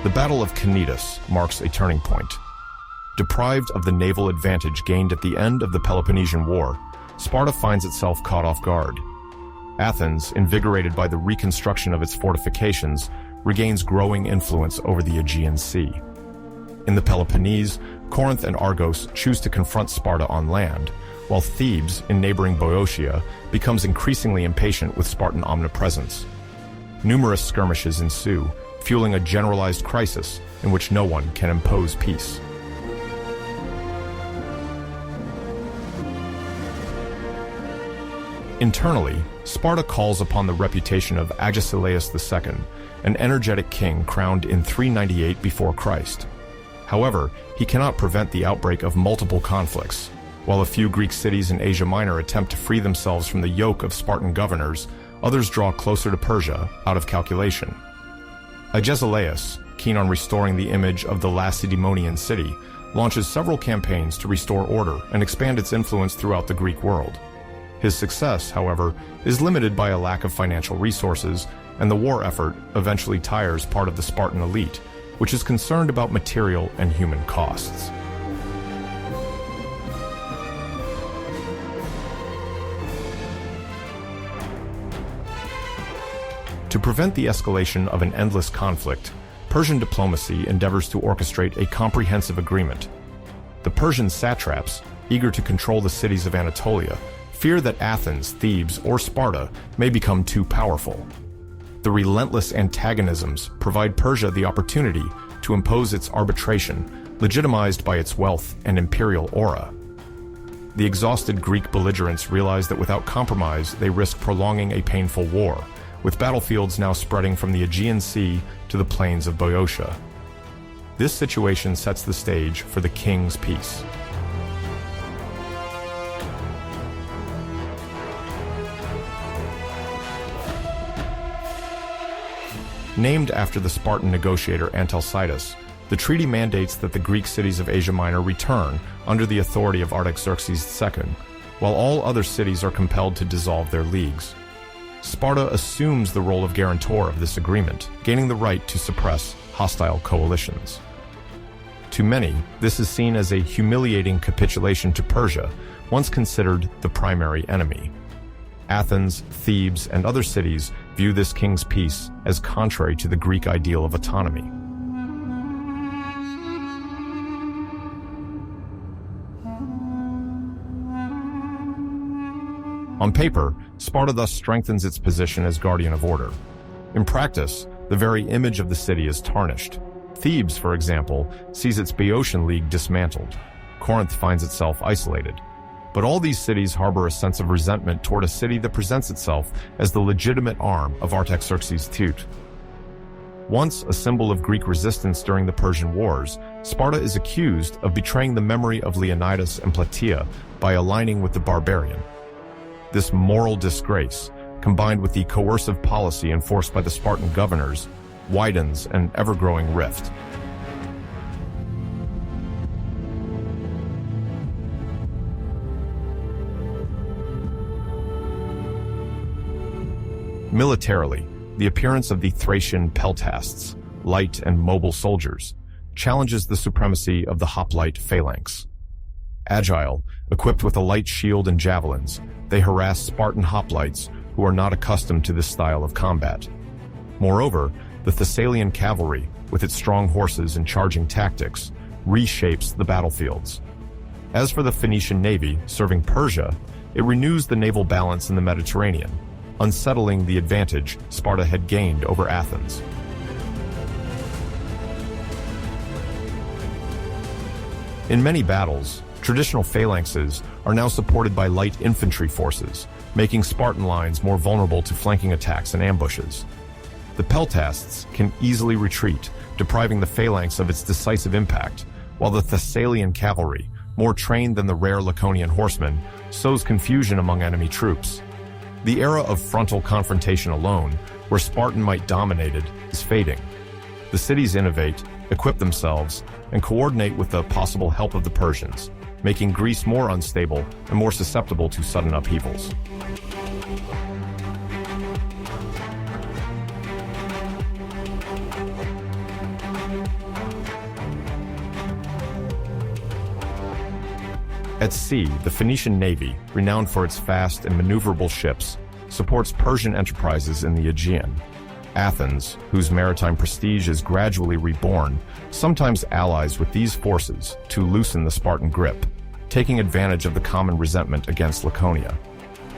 S1: The Battle of Cnidus marks a turning point. Deprived of the naval advantage gained at the end of the Peloponnesian War, Sparta finds itself caught off guard. Athens, invigorated by the reconstruction of its fortifications, regains growing influence over the Aegean Sea. In the Peloponnese, Corinth and Argos choose to confront Sparta on land, while Thebes, in neighboring Boeotia, becomes increasingly impatient with Spartan omnipresence. Numerous skirmishes ensue, fueling a generalized crisis in which no one can impose peace. Internally, Sparta calls upon the reputation of Agesilaus II, an energetic king crowned in 398 before Christ. However, he cannot prevent the outbreak of multiple conflicts. While a few Greek cities in Asia Minor attempt to free themselves from the yoke of Spartan governors, others draw closer to Persia out of calculation. Agesilaus, keen on restoring the image of the Lacedaemonian city, launches several campaigns to restore order and expand its influence throughout the Greek world. His success, however, is limited by a lack of financial resources, and the war effort eventually tires part of the Spartan elite, which is concerned about material and human costs. To prevent the escalation of an endless conflict, Persian diplomacy endeavors to orchestrate a comprehensive agreement. The Persian satraps, eager to control the cities of Anatolia, fear that Athens, Thebes, or Sparta may become too powerful. The relentless antagonisms provide Persia the opportunity to impose its arbitration, legitimized by its wealth and imperial aura. The exhausted Greek belligerents realize that without compromise, they risk prolonging a painful war, with battlefields now spreading from the Aegean Sea to the plains of Boeotia. This situation sets the stage for the king's peace. Named after the Spartan negotiator Antalcidas, the treaty mandates that the Greek cities of Asia Minor return under the authority of Artaxerxes II, while all other cities are compelled to dissolve their leagues. Sparta assumes the role of guarantor of this agreement, gaining the right to suppress hostile coalitions. To many, this is seen as a humiliating capitulation to Persia, once considered the primary enemy. Athens, Thebes, and other cities view this king's peace as contrary to the Greek ideal of autonomy. On paper, Sparta thus strengthens its position as guardian of order. In practice, the very image of the city is tarnished. Thebes, for example, sees its Boeotian League dismantled. Corinth finds itself isolated. But all these cities harbor a sense of resentment toward a city that presents itself as the legitimate arm of Artaxerxes II. Once a symbol of Greek resistance during the Persian Wars, Sparta is accused of betraying the memory of Leonidas and Plataea by aligning with the barbarian. This moral disgrace, combined with the coercive policy enforced by the Spartan governors, widens an ever-growing rift. Militarily, the appearance of the Thracian peltasts, light and mobile soldiers, challenges the supremacy of the hoplite phalanx. Agile, equipped with a light shield and javelins, they harass Spartan hoplites who are not accustomed to this style of combat. Moreover, the Thessalian cavalry, with its strong horses and charging tactics, reshapes the battlefields. As for the Phoenician navy, serving Persia, it renews the naval balance in the Mediterranean, unsettling the advantage Sparta had gained over Athens. In many battles, traditional phalanxes are now supported by light infantry forces, making Spartan lines more vulnerable to flanking attacks and ambushes. The peltasts can easily retreat, depriving the phalanx of its decisive impact, while the Thessalian cavalry, more trained than the rare Laconian horsemen, sows confusion among enemy troops. The era of frontal confrontation alone, where Spartan might dominated, is fading. The cities innovate, equip themselves, and coordinate with the possible help of the Persians, making Greece more unstable and more susceptible to sudden upheavals. At sea, the Phoenician navy, renowned for its fast and maneuverable ships, supports Persian enterprises in the Aegean. Athens, whose maritime prestige is gradually reborn, sometimes allies with these forces to loosen the Spartan grip, taking advantage of the common resentment against Laconia.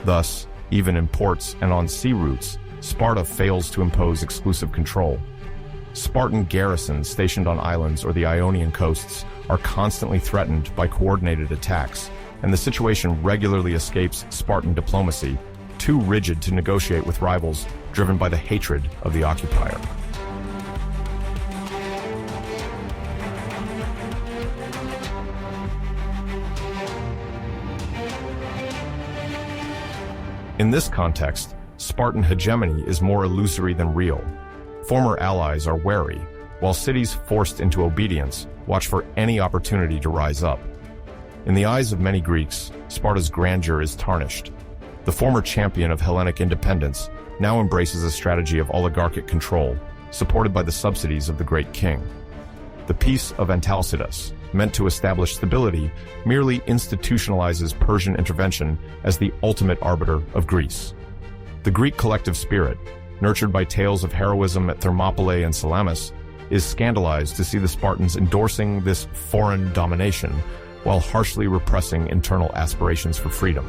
S1: Thus, even in ports and on sea routes, Sparta fails to impose exclusive control. Spartan garrisons stationed on islands or the Ionian coasts are constantly threatened by coordinated attacks, and the situation regularly escapes Spartan diplomacy, too rigid to negotiate with rivals driven by the hatred of the occupier. In this context, Spartan hegemony is more illusory than real. Former allies are wary, while cities forced into obedience watch for any opportunity to rise up. In the eyes of many Greeks, Sparta's grandeur is tarnished. The former champion of Hellenic independence now embraces a strategy of oligarchic control, supported by the subsidies of the great king. The Peace of Antalcidas, meant to establish stability, merely institutionalizes Persian intervention as the ultimate arbiter of Greece. The Greek collective spirit, nurtured by tales of heroism at Thermopylae and Salamis, is scandalized to see the Spartans endorsing this foreign domination while harshly repressing internal aspirations for freedom.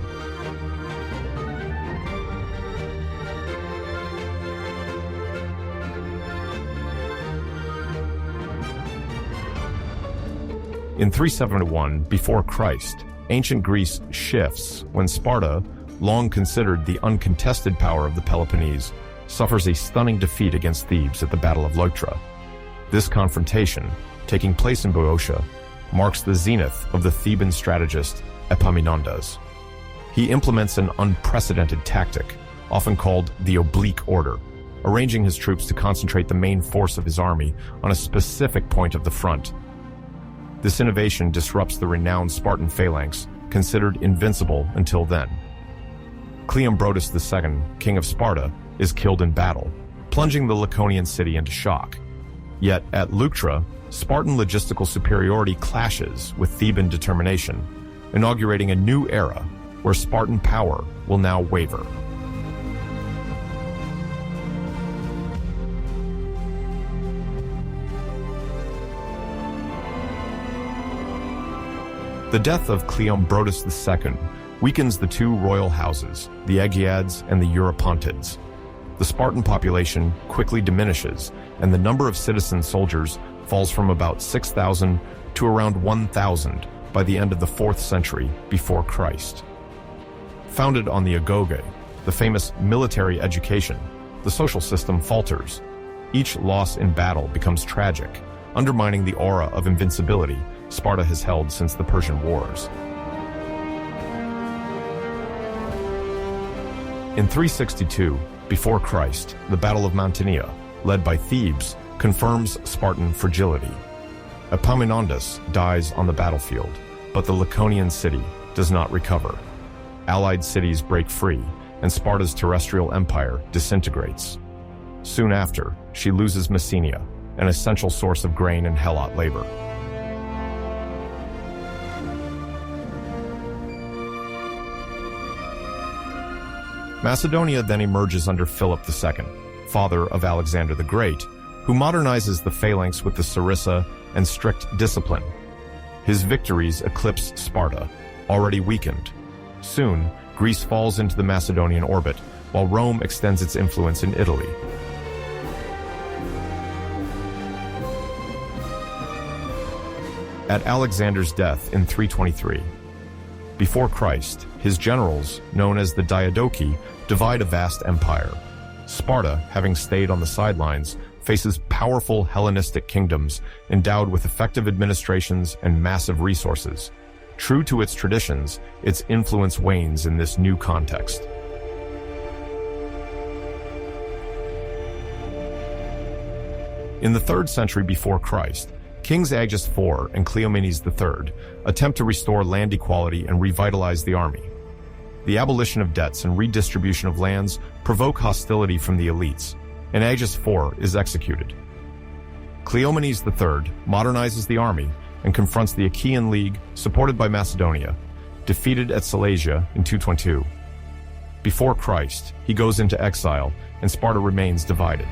S1: In 371 before Christ, ancient Greece shifts when Sparta, long considered the uncontested power of the Peloponnese, suffers a stunning defeat against Thebes at the Battle of Leuctra. This confrontation, taking place in Boeotia, marks the zenith of the Theban strategist Epaminondas. He implements an unprecedented tactic, often called the oblique order, arranging his troops to concentrate the main force of his army on a specific point of the front. This innovation disrupts the renowned Spartan phalanx, considered invincible until then. Cleombrotus II, king of Sparta, is killed in battle, plunging the Laconian city into shock. Yet at Leuctra, Spartan logistical superiority clashes with Theban determination, inaugurating a new era where Spartan power will now waver. The death of Cleombrotus II weakens the two royal houses, the Aegiads and the Eurypontids. The Spartan population quickly diminishes, and the number of citizen soldiers falls from about 6,000 to around 1,000 by the end of the 4th century before Christ. Founded on the agoge, the famous military education, the social system falters. Each loss in battle becomes tragic, undermining the aura of invincibility Sparta has held since the Persian Wars. In 362 before Christ, the Battle of Mantinea, led by Thebes, confirms Spartan fragility. Epaminondas dies on the battlefield, but the Laconian city does not recover. Allied cities break free, and Sparta's terrestrial empire disintegrates. Soon after, she loses Messenia, an essential source of grain and helot labor. Macedonia then emerges under Philip II, father of Alexander the Great, who modernizes the phalanx with the sarissa and strict discipline. His victories eclipse Sparta, already weakened. Soon, Greece falls into the Macedonian orbit, while Rome extends its influence in Italy. At Alexander's death in 323, before Christ, his generals, known as the Diadochi, divide a vast empire. Sparta, having stayed on the sidelines, faces powerful Hellenistic kingdoms endowed with effective administrations and massive resources. True to its traditions, its influence wanes in this new context. In the 3rd century before Christ, Kings Agis IV and Cleomenes III attempt to restore land equality and revitalize the army. The abolition of debts and redistribution of lands provoke hostility from the elites, and Agis IV is executed. Cleomenes III modernizes the army and confronts the Achaean League, supported by Macedonia, defeated at Silesia in 222. Before Christ, he goes into exile, and Sparta remains divided.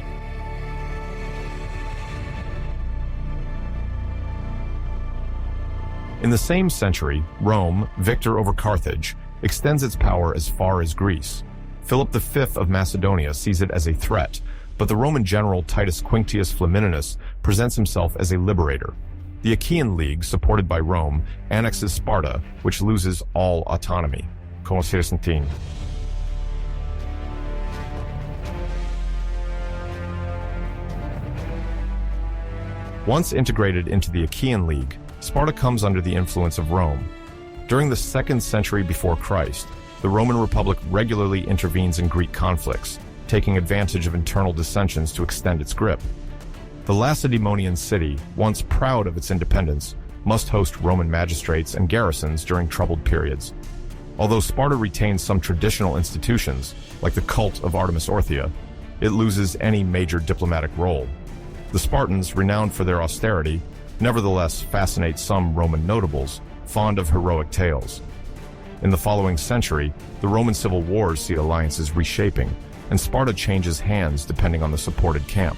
S1: In the same century, Rome, victor over Carthage, extends its power as far as Greece. Philip V of Macedonia sees it as a threat, but the Roman general Titus Quinctius Flamininus presents himself as a liberator. The Achaean League, supported by Rome, annexes Sparta, which loses all autonomy. Conquest. Once integrated into the Achaean League, Sparta comes under the influence of Rome. During the 2nd century before Christ, the Roman Republic regularly intervenes in Greek conflicts, taking advantage of internal dissensions to extend its grip. The Lacedaemonian city, once proud of its independence, must host Roman magistrates and garrisons during troubled periods. Although Sparta retains some traditional institutions, like the cult of Artemis Orthia, it loses any major diplomatic role. The Spartans, renowned for their austerity, nevertheless fascinate some Roman notables, fond of heroic tales. In the following century, the Roman civil wars see alliances reshaping, and Sparta changes hands depending on the supported camp.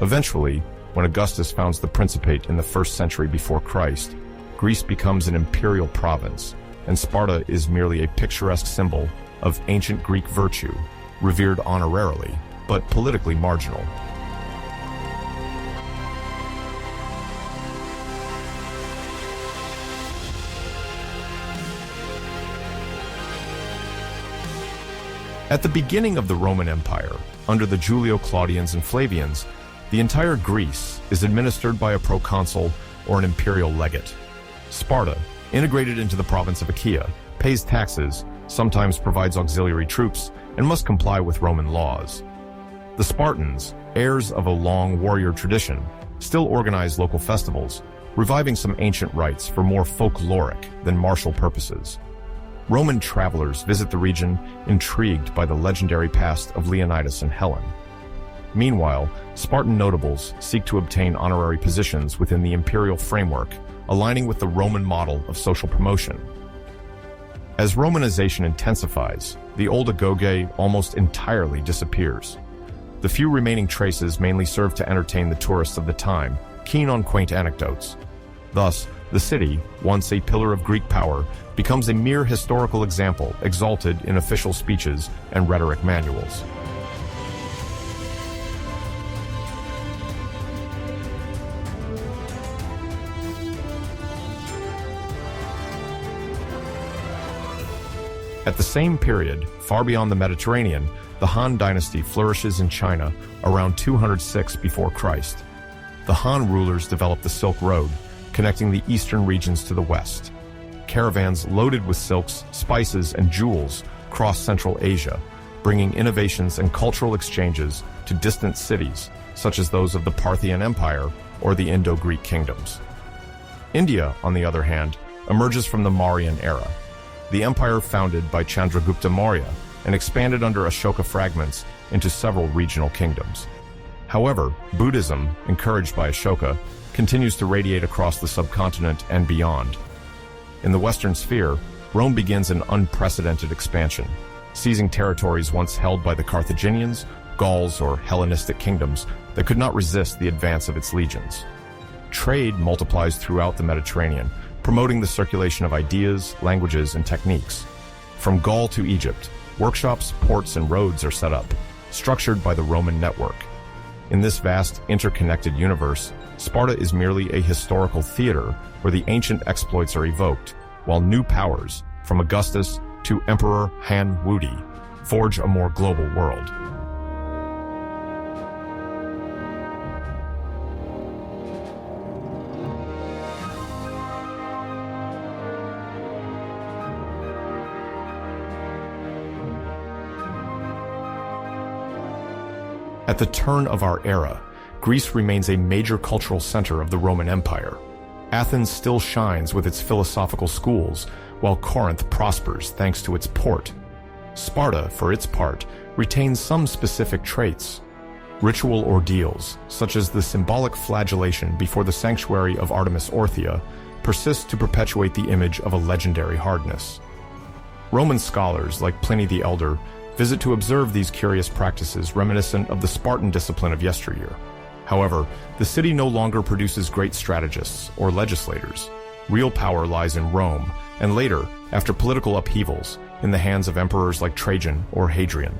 S1: Eventually, when Augustus founds the Principate in the 1st century before Christ, Greece becomes an imperial province, and Sparta is merely a picturesque symbol of ancient Greek virtue, revered honorarily, but politically marginal. At the beginning of the Roman Empire, under the Julio-Claudians and Flavians, the entire Greece is administered by a proconsul or an imperial legate. Sparta, integrated into the province of Achaea, pays taxes, sometimes provides auxiliary troops, and must comply with Roman laws. The Spartans, heirs of a long warrior tradition, still organize local festivals, reviving some ancient rites for more folkloric than martial purposes. Roman travelers visit the region, intrigued by the legendary past of Leonidas and Helen. Meanwhile, Spartan notables seek to obtain honorary positions within the imperial framework, aligning with the Roman model of social promotion. As Romanization intensifies, the old agoge almost entirely disappears. The few remaining traces mainly serve to entertain the tourists of the time, keen on quaint anecdotes. Thus, the city, once a pillar of Greek power, becomes a mere historical example exalted in official speeches and rhetoric manuals. At the same period, far beyond the Mediterranean, the Han dynasty flourishes in China around 206 before Christ. The Han rulers developed the Silk Road, connecting the eastern regions to the west. Caravans loaded with silks, spices, and jewels cross Central Asia, bringing innovations and cultural exchanges to distant cities, such as those of the Parthian Empire or the Indo-Greek kingdoms. India, on the other hand, emerges from the Mauryan era, the empire founded by Chandragupta Maurya and expanded under Ashoka fragments into several regional kingdoms. However, Buddhism, encouraged by Ashoka, continues to radiate across the subcontinent and beyond. In the Western sphere, Rome begins an unprecedented expansion, seizing territories once held by the Carthaginians, Gauls, or Hellenistic kingdoms that could not resist the advance of its legions. Trade multiplies throughout the Mediterranean, promoting the circulation of ideas, languages, and techniques. From Gaul to Egypt, workshops, ports, and roads are set up, structured by the Roman network. In this vast, interconnected universe, Sparta is merely a historical theater where the ancient exploits are evoked, while new powers, from Augustus to Emperor Han Wudi, forge a more global world. At the turn of our era, Greece remains a major cultural center of the Roman Empire. Athens still shines with its philosophical schools, while Corinth prospers thanks to its port. Sparta, for its part, retains some specific traits. Ritual ordeals, such as the symbolic flagellation before the sanctuary of Artemis Orthia, persist to perpetuate the image of a legendary hardness. Roman scholars, like Pliny the Elder, visit to observe these curious practices reminiscent of the Spartan discipline of yesteryear. However, the city no longer produces great strategists or legislators. Real power lies in Rome, and later, after political upheavals, in the hands of emperors like Trajan or Hadrian.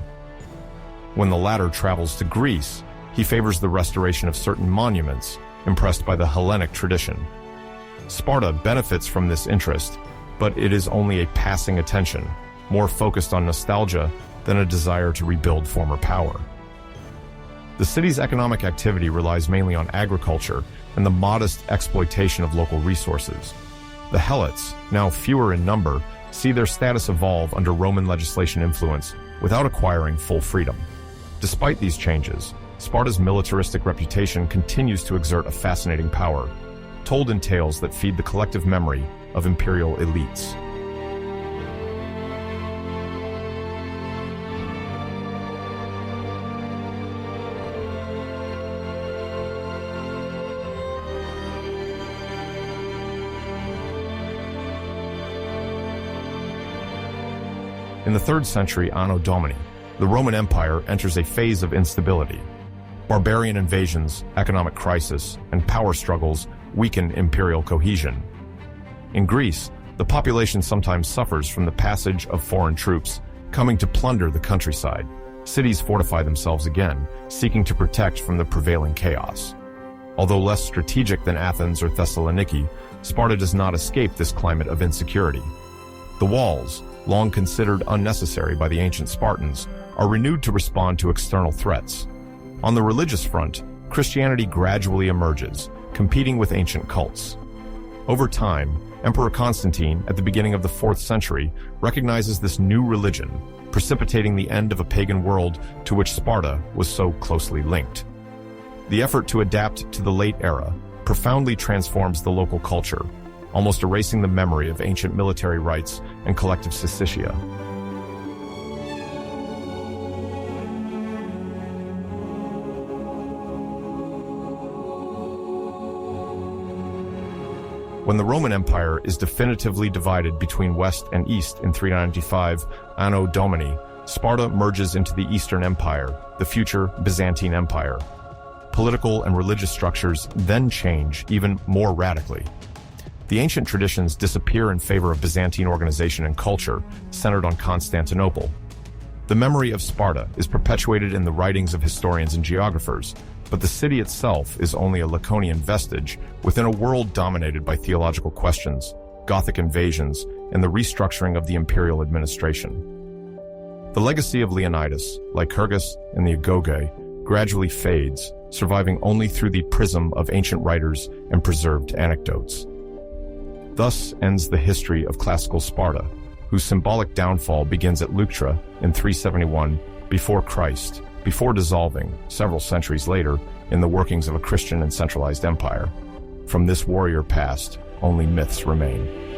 S1: When the latter travels to Greece, he favors the restoration of certain monuments, impressed by the Hellenic tradition. Sparta benefits from this interest, but it is only a passing attention, more focused on nostalgia than a desire to rebuild former power. The city's economic activity relies mainly on agriculture and the modest exploitation of local resources. The Helots, now fewer in number, see their status evolve under Roman legislation influence without acquiring full freedom. Despite these changes, Sparta's militaristic reputation continues to exert a fascinating power, told in tales that feed the collective memory of imperial elites. In the 3rd century Anno Domini, the Roman Empire enters a phase of instability. Barbarian invasions, economic crisis, and power struggles weaken imperial cohesion. In Greece, the population sometimes suffers from the passage of foreign troops coming to plunder the countryside. Cities fortify themselves again, seeking to protect from the prevailing chaos. Although less strategic than Athens or Thessaloniki, Sparta does not escape this climate of insecurity. The walls, long considered unnecessary by the ancient Spartans, are renewed to respond to external threats. On the religious front, Christianity gradually emerges, competing with ancient cults. Over time, Emperor Constantine, at the beginning of the 4th century, recognizes this new religion, precipitating the end of a pagan world to which Sparta was so closely linked. The effort to adapt to the late era profoundly transforms the local culture, almost erasing the memory of ancient military rites and collective syssitia. When the Roman Empire is definitively divided between West and East in 395 Anno Domini, Sparta merges into the Eastern Empire, the future Byzantine Empire. Political and religious structures then change even more radically. The ancient traditions disappear in favor of Byzantine organization and culture, centered on Constantinople. The memory of Sparta is perpetuated in the writings of historians and geographers, but the city itself is only a Laconian vestige within a world dominated by theological questions, Gothic invasions, and the restructuring of the imperial administration. The legacy of Leonidas, Lycurgus, and the agoge gradually fades, surviving only through the prism of ancient writers and preserved anecdotes. Thus ends the history of classical Sparta, whose symbolic downfall begins at Leuctra in 371 before Christ, before dissolving, several centuries later, in the workings of a Christian and centralized empire. From this warrior past, only myths remain.